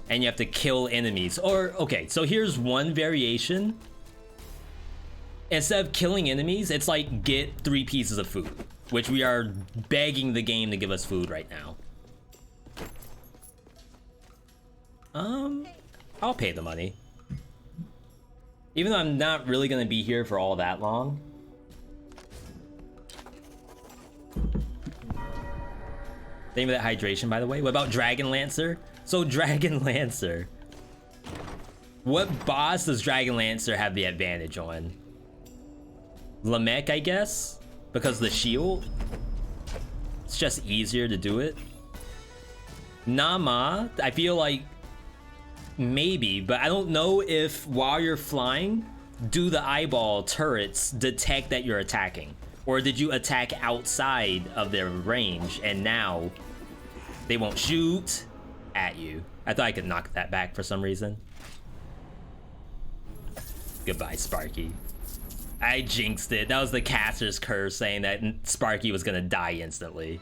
And you have to kill enemies. Or, okay, so here's one variation instead of killing enemies, it's like get 3 pieces of food, which we are begging the game to give us food right now. I'll pay the money. Even though I'm not really gonna be here for all that long. Thank you for that hydration, by the way. What about Dragon Lancer? So Dragon Lancer. What boss does Dragon Lancer have the advantage on? Lamech, I guess? Because of the shield? It's just easier to do it. Nama, I feel like maybe, but I don't know if while you're flying, do the eyeball turrets detect that you're attacking? Or did you attack outside of their range and now they won't shoot at you? I thought I could knock that back for some reason. Goodbye, Sparky. I jinxed it. That was the caster's curse saying that Sparky was gonna die instantly.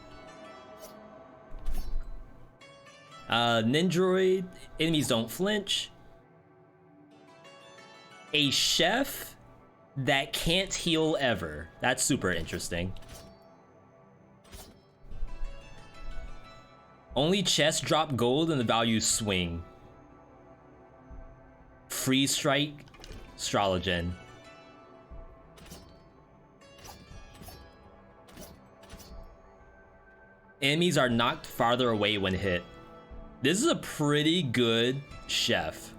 Nindroid, enemies don't flinch. A chef that can't heal ever. That's super interesting. Only chests drop gold and the values swing. Free strike, Strologen. Enemies are knocked farther away when hit. This is a pretty good chef.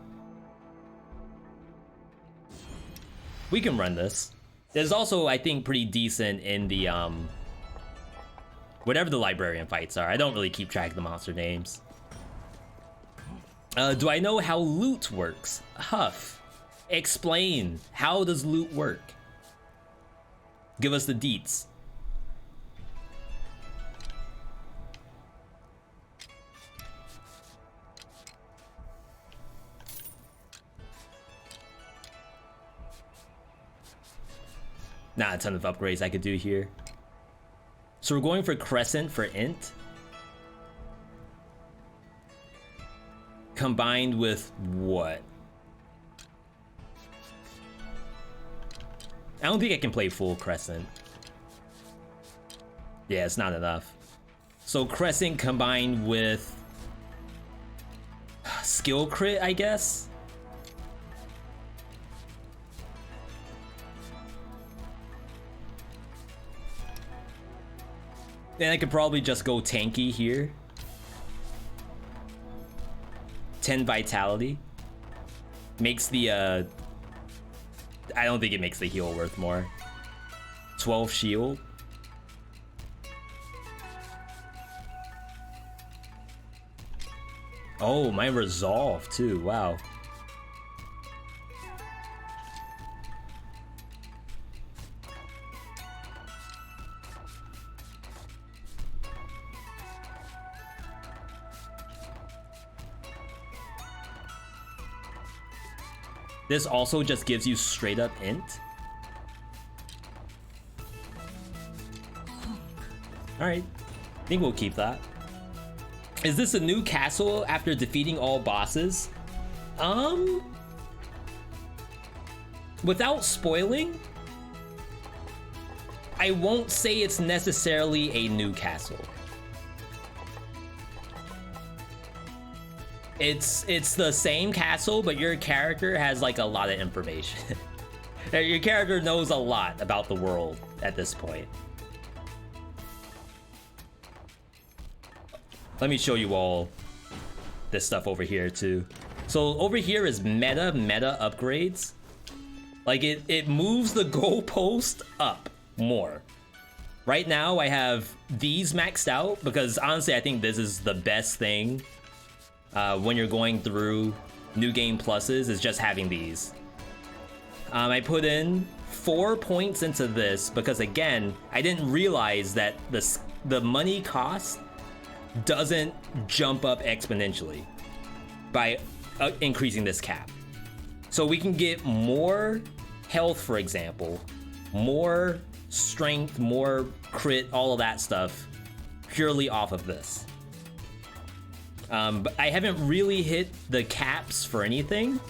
We can run this. There's also, I think, pretty decent in the whatever the librarian fights are. I don't really keep track of the monster names. Do I know how loot works? Huff, explain. How does loot work? Give us the deets. Not a ton of upgrades I could do here. So we're going for Crescent for Int. Combined with what? I don't think I can play full Crescent. Yeah, it's not enough. So Crescent combined with Skill Crit, I guess? Then I could probably just go tanky here. 10 vitality. Makes the, I don't think it makes the heal worth more. 12 shield. Oh, my resolve too, wow. This also just gives you straight up int. All right, I think we'll keep that. Is this a new castle after defeating all bosses? Without spoiling, I won't say it's necessarily a new castle. It's the same castle, but your character has like a lot of information. Your character knows a lot about the world at this point. Let me show you all this stuff over here too. So over here is meta upgrades. Like it moves the goalpost up more. Right now I have these maxed out because honestly I think this is the best thing when you're going through new game pluses, is just having these. I put in 4 points into this because again I didn't realize that the money cost doesn't jump up exponentially by increasing this cap. So we can get more health, for example, more strength, more crit, all of that stuff purely off of this. But I haven't really hit the caps for anything.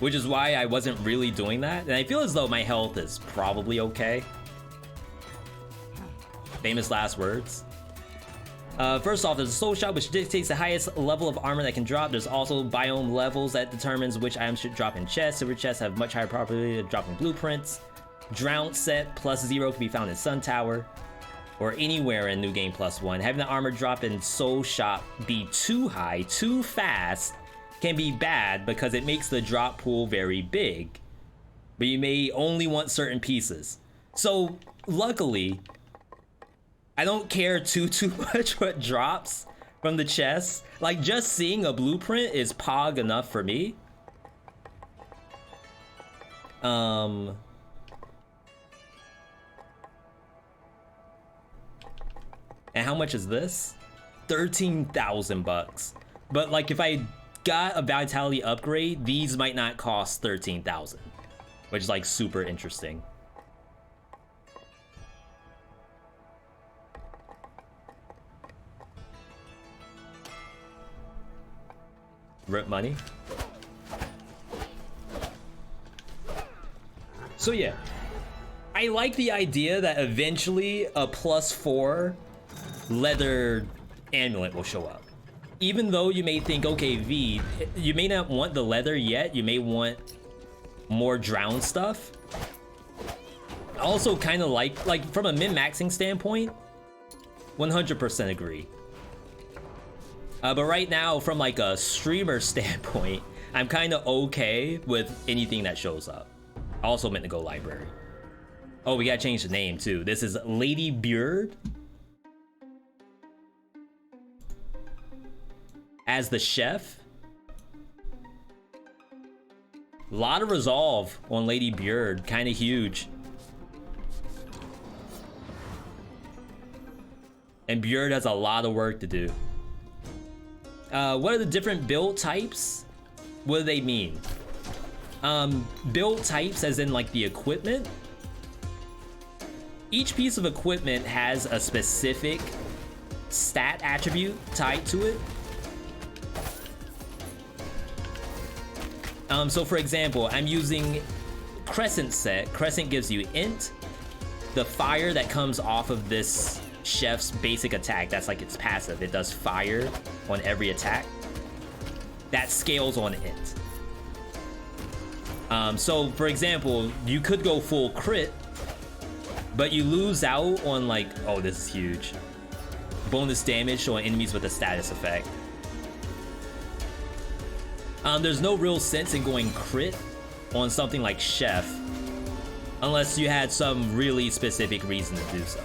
which is why I wasn't really doing that. And I feel as though my health is probably okay. Famous last words. First off, there's a soul shot, which dictates the highest level of armor that can drop. There's also biome levels that determines which items should drop in chests. Silver chests have much higher probability of dropping blueprints. Drown set +0 can be found in Sun Tower or anywhere in New Game +1. Having the armor drop in Soul Shop be too high, too fast, can be bad because it makes the drop pool very big. But you may only want certain pieces. So luckily, I don't care too much what drops from the chest. Like, just seeing a blueprint is pog enough for me. And how much is this? 13,000 bucks. But like, if I got a vitality upgrade, these might not cost 13,000, which is like super interesting. Rip money. So yeah, I like the idea that eventually a +4 leather amulet will show up. Even though you may think, okay, V, you may not want the leather yet, you may want more drown stuff. I also kind of like from a min-maxing standpoint, 100% agree. But right now, from like a streamer standpoint, I'm kind of okay with anything that shows up. I also meant to go library. Oh, we gotta change the name too. This is Lady Beard as the chef. A lot of resolve on Lady Beard, kind of huge. And Beard has a lot of work to do. What are the different build types? What do they mean? Build types as in like the equipment. Each piece of equipment has a specific stat attribute tied to it. So for example, I'm using Crescent set. Crescent gives you int. The fire that comes off of this chef's basic attack, that's like its passive. It does fire on every attack. That scales on int. So for example, you could go full crit, but you lose out on like, oh, this is huge. Bonus damage on enemies with a status effect. There's no real sense in going crit on something like Chef unless you had some really specific reason to do so.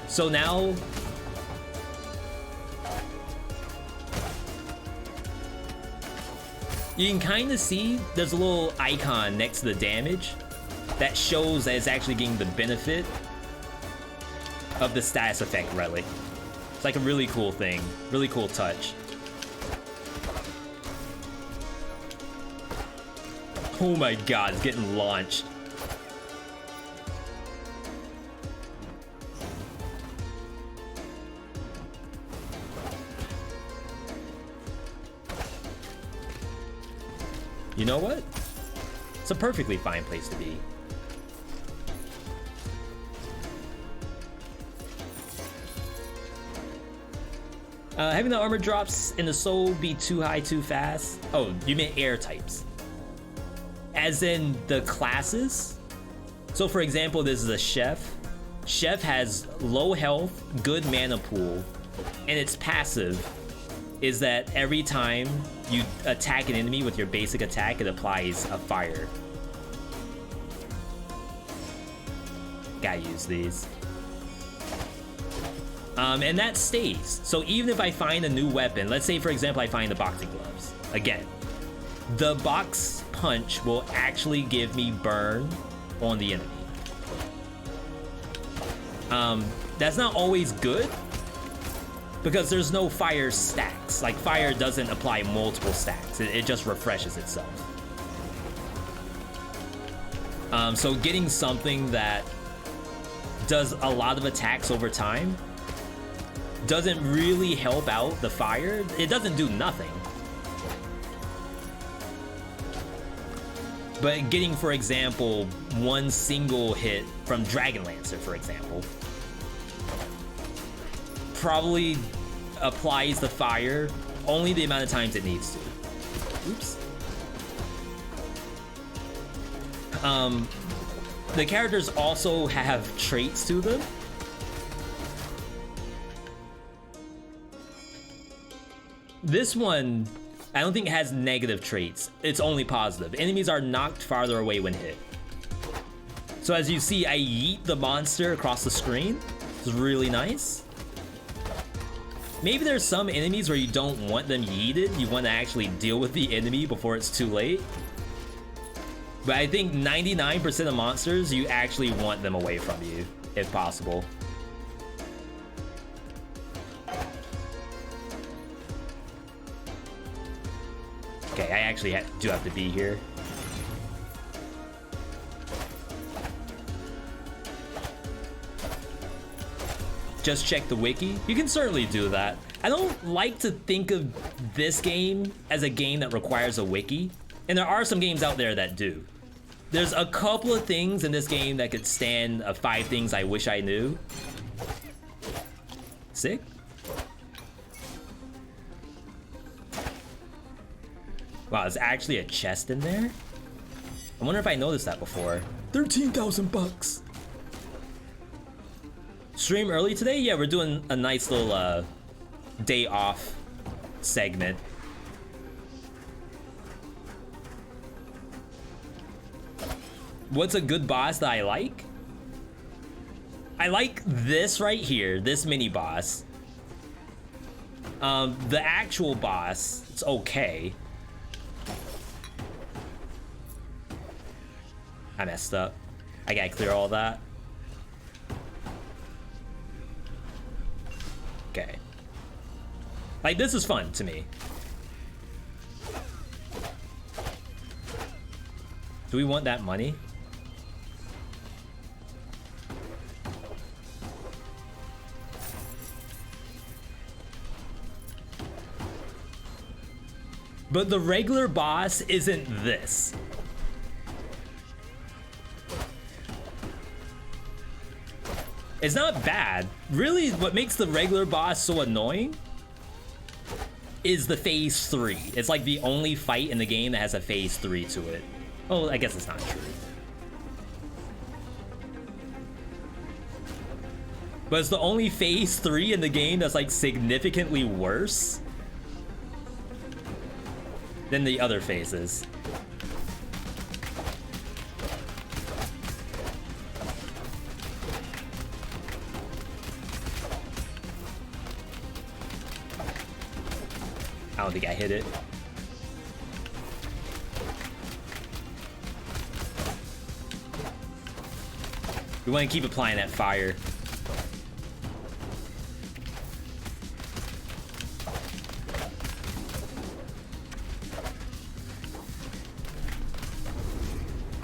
So now, you can kind of see there's a little icon next to the damage that shows that it's actually getting the benefit of the status effect relic. It's like a really cool thing, really cool touch. Oh my god, it's getting launched. You know what? It's a perfectly fine place to be. Having the armor drops in the soul be too high too fast. Oh, you meant air types. As in the classes. So for example, this is a chef. Chef has low health, good mana pool, and its passive is that every time you attack an enemy with your basic attack, it applies a fire. Gotta use these. And that stays. So even if I find a new weapon, let's say for example I find the boxing gloves. Again, the box punch will actually give me burn on the enemy. That's not always good, because there's no fire stacks. Like, fire doesn't apply multiple stacks. It just refreshes itself. So getting something that does a lot of attacks over time doesn't really help out the fire. It doesn't do nothing, But getting, for example, one single hit from Dragon Lancer, for example, probably applies the fire only the amount of times it needs to. Oops. The characters also have traits to them. This one, I don't think it has negative traits. It's only positive. Enemies are knocked farther away when hit. So as you see, I yeet the monster across the screen. It's really nice. Maybe there's some enemies where you don't want them yeeted. You want to actually deal with the enemy before it's too late. But I think 99% of monsters, you actually want them away from you, if possible. Okay, I actually do have to be here. Just check the wiki. You can certainly do that. I don't like to think of this game as a game that requires a wiki. And there are some games out there that do. There's a couple of things in this game that could stand 5 things I wish I knew. Sick. Wow, there's actually a chest in there? I wonder if I noticed that before. 13,000 bucks. Stream early today? Yeah, we're doing a nice little day off segment. What's a good boss that I like? I like this right here, this mini boss. The actual boss, it's okay. I messed up. I gotta clear all that. Okay. Like, this is fun to me. Do we want that money? But the regular boss isn't this. It's not bad. Really, what makes the regular boss so annoying is the phase 3. It's like the only fight in the game that has a phase 3 to it. Oh, I guess it's not true. But it's the only phase 3 in the game that's like significantly worse than the other phases. I don't think I hit it. We want to keep applying that fire.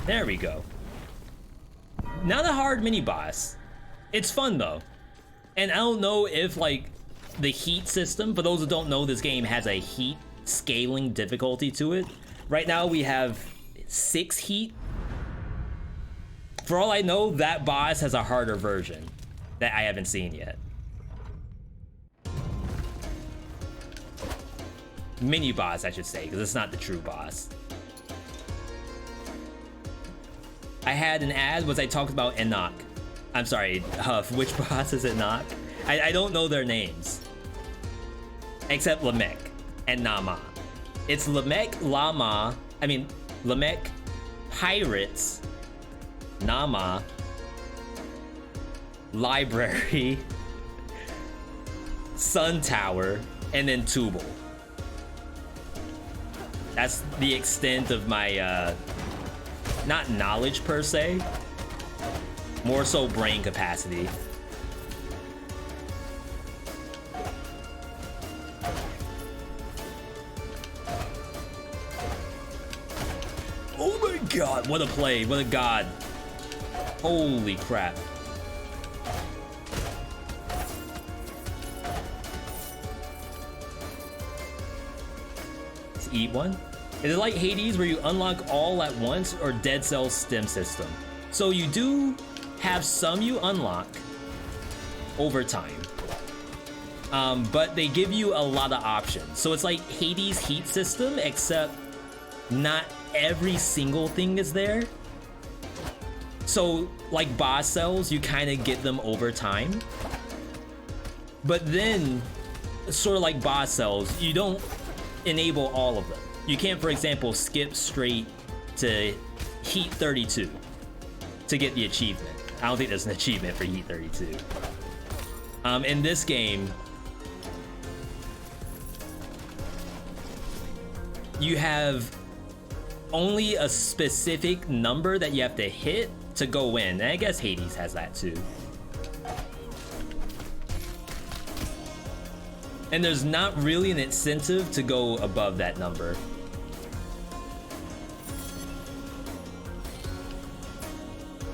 There we go. Not a hard mini boss. It's fun though. And I don't know if like the heat system, for those who don't know, this game has a heat scaling difficulty to it. Right now we have 6 heat. For all I know, that boss has a harder version that I haven't seen yet. Mini boss, I should say, because it's not the true boss. I had an ad was I talked about Enoch. I'm sorry, Huff, which boss is Enoch? I don't know their names. Except Lamek and Nama. It's Lamek, Lamek, Pirates, Nama, Library, Sun Tower, and then Tubal. That's the extent of my, not knowledge per se, more so brain capacity. Oh my god, what a play, what a god. Holy crap. Let's eat one. Is it like Hades where you unlock all at once, or Dead Cell's stem system? So you do have some you unlock over time. But they give you a lot of options. So it's like Hades' heat system, except not every single thing is there. So like boss cells, you kind of get them over time. But then, sort of like boss cells, you don't enable all of them. You can't, for example, skip straight to Heat 32 to get the achievement. I don't think there's an achievement for Heat 32. In this game, you have only a specific number that you have to hit to go in. And I guess Hades has that too. And there's not really an incentive to go above that number.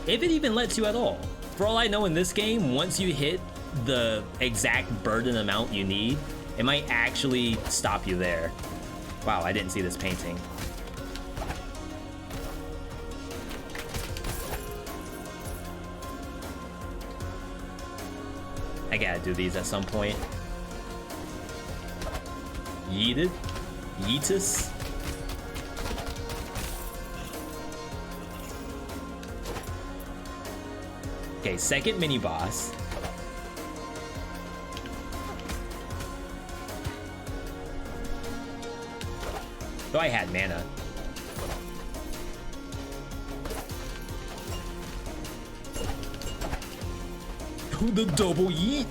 If it even lets you at all. For all I know, in this game, once you hit the exact burden amount you need, it might actually stop you there. Wow, I didn't see this painting. I gotta do these at some point. Yeeted? Yeetus? Okay, second mini boss. Though I had mana. The double yeet.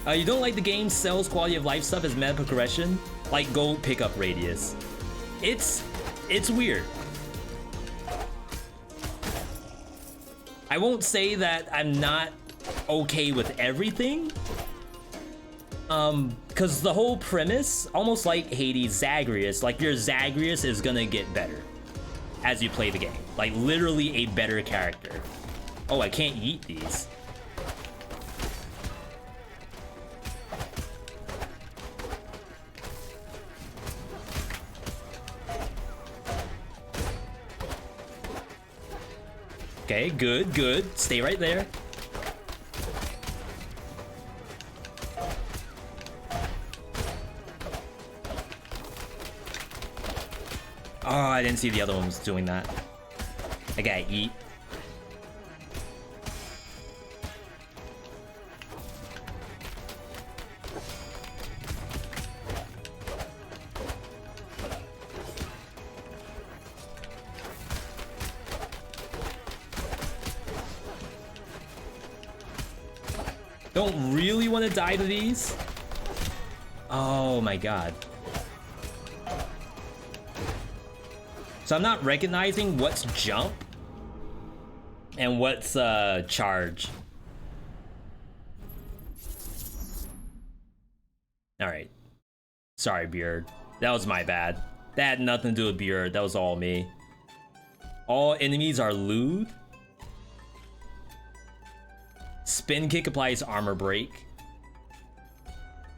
You don't like the game's cells quality of life stuff as meta progression? Like gold pickup radius. It's weird. I won't say that I'm not okay with everything. Cause the whole premise, almost like Hades Zagreus, like your Zagreus is gonna get better as you play the game. Like literally a better character. Oh, I can't eat these. Okay, good, good. Stay right there. Oh, I didn't see the other one was doing that. I gotta eat. Don't really want to die to these. Oh my god. So I'm not recognizing what's jump and what's charge. All right. Sorry, Beard. That was my bad. That had nothing to do with Beard. That was all me. All enemies are lewd. Spin kick applies armor break.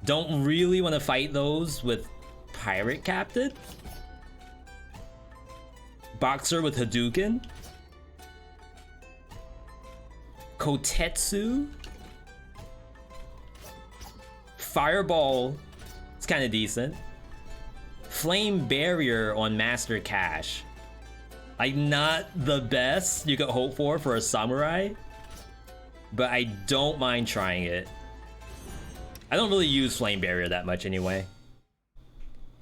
Don't really want to fight those with pirate captain. Boxer with Hadouken. Kotetsu. Fireball. It's kind of decent. Flame barrier on Master Cash. Like not the best you could hope for a samurai. But I don't mind trying it. I don't really use flame barrier that much anyway.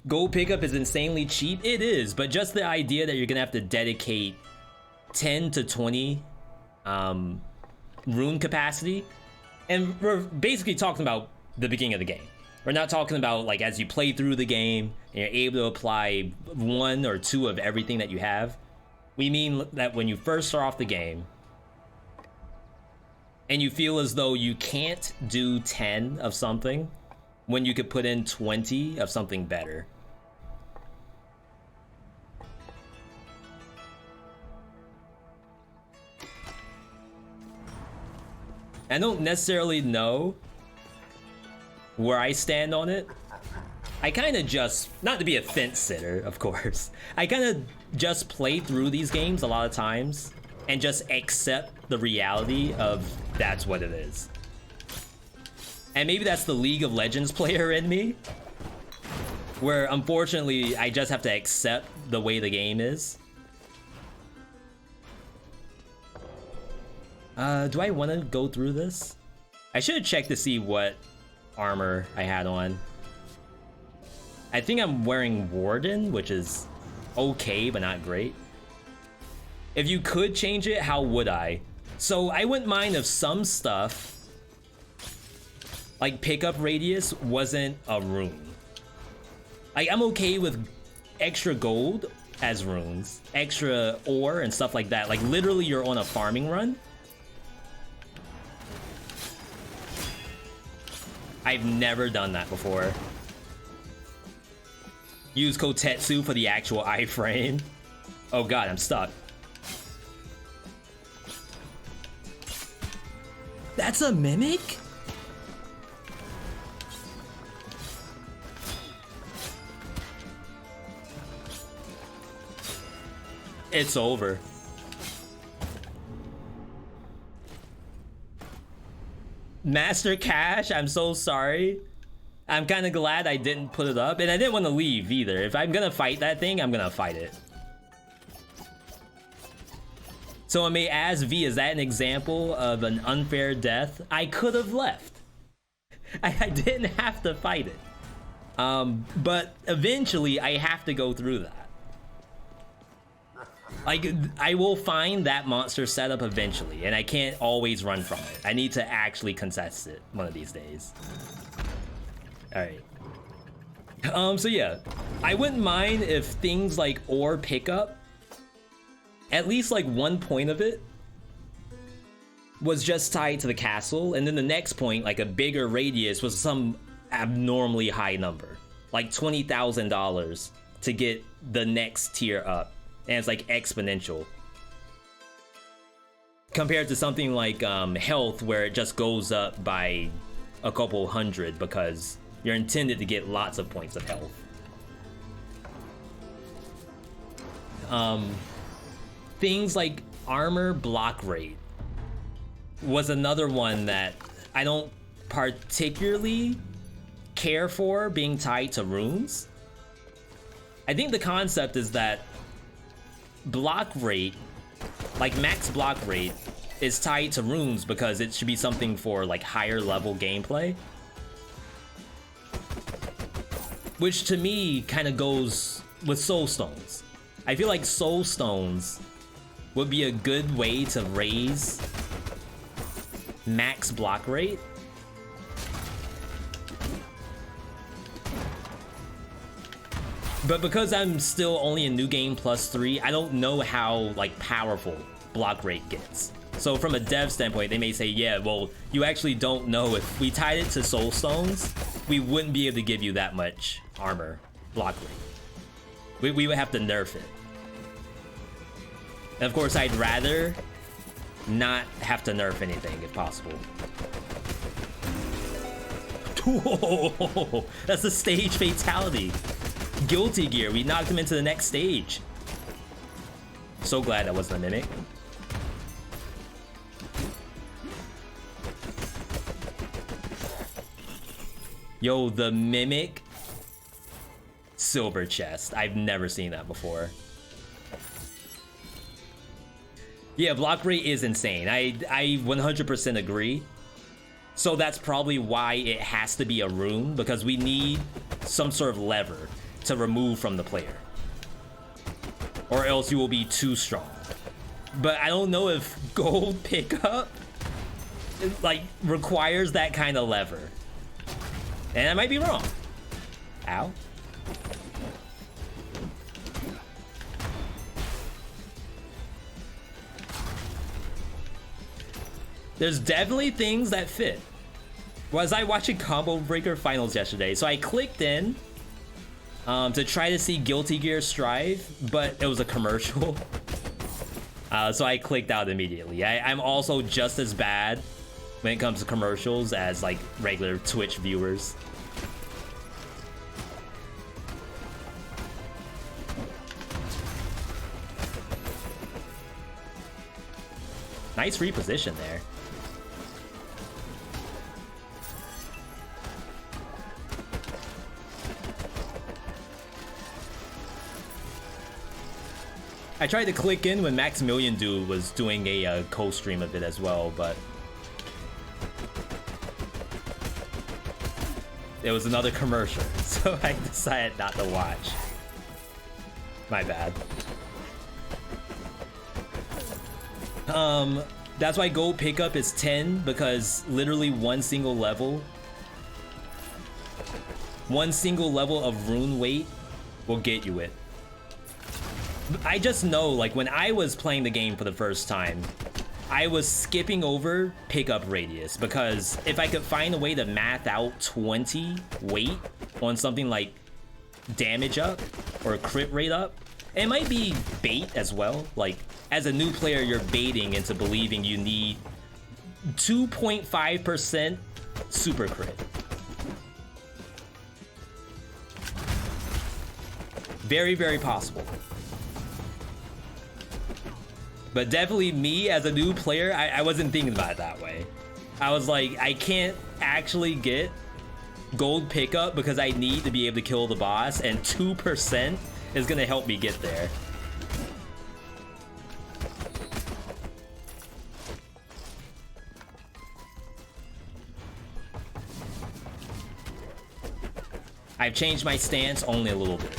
Gold pickup is insanely cheap. It is, but just the idea that you're gonna have to dedicate 10 to 20 rune capacity, and we're basically talking about the beginning of the game. We're not talking about like as you play through the game and you're able to apply 1 or 2 of everything that you have. We mean that when you first start off the game and you feel as though you can't do 10 of something when you could put in 20 of something better. I don't necessarily know where I stand on it, I kind of just, not to be a fence sitter, of course, I kind of just play through these games a lot of times and just accept the reality of that's what it is. And maybe that's the League of Legends player in me, where unfortunately I just have to accept the way the game is. Do I want to go through this? I should have checked to see what armor I had on. I think I'm wearing Warden, which is okay, but not great. If you could change it, how would I? So I wouldn't mind if some stuff, like pickup radius, wasn't a rune. Like, I'm okay with extra gold as runes, extra ore and stuff like that. Like, literally you're on a farming run. I've never done that before. Use Kotetsu for the actual iframe. Oh god, I'm stuck. That's a mimic? It's over. Master Cash, I'm so sorry. I'm kind of glad I didn't put it up, and I didn't want to leave either. If I'm gonna fight that thing, I'm gonna fight it. So I may ask V, is that an example of an unfair death? I could have left. I didn't have to fight it. But eventually I have to go through that. Like, I will find that monster setup eventually, and I can't always run from it. I need to actually contest it one of these days. Alright. So yeah, I wouldn't mind if things like ore pickup, at least like one point of it, was just tied to the castle, and then the next point, like a bigger radius, was some abnormally high number. Like $20,000 to get the next tier up. And it's like exponential. Compared to something like health, where it just goes up by a couple hundred because you're intended to get lots of points of health. Things like armor block rate was another one that I don't particularly care for being tied to runes. I think the concept is that block rate, like max block rate, is tied to runes because it should be something for like higher level gameplay. Which to me kind of goes with soul stones. I feel like soul stones would be a good way to raise max block rate. But because I'm still only in New Game Plus 3, I don't know how like powerful block rate gets. So from a dev standpoint, they may say, yeah, well, you actually don't know. If we tied it to soul stones, we wouldn't be able to give you that much armor block rate. We would have to nerf it. And of course, I'd rather not have to nerf anything if possible. Whoa, that's a stage fatality. Guilty Gear, we knocked him into the next stage. So glad that wasn't a mimic. Yo, the mimic silver chest. I've never seen that before. Yeah, block rate is insane. I 100% agree. So that's probably why it has to be a rune, because we need some sort of lever to remove from the player, or else you will be too strong. But I don't know if gold pickup like requires that kind of lever, and I might be wrong. Ow. There's definitely things that fit. Was I watching Combo Breaker Finals yesterday? So I clicked in to try to see Guilty Gear Strive, but it was a commercial. So I clicked out immediately. I'm also just as bad when it comes to commercials as like regular Twitch viewers. Nice reposition there. I tried to click in when Maximilian Dude was doing a co-stream of it as well, but it was another commercial, so I decided not to watch. My bad. That's why gold pickup is 10, because literally one single level of rune weight will get you it. I just know, like, when I was playing the game for the first time, I was skipping over pickup radius, because if I could find a way to math out 20 weight on something like damage up or crit rate up, it might be bait as well. Like, as a new player, you're baiting into believing you need 2.5% super crit. Very, very possible. But definitely me as a new player, I wasn't thinking about it that way. I was like, I can't actually get gold pickup because I need to be able to kill the boss, and 2% is gonna help me get there. I've changed my stance only a little bit.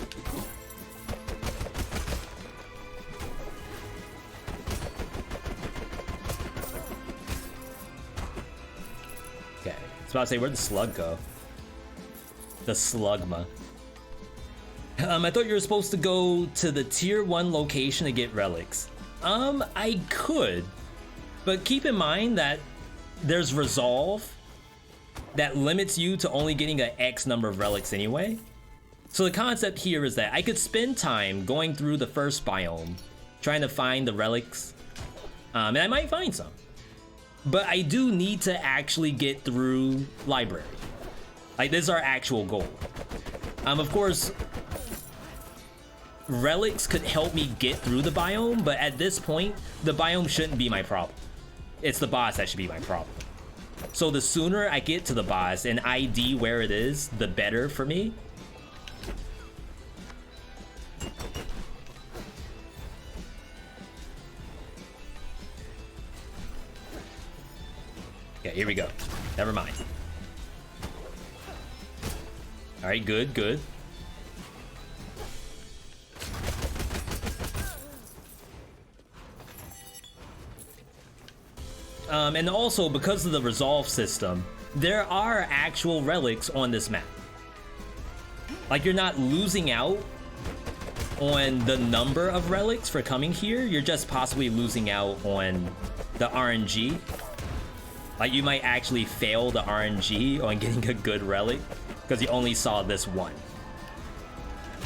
Okay, I was about to say, where'd the slug go? The slugma. I thought you were supposed to go to the tier 1 location to get relics. I could, but keep in mind that there's resolve that limits you to only getting an X number of relics anyway. So the concept here is that I could spend time going through the first biome, trying to find the relics, and I might find some. But I do need to actually get through library. Like, this is our actual goal. Of course, relics could help me get through the biome, but at this point, the biome shouldn't be my problem. It's the boss that should be my problem. So the sooner I get to the boss and ID where it is, the better for me. Okay, here we go. Never mind. All right, good, good. And also, because of the resolve system, there are actual relics on this map. Like, you're not losing out on the number of relics for coming here, you're just possibly losing out on the RNG. Like, you might actually fail the RNG on getting a good relic because you only saw this one.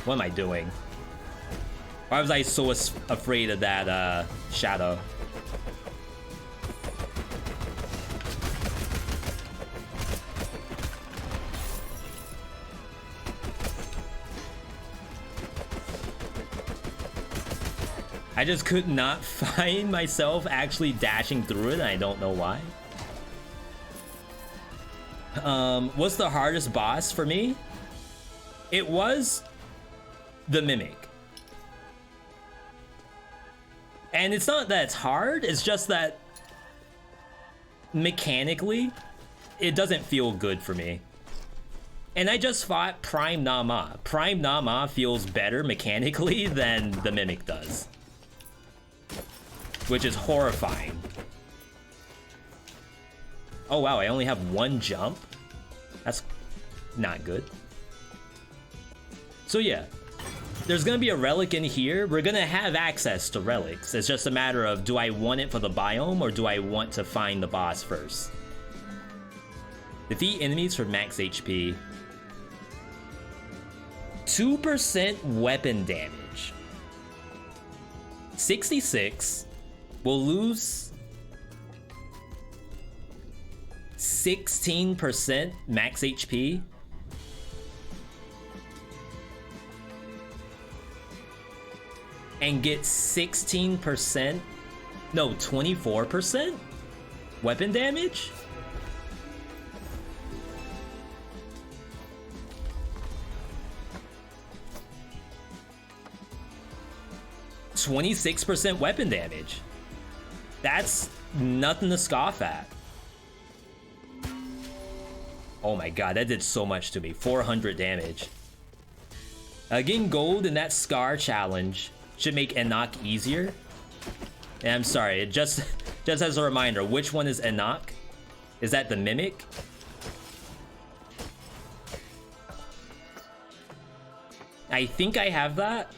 What am I doing? Why was I so afraid of that shadow? I just could not find myself actually dashing through it, and I don't know why. What's the hardest boss for me? It was the Mimic. And it's not that it's hard, it's just that mechanically, it doesn't feel good for me. And I just fought Prime Nama. Prime Nama feels better mechanically than the Mimic does, which is horrifying. Oh wow, I only have one jump? That's not good. So yeah, there's gonna be a relic in here. We're gonna have access to relics. It's just a matter of, do I want it for the biome or do I want to find the boss first? Defeat enemies for max HP. 2% weapon damage. 66. We'll lose 16% max HP. And get 16% No, 24% weapon damage? %26 weapon damage. That's nothing to scoff at. Oh my god, that did so much to me. 400 damage. Getting gold in that Scar challenge should make Enoch easier. And I'm sorry, just as a reminder, which one is Enoch? Is that the Mimic? I think I have that.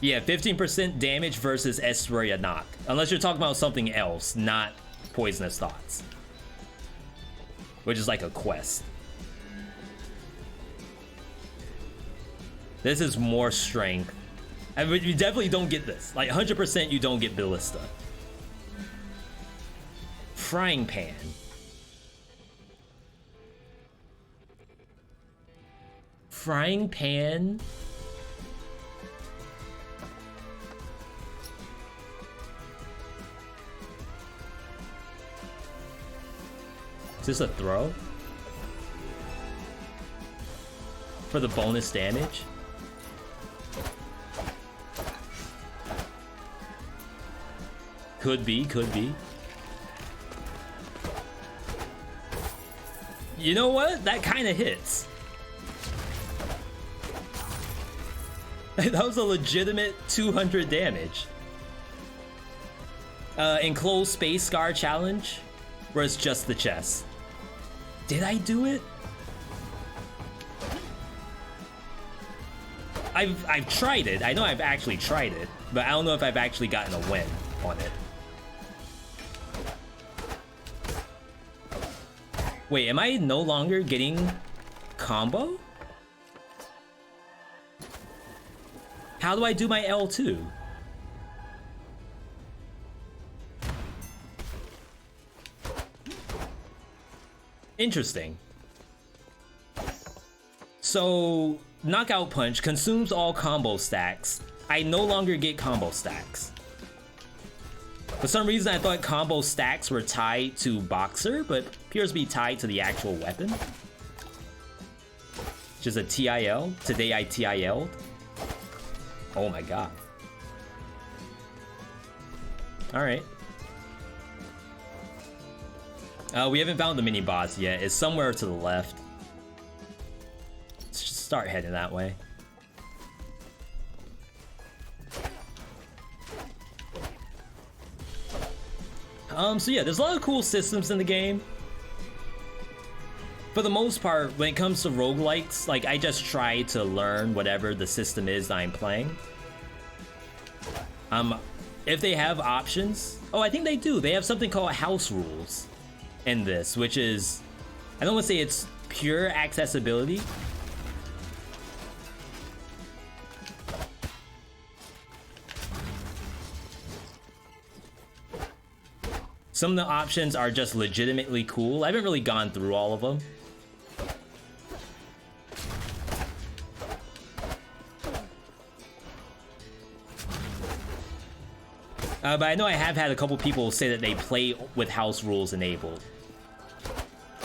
Yeah, 15% damage versus Estuary Enoch. Unless you're talking about something else, not Poisonous Thoughts. Which is like a quest. This is more strength. I mean, you definitely don't get this. Like 100% you don't get Ballista. Frying Pan. Frying Pan. Is this a throw? For the bonus damage? Could be, could be. You know what? That kind of hits. That was a legitimate 200 damage. Enclosed Space Scar challenge, where it's just the chest. Did I do it? I've tried it. I know I've actually tried it, but I don't know if I've actually gotten a win on it. Wait, am I no longer getting combo? How do I do my L2? Interesting. So, Knockout Punch consumes all combo stacks. I no longer get combo stacks. For some reason, I thought combo stacks were tied to Boxer, but appears to be tied to the actual weapon. Which is a TIL. Today I TIL'd. Oh my god. Alright. We haven't found the mini boss yet. It's somewhere to the left. Let's just start heading that way. So yeah, there's a lot of cool systems in the game. For the most part, when it comes to roguelikes, like, I just try to learn whatever the system is that I'm playing. If they have options... Oh, I think they do. They have something called house rules in this, which is... I don't want to say it's pure accessibility. Some of the options are just legitimately cool. I haven't really gone through all of them. But I know I have had a couple people say that they play with house rules enabled.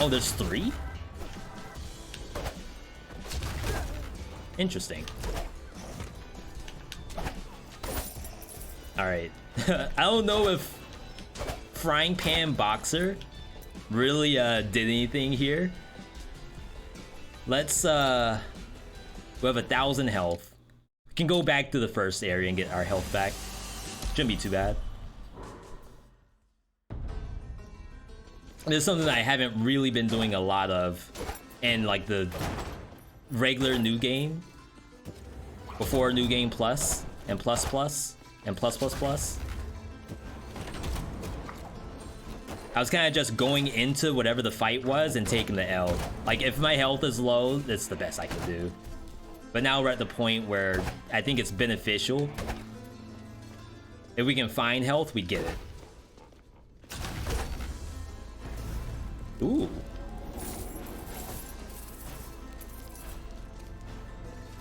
Oh, there's 3? Interesting. Alright. I don't know if Frying Pan Boxer really did anything here. Let's we have 1,000 health. We can go back to the first area and get our health back. Shouldn't be too bad. This is something that I haven't really been doing a lot of in like the regular new game before New Game Plus and Plus Plus and Plus Plus Plus. I was kind of just going into whatever the fight was and taking the L. Like, if my health is low, that's the best I can do. But now we're at the point where I think it's beneficial. If we can find health, we get it. Ooh.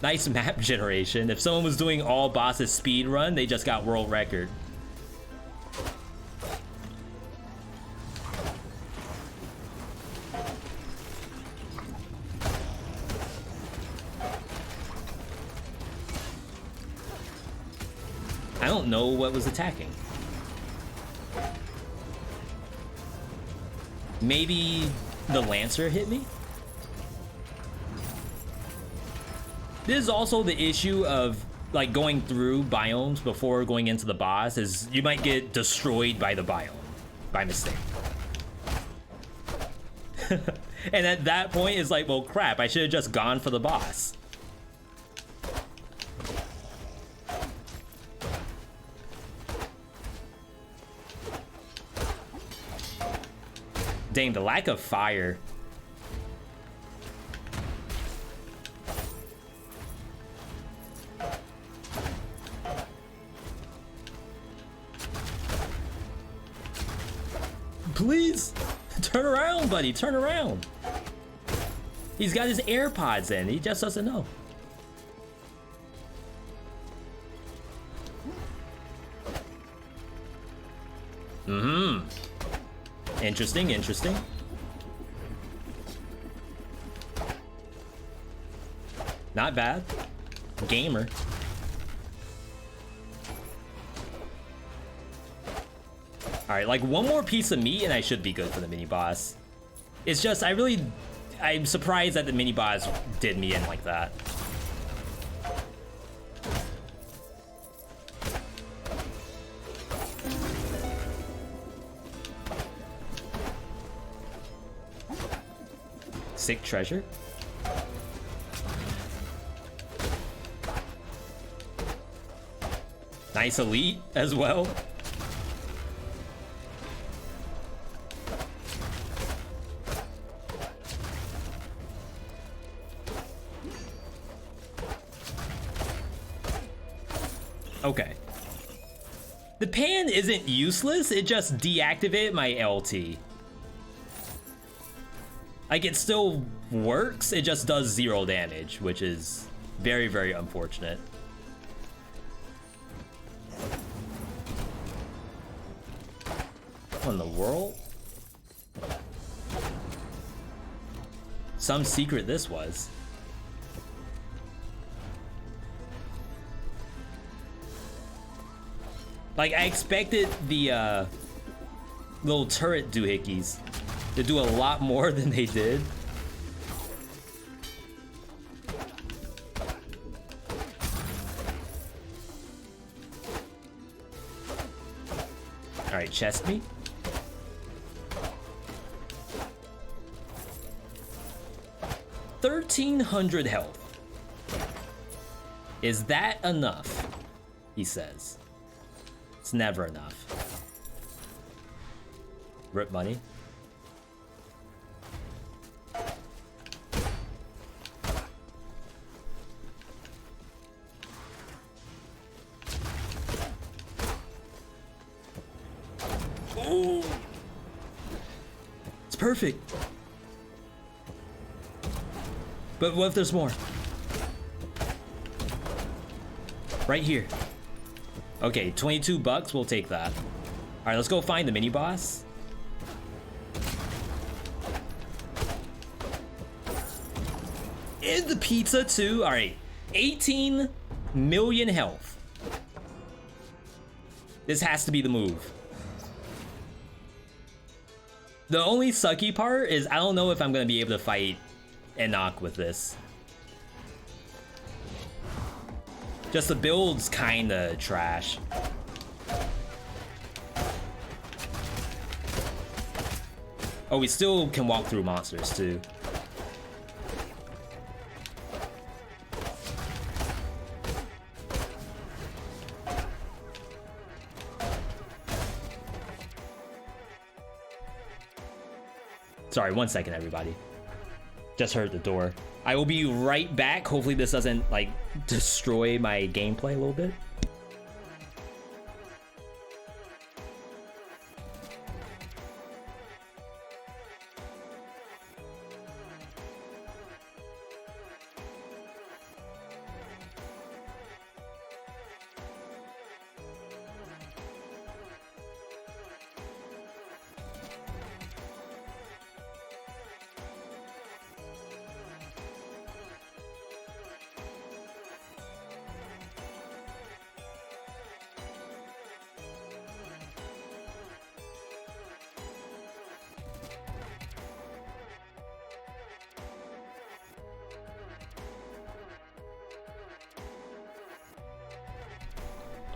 Nice map generation. If someone was doing all bosses speed run, they just got world record. I don't know what was attacking. Maybe the Lancer hit me? This is also the issue of like going through biomes before going into the boss, is you might get destroyed by the biome by mistake. And at that point it's like, well crap, I should have just gone for the boss. Dang, the lack of fire. Please, turn around, buddy, turn around. He's got his AirPods in, he just doesn't know. Interesting, interesting. Not bad. Gamer. Alright, like one more piece of meat and I should be good for the mini boss. It's just, I'm surprised that the mini boss did me in like that. Sick treasure. Nice elite as well. Okay. The pan isn't useless, it just deactivated my LT. Like, it still works, it just does 0 damage, which is very, very unfortunate. What in the world? Some secret this was. Like, I expected the little turret doohickeys to do a lot more than they did. Alright, chest meat. $1,300 health. Is that enough? He says. It's never enough. Rip money. Ooh. It's perfect. But what if there's more? Right here. Okay, 22 bucks, we'll take that. All right, let's go find the mini boss. And the pizza too. All right, 18 million health. This has to be the move. The only sucky part is I don't know if I'm gonna be able to fight Enoch with this. Just the build's kinda trash. Oh, we still can walk through monsters too. Sorry, 1 second, everybody. Just heard the door. I will be right back. Hopefully this doesn't like destroy my gameplay a little bit.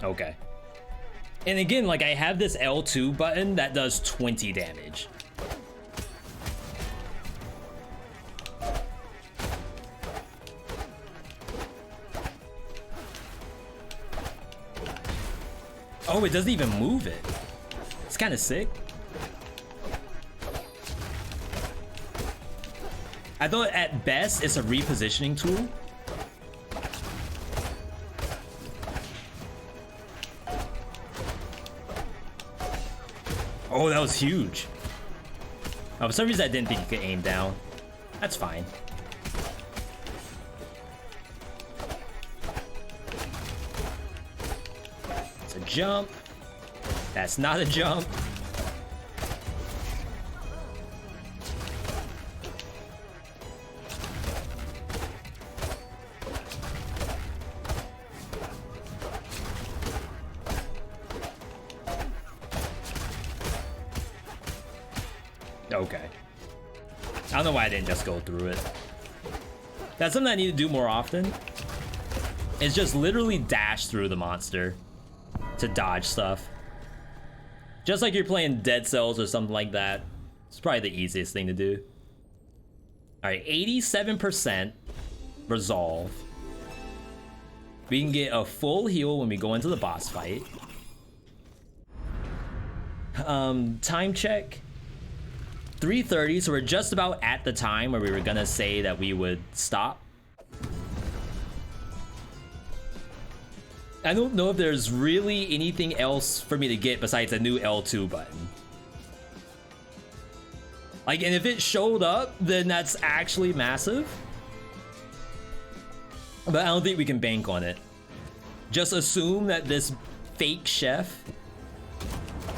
Okay. And again, like, I have this L2 button that does 20 damage. Oh, it doesn't even move it. It's kind of sick. I thought at best it's a repositioning tool. Oh, that was huge. Oh, for some reason I didn't think you could aim down. That's fine. It's a jump. That's not a jump. Okay. I don't know why I didn't just go through it. That's something I need to do more often. It's just literally dash through the monster to dodge stuff. Just like you're playing Dead Cells or something like that. It's probably the easiest thing to do. Alright, 87% resolve. We can get a full heal when we go into the boss fight. Time check. 3:30, so we're just about at the time where we were gonna say that we would stop. I don't know if there's really anything else for me to get besides a new L2 button. Like, and if it showed up, then that's actually massive. But I don't think we can bank on it. Just assume that this fake chef,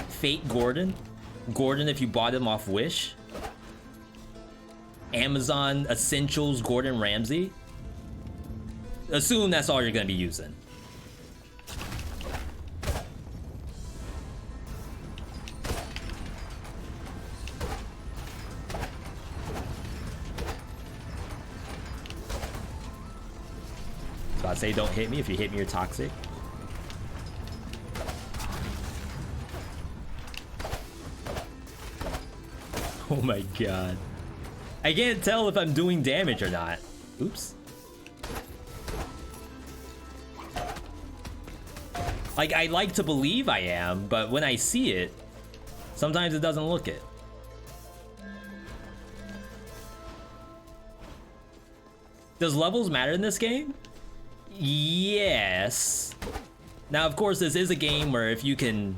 fake Gordon if you bought him off Wish, Amazon Essentials Gordon Ramsay, assume that's all you're gonna be using. So I'd say don't hit me. If you hit me, you're toxic. Oh my god. I can't tell if I'm doing damage or not. Oops. Like, I like to believe I am, but when I see it, sometimes it doesn't look it. Does levels matter in this game? Yes. Now, of course, this is a game where if you can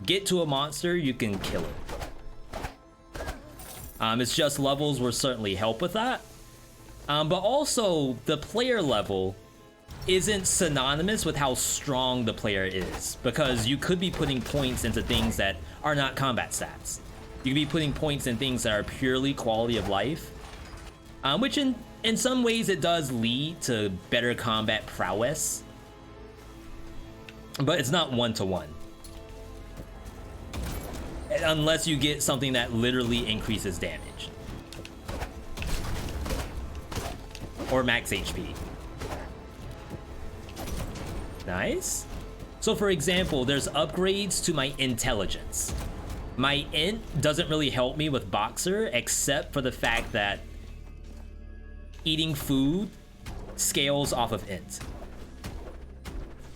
get to a monster, you can kill it. It's just levels will certainly help with that. But also, the player level isn't synonymous with how strong the player is, because you could be putting points into things that are not combat stats. You could be putting points in things that are purely quality of life, which in some ways it does lead to better combat prowess, but it's not one-to-one. Unless you get something that literally increases damage. Or max HP. Nice. So for example, there's upgrades to my intelligence. My int doesn't really help me with Boxer, except for the fact that eating food scales off of int.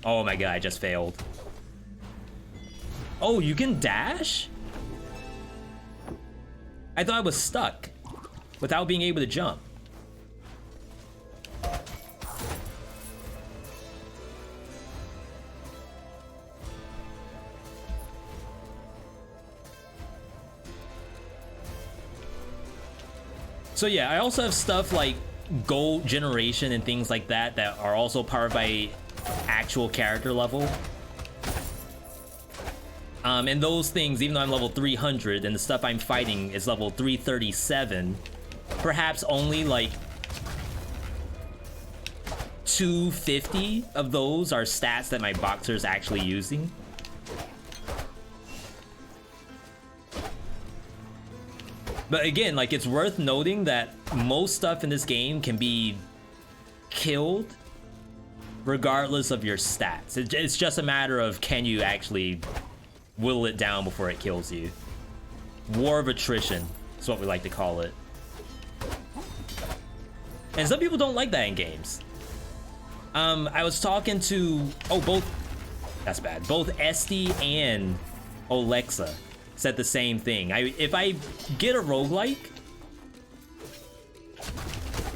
Oh my god, I just failed. Oh, you can dash? I thought I was stuck without being able to jump. So yeah, I also have stuff like gold generation and things like that that are also powered by actual character level. And those things, even though I'm level 300 and the stuff I'm fighting is level 337, perhaps only like 250 of those are stats that my Boxer is actually using. But again, like, it's worth noting that most stuff in this game can be killed regardless of your stats. It's just a matter of can you actually whittle it down before it kills you. War of attrition is what we like to call it. And some people don't like that in games. I was talking to that's bad. Both Esty and Alexa said the same thing. If I get a roguelike,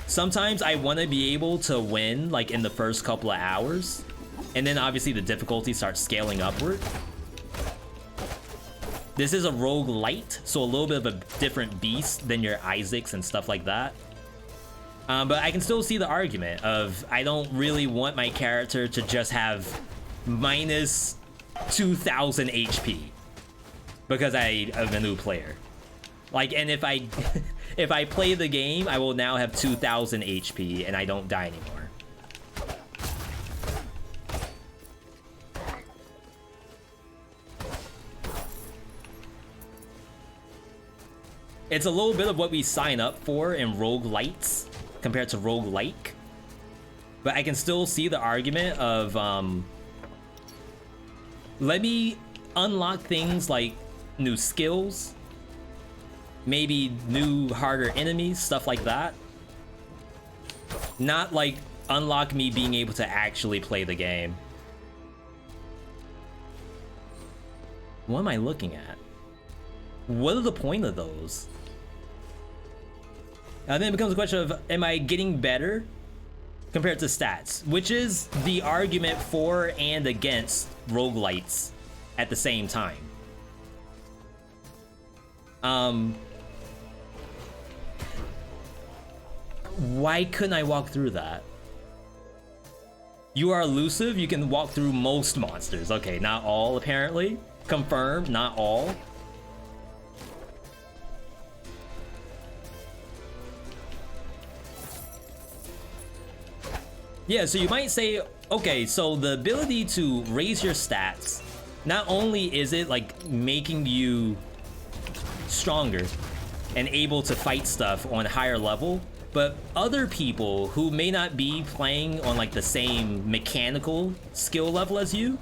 sometimes I want to be able to win like in the first couple of hours, and then obviously the difficulty starts scaling upward. This is a roguelite, so a little bit of a different beast than your Isaacs and stuff like that. But I can still see the argument of I don't really want my character to just have minus 2,000 HP because I'm a new player. Like, and if I if I play the game, I will now have 2,000 HP and I don't die anymore. It's a little bit of what we sign up for in roguelites compared to roguelike, but I can still see the argument of let me unlock things like new skills, maybe new harder enemies, stuff like that. Not like unlock me being able to actually play the game. What am I looking at? What are the point of those? And then it becomes a question of, am I getting better compared to stats? Which is the argument for and against roguelites at the same time. Why couldn't I walk through that? You are elusive, you can walk through most monsters. Okay, not all apparently. Confirmed, not all. Yeah, so you might say, okay, so the ability to raise your stats, not only is it like making you stronger and able to fight stuff on a higher level, but other people who may not be playing on like the same mechanical skill level as you,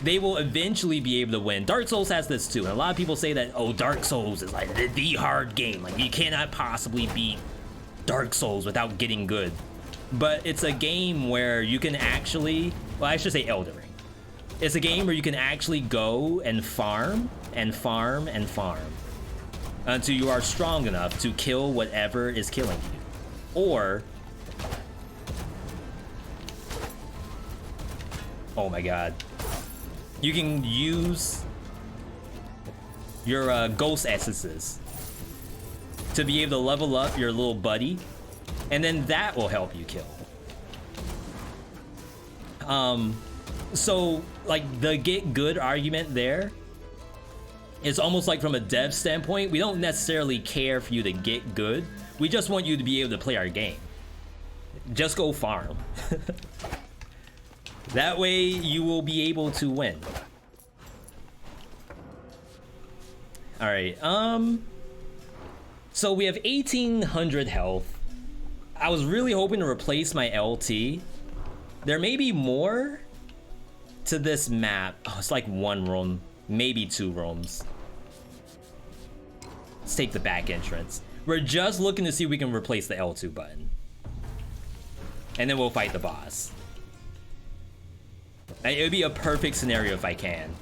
they will eventually be able to win. Dark Souls has this too, and a lot of people say that, oh, Dark Souls is like the hard game. Like, you cannot possibly beat Dark Souls without getting good. But it's a game where you can actually, well, I should say Elden Ring. It's a game where you can actually go and farm and farm and farm until you are strong enough to kill whatever is killing you. Or, oh my god, you can use your ghost essences to be able to level up your little buddy, and then that will help you kill. So like the get good argument there is almost like from a dev standpoint, we don't necessarily care for you to get good. We just want you to be able to play our game. Just go farm. That way you will be able to win. All right, so we have 1,800 health. I was really hoping to replace my LT. There may be more to this map. Oh, it's like one room, maybe two rooms. Let's take the back entrance. We're just looking to see if we can replace the L2 button. And then we'll fight the boss. It would be a perfect scenario if I can.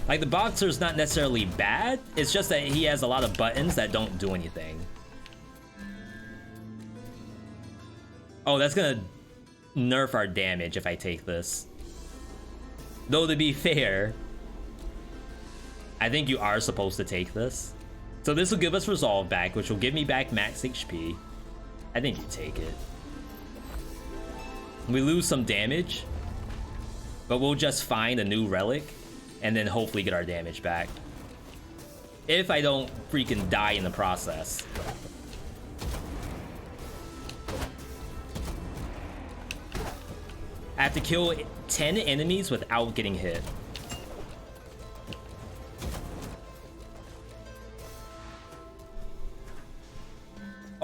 Like, the boxer's not necessarily bad, it's just that he has a lot of buttons that don't do anything. Oh, that's gonna nerf our damage if I take this. Though, to be fair, I think you are supposed to take this. So this will give us resolve back, which will give me back max HP. I think you take it. We lose some damage, but we'll just find a new relic and then hopefully get our damage back. If I don't freaking die in the process. I have to kill 10 enemies without getting hit.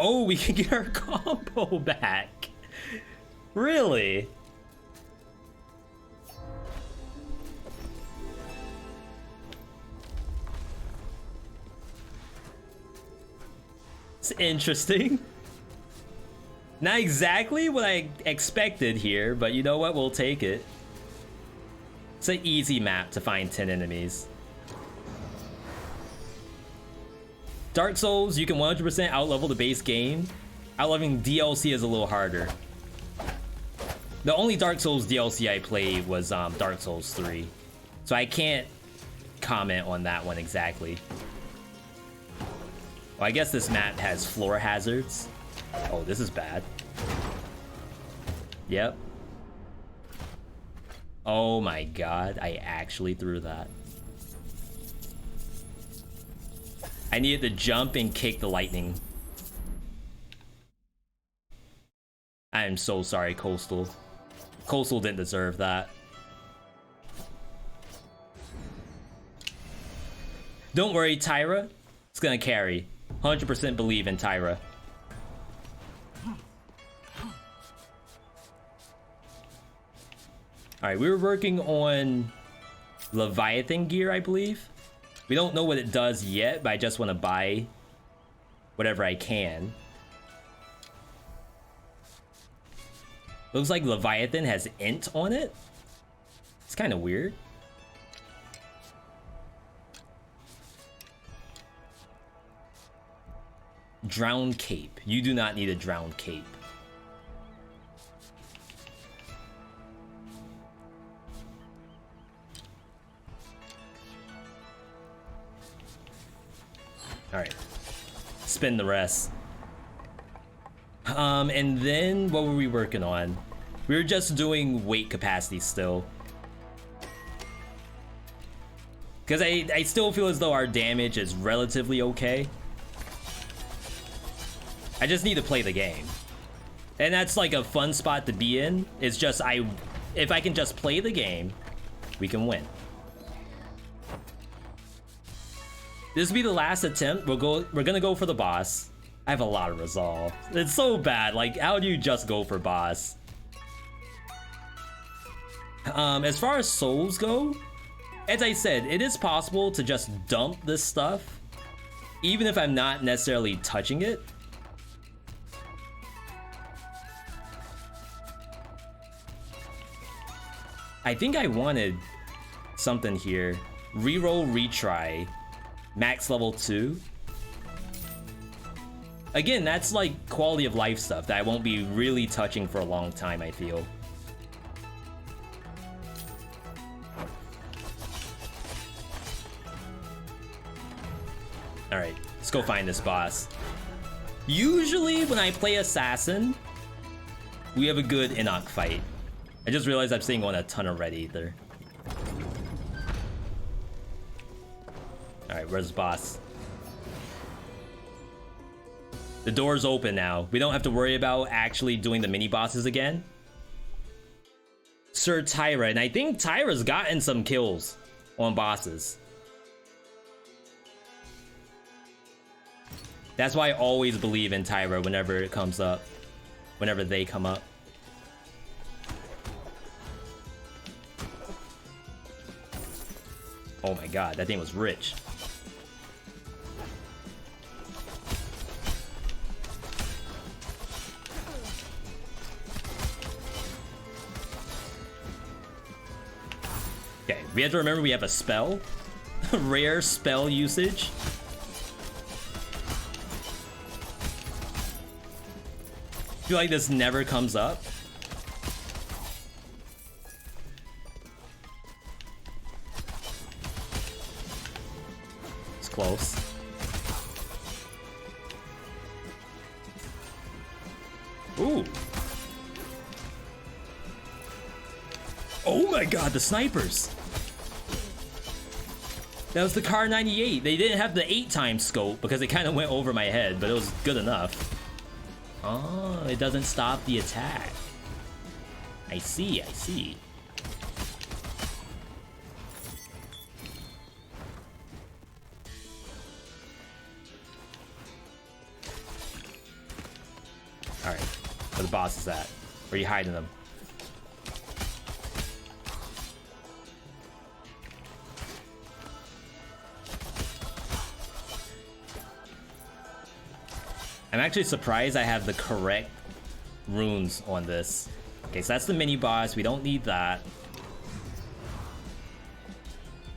Oh, we can get our combo back. Really? It's interesting. Not exactly what I expected here, but you know what? We'll take it. It's an easy map to find 10 enemies. Dark Souls, you can 100% outlevel the base game. Outleveling DLC is a little harder. The only Dark Souls DLC I played was Dark Souls 3. So I can't comment on that one exactly. Well, I guess this map has floor hazards. Oh, this is bad. Yep. Oh my god, I actually threw that. I needed to jump and kick the lightning. I am so sorry, Coastal. Coastal didn't deserve that. Don't worry, Tyra. It's gonna carry. 100% believe in Tyra. Alright, we were working on Leviathan gear, I believe. We don't know what it does yet, but I just want to buy whatever I can. Looks like Leviathan has int on it. It's kind of weird. Drowned cape. You do not need a drowned cape. All right, spend the rest. And then what were we working on? We were just doing weight capacity still. Because I still feel as though our damage is relatively okay. I just need to play the game. And that's like a fun spot to be in. It's just if I can just play the game, we can win. This will be the last attempt. We're gonna go for the boss. I have a lot of resolve. It's so bad. Like, how do you just go for boss? As far as souls go, as I said, it is possible to just dump this stuff, even if I'm not necessarily touching it. I think I wanted something here. Reroll, retry. Max level 2. Again, that's like quality of life stuff that I won't be really touching for a long time, I feel. Alright, let's go find this boss. Usually when I play Assassin, we have a good Enoch fight. I just realized I'm sitting on a ton of red ether. Alright, where's the boss? The door's open now. We don't have to worry about actually doing the mini bosses again. Sir Tyra, and I think Tyra's gotten some kills on bosses. That's why I always believe in Tyra whenever it comes up. Whenever they come up. Oh my god, that thing was rich. Okay, we have to remember we have a spell. Rare spell usage. I feel like this never comes up. It's close. Ooh. Oh my god, the snipers. That was the Car 98. They didn't have the 8x scope because it kind of went over my head, but it was good enough. Oh, it doesn't stop the attack. I see, I see. bosses at? Where are you hiding them? I'm actually surprised I have the correct runes on this. Okay, so that's the mini boss. We don't need that.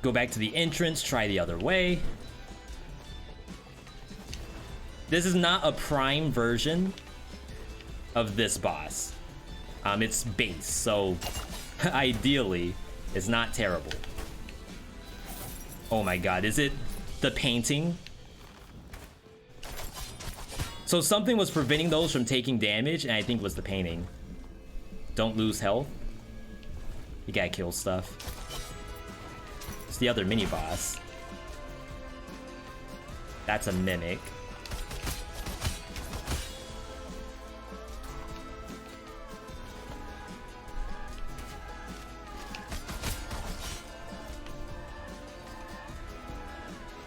Go back to the entrance, try the other way. This is not a prime version of this boss. It's base, so ideally, it's not terrible. Oh my god, is it the painting? So something was preventing those from taking damage, and I think it was the painting. Don't lose health. You gotta kill stuff. It's the other mini boss. That's a mimic.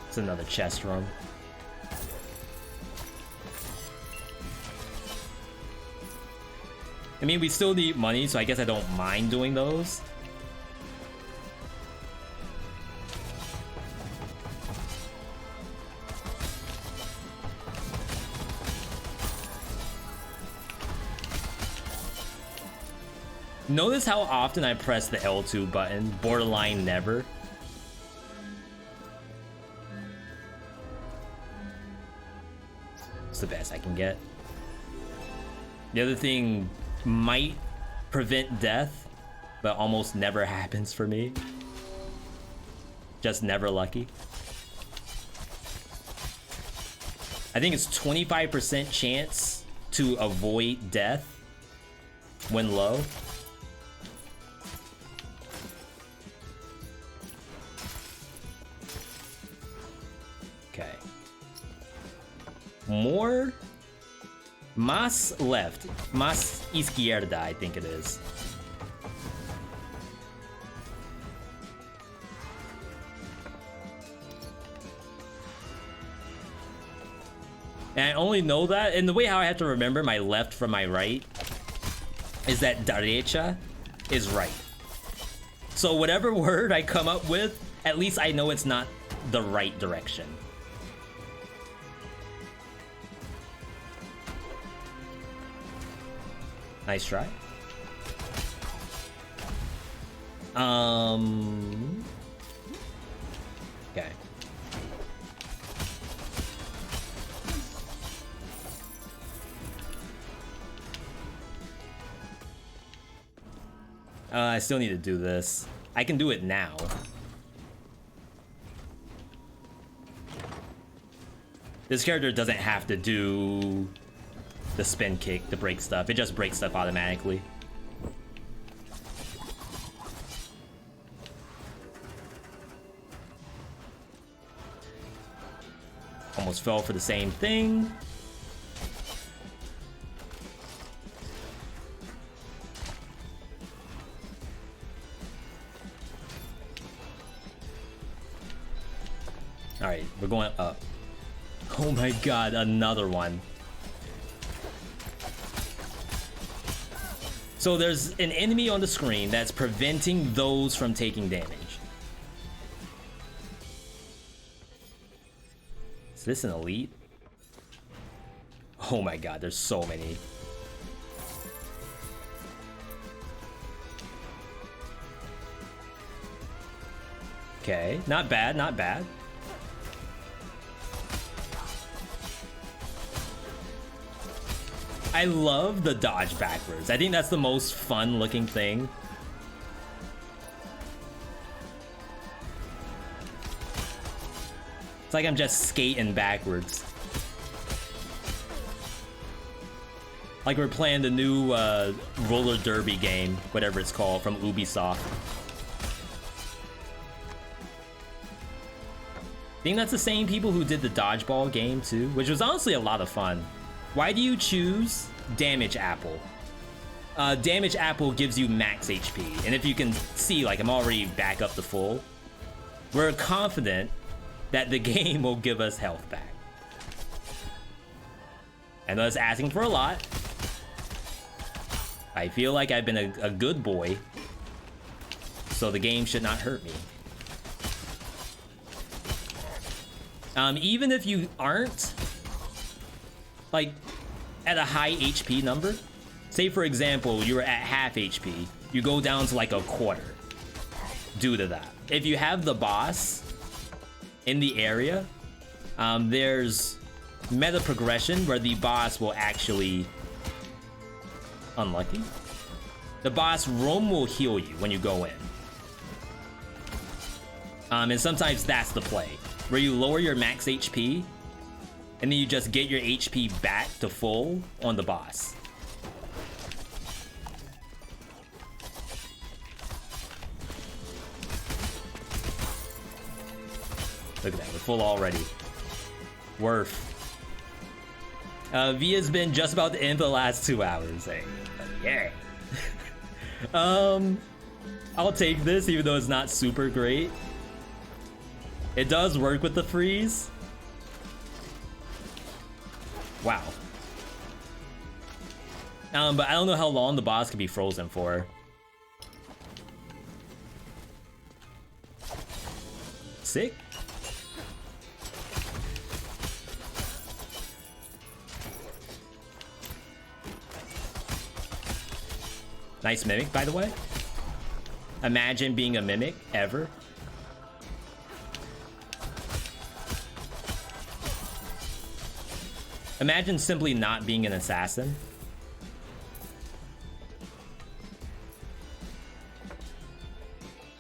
It's another chest room. I mean, we still need money, so I guess I don't mind doing those. Notice how often I press the L2 button, borderline never. It's the best I can get. The other thing might prevent death, but almost never happens for me. Just never lucky. I think it's 25% chance to avoid death when low. Okay. More. Más left. Más izquierda, I think it is. And I only know that, and the way how I have to remember my left from my right is that derecha is right. So whatever word I come up with, at least I know it's not the right direction. Nice try. Okay. I still need to do this. I can do it now. This character doesn't have to do the spin kick to break stuff. It just breaks stuff automatically. Almost fell for the same thing. All right, we're going up. Oh my god, another one. So there's an enemy on the screen that's preventing those from taking damage. Is this an elite? Oh my god, there's so many. Okay, not bad, not bad. I love the dodge backwards. I think that's the most fun looking thing. It's like I'm just skating backwards. Like we're playing the new roller derby game, whatever it's called, from Ubisoft. I think that's the same people who did the dodgeball game too, which was honestly a lot of fun. Why do you choose Damage Apple? Damage Apple gives you max HP, and if you can see, like, I'm already back up to full. We're confident that the game will give us health back. I know it's asking for a lot. I feel like I've been a good boy, so the game should not hurt me. Even if you aren't like at a high HP number, say for example you were at half HP, you go down to like a quarter due to that. If you have the boss in the area, there's meta progression where the boss will actually... Unlucky? The boss roam will heal you when you go in. And sometimes that's the play, where you lower your max HP, and then you just get your HP back to full on the boss. Look at that, we're full already. Worth. V has been just about to end the last 2 hours. Hey, yeah. I'll take this, even though it's not super great. It does work with the freeze. Wow. But I don't know how long the boss can be frozen for. Sick. Nice mimic, by the way. Imagine being a mimic ever. Imagine simply not being an assassin.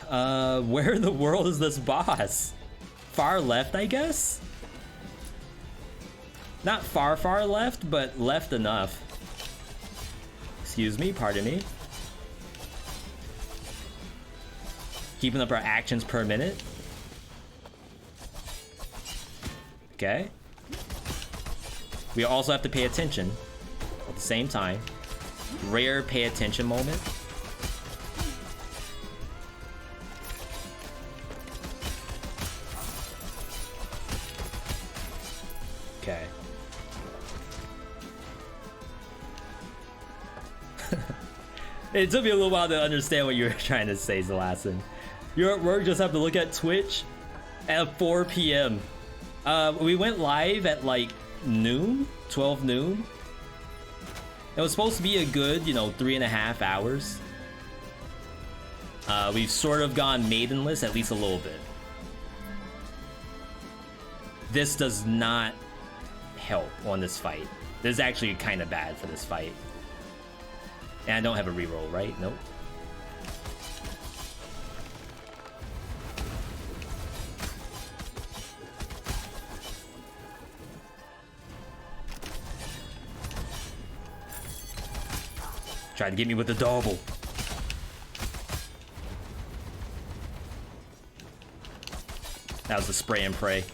Where in the world is this boss? Far left, I guess? Not far, far left, but left enough. Excuse me, pardon me. Keeping up our actions per minute. Okay. We also have to pay attention at the same time. Rare pay attention moment. Okay. It took me a little while to understand what you were trying to say, Zalasin. You're at work, just have to look at Twitch at 4 p.m. We went live at like noon, 12 noon. It was supposed to be a good, 3.5 hours. We've sort of gone maidenless at least a little bit. This does not help on this fight. This is actually kind of bad for this fight. And I don't have a reroll, right? Nope. Tried to get me with the double. That was the spray and pray.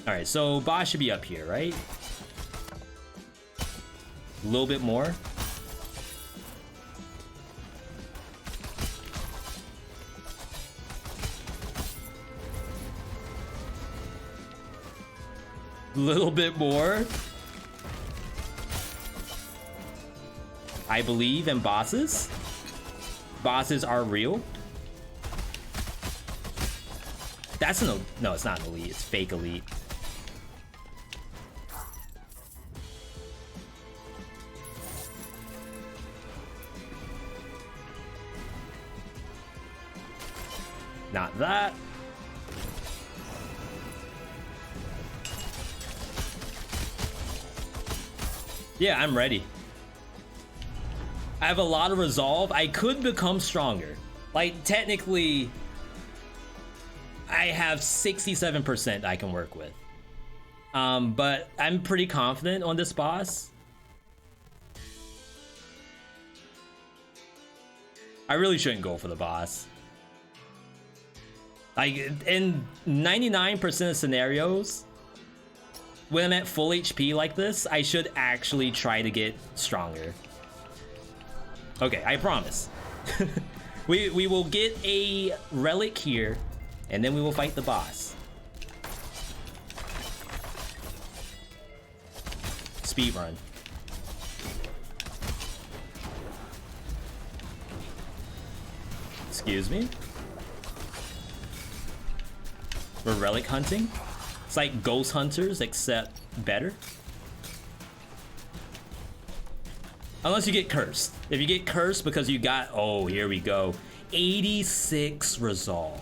Alright, so boss should be up here, right? A little bit more. Little bit more. I believe in bosses. Bosses are real. That's no, it's not an elite. It's fake elite. Not that. Yeah, I'm ready. I have a lot of resolve. I could become stronger. Like, technically, I have 67% I can work with. But I'm pretty confident on this boss. I really shouldn't go for the boss. Like, in 99% of scenarios, when I'm at full HP like this, I should actually try to get stronger. Okay, I promise. we will get a relic here, and then we will fight the boss. speed run. Excuse me? We're relic hunting? It's like ghost hunters, except better. Unless you get cursed. If you get cursed because you got, oh, here we go. 86 resolve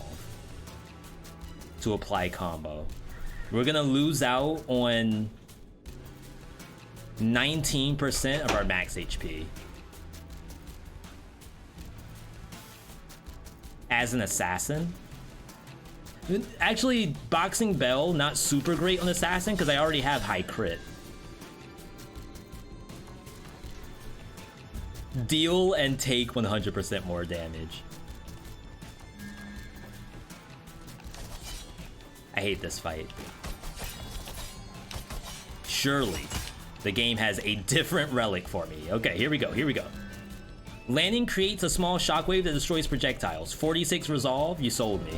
to apply combo. We're gonna lose out on 19% of our max HP. As an assassin. Actually, Boxing Bell, not super great on assassin because I already have high crit. Deal and take 100% more damage. I hate this fight. Surely, the game has a different relic for me. Okay, here we go, here we go. Landing creates a small shockwave that destroys projectiles. 46 resolve, you sold me.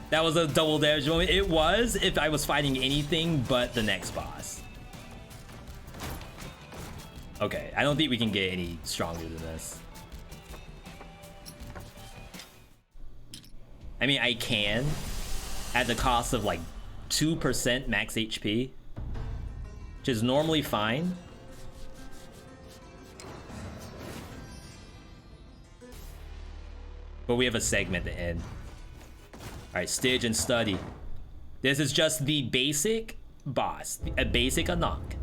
That was a double damage moment. It was if I was fighting anything but the next boss. Okay, I don't think we can get any stronger than this. I mean, I can at the cost of like 2% max HP, which is normally fine. But we have a segment to end. All right, Stitch and Study. This is just the basic boss, a basic Anak.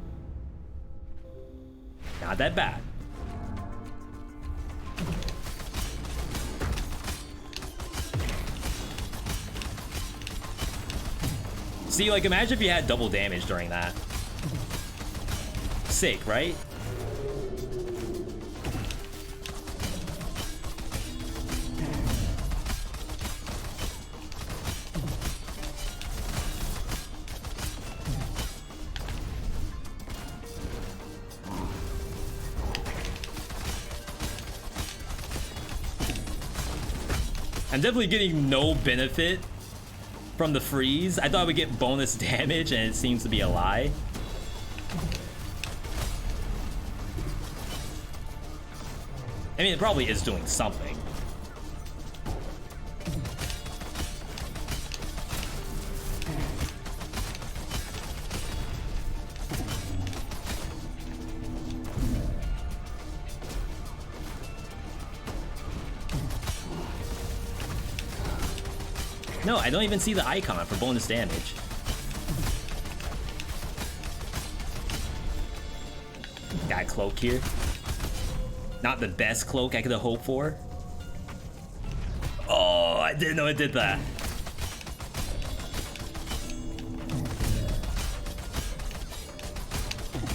Not that bad. See, like, imagine if you had double damage during that. Sick, right? I'm definitely getting no benefit from the freeze. I thought we'd get bonus damage, and it seems to be a lie. I mean, it probably is doing something. No, I don't even see the icon for bonus damage. Got a cloak here. Not the best cloak I could have hoped for. Oh, I didn't know it did that.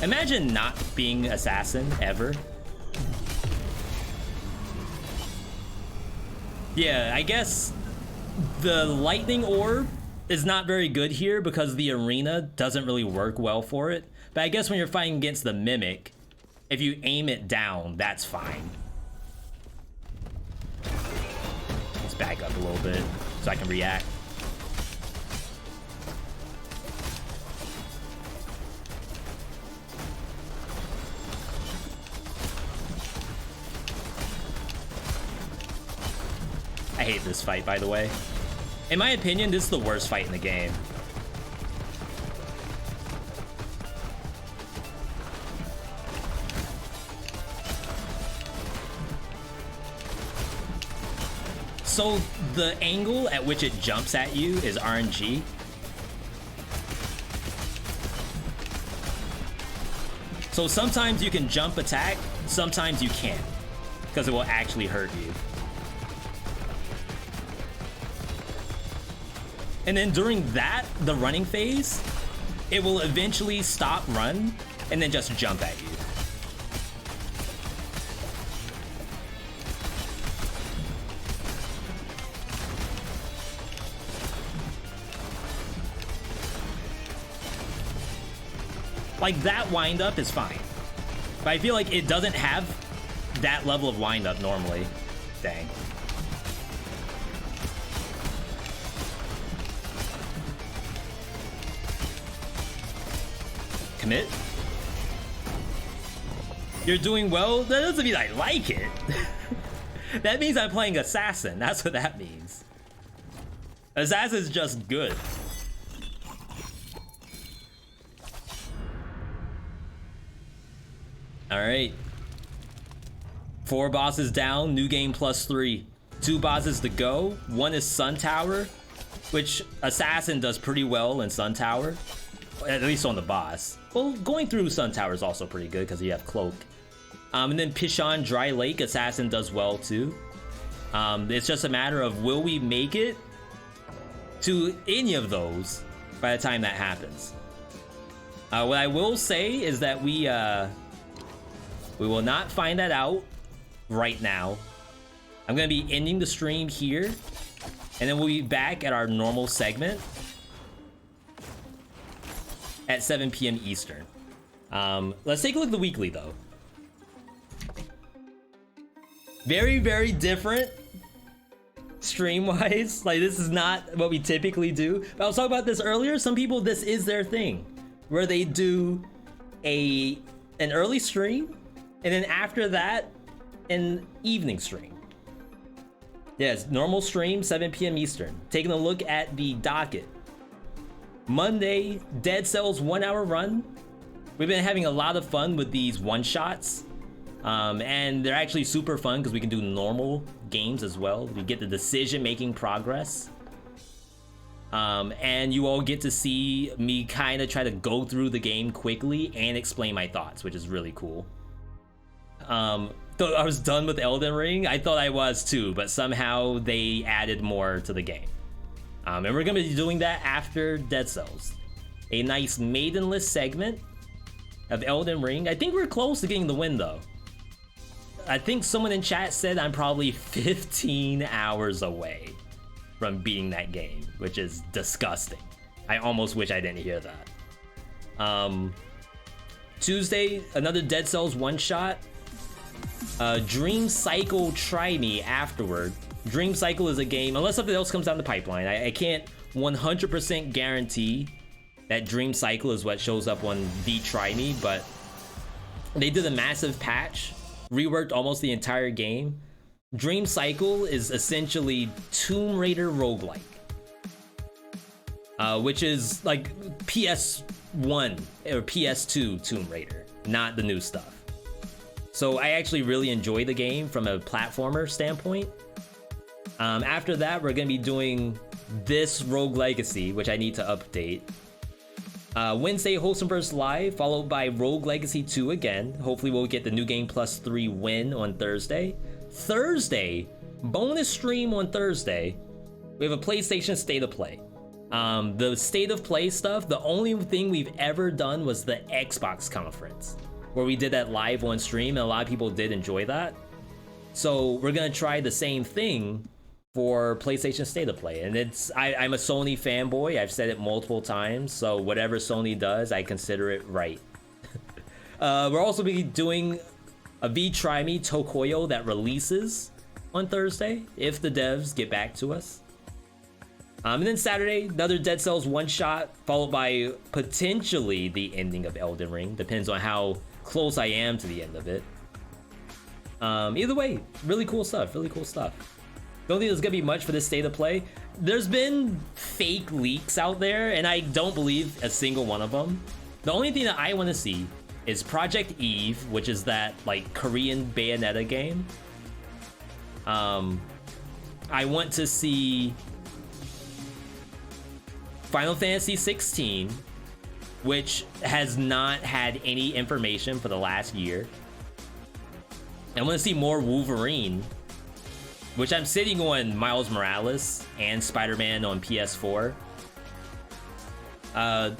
Imagine not being assassin ever. Yeah, I guess the lightning orb is not very good here because the arena doesn't really work well for it. But I guess when you're fighting against the mimic, if you aim it down, that's fine. Let's back up a little bit so I can react. I hate this fight, by the way. In my opinion, this is the worst fight in the game. So the angle at which it jumps at you is RNG. So sometimes you can jump attack, sometimes you can't, because it will actually hurt you. And then during that, the running phase, it will eventually stop run and then just jump at you. Like, that wind up is fine. But I feel like it doesn't have that level of wind up normally. Dang. commit. You're doing well? That doesn't mean I like it. That means I'm playing Assassin. That's what that means. Assassin's just good. Alright. 4 bosses down, new game +3. 2 bosses to go. 1 is Sun Tower, which Assassin does pretty well in Sun Tower. At least on the boss. Well, going through Sun Tower is also pretty good because you have Cloak. And then Pishon Dry Lake, Assassin does well too. It's just a matter of will we make it to any of those by the time that happens. What I will say is that we will not find that out right now. I'm gonna be ending the stream here, and then we'll be back at our normal segment at 7 p.m. Eastern. Let's take a look at the weekly though. Very, very different stream-wise. Like, this is not what we typically do. But I was talking about this earlier. Some people, this is their thing, where they do an early stream, and then after that, an evening stream. Yes, normal stream, 7 p.m. Eastern. Taking a look at the docket. Monday, Dead Cells 1 hour run. We've been having a lot of fun with these one-shots. And they're actually super fun because we can do normal games as well. We get the decision-making progress. And you all get to see me kind of try to go through the game quickly and explain my thoughts, which is really cool. Though I was done with Elden Ring, I thought I was too, but somehow they added more to the game. And we're gonna be doing that after Dead Cells. A nice maidenless segment of Elden Ring. I think we're close to getting the win though. I think someone in chat said I'm probably 15 hours away from beating that game, which is disgusting. I almost wish I didn't hear that. Tuesday, another Dead Cells one-shot. Dream Cycle Try Me afterward. Dream Cycle is a game, unless something else comes down the pipeline, I can't 100% guarantee that Dream Cycle is what shows up on the Try Me, but they did a massive patch, reworked almost the entire game. Dream Cycle is essentially Tomb Raider roguelike, which is like PS1 or PS2 Tomb Raider, not the new stuff. So I actually really enjoy the game from a platformer standpoint. After that, we're gonna be doing this Rogue Legacy, which I need to update. Wednesday, Wholesome Burst Live, followed by Rogue Legacy 2 again. Hopefully we'll get the new game +3 win on Thursday. Thursday, bonus stream on Thursday. We have a PlayStation State of Play. The State of Play stuff, the only thing we've ever done was the Xbox conference, where we did that live on stream, and a lot of people did enjoy that. So we're gonna try the same thing for PlayStation State of Play, and I'm a Sony fanboy. I've said it multiple times, so whatever Sony does, I consider it right. We're also be doing a Try Me Tokoyo that releases on Thursday if the devs get back to us. And then Saturday, another Dead Cells one-shot, followed by potentially the ending of Elden Ring. Depends on how close I am to the end of it. Either way, really cool stuff, really cool stuff. Don't think there's gonna be much for this State of Play. There's been fake leaks out there, and I don't believe a single one of them. The only thing that I want to see is Project Eve, which is that like Korean Bayonetta game. I want to see Final Fantasy 16, which has not had any information for the last year. I want to see more Wolverine, which I'm sitting on Miles Morales and Spider-Man on PS4.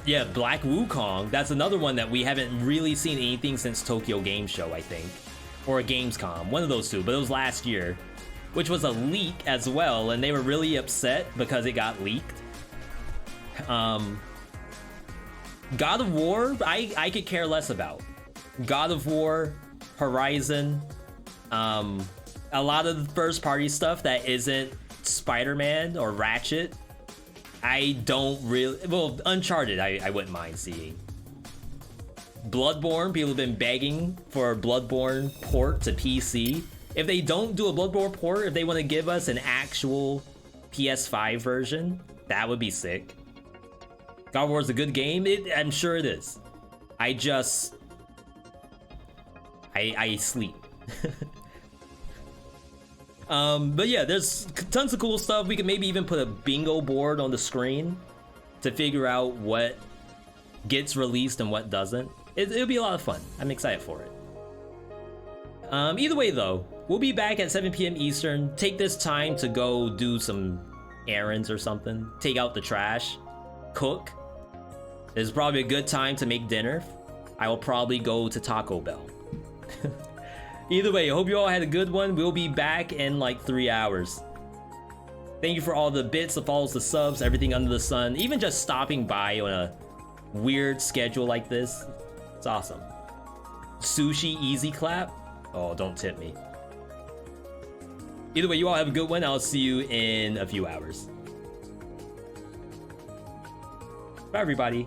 Yeah, Black Wukong, that's another one that we haven't really seen anything since Tokyo Game Show, I think. Or Gamescom, one of those two, but it was last year, which was a leak as well, and they were really upset because it got leaked. God of War, I could care less about. God of War, Horizon, a lot of the first party stuff that isn't Spider-Man or Ratchet, I don't really, well, Uncharted I wouldn't mind seeing. Bloodborne, people have been begging for a Bloodborne port to PC. If they don't do a Bloodborne port, if they want to give us an actual PS5 version, that would be sick. God of War is a good game. I'm sure it is. I sleep. But yeah, there's tons of cool stuff. We could maybe even put a bingo board on the screen to figure out what gets released and what doesn't. It'll be a lot of fun. I'm excited for it. Either way though, we'll be back at 7 p.m. Eastern. Take this time to go do some errands or something. Take out the trash. Cook. This is probably a good time to make dinner. I will probably go to Taco Bell. Either way, I hope you all had a good one. We'll be back in like 3 hours. Thank you for all the bits, the follows, the subs, everything under the sun. Even just stopping by on a weird schedule like this. It's awesome. Sushi easy clap? Oh, don't tip me. Either way, you all have a good one. I'll see you in a few hours. Bye, everybody.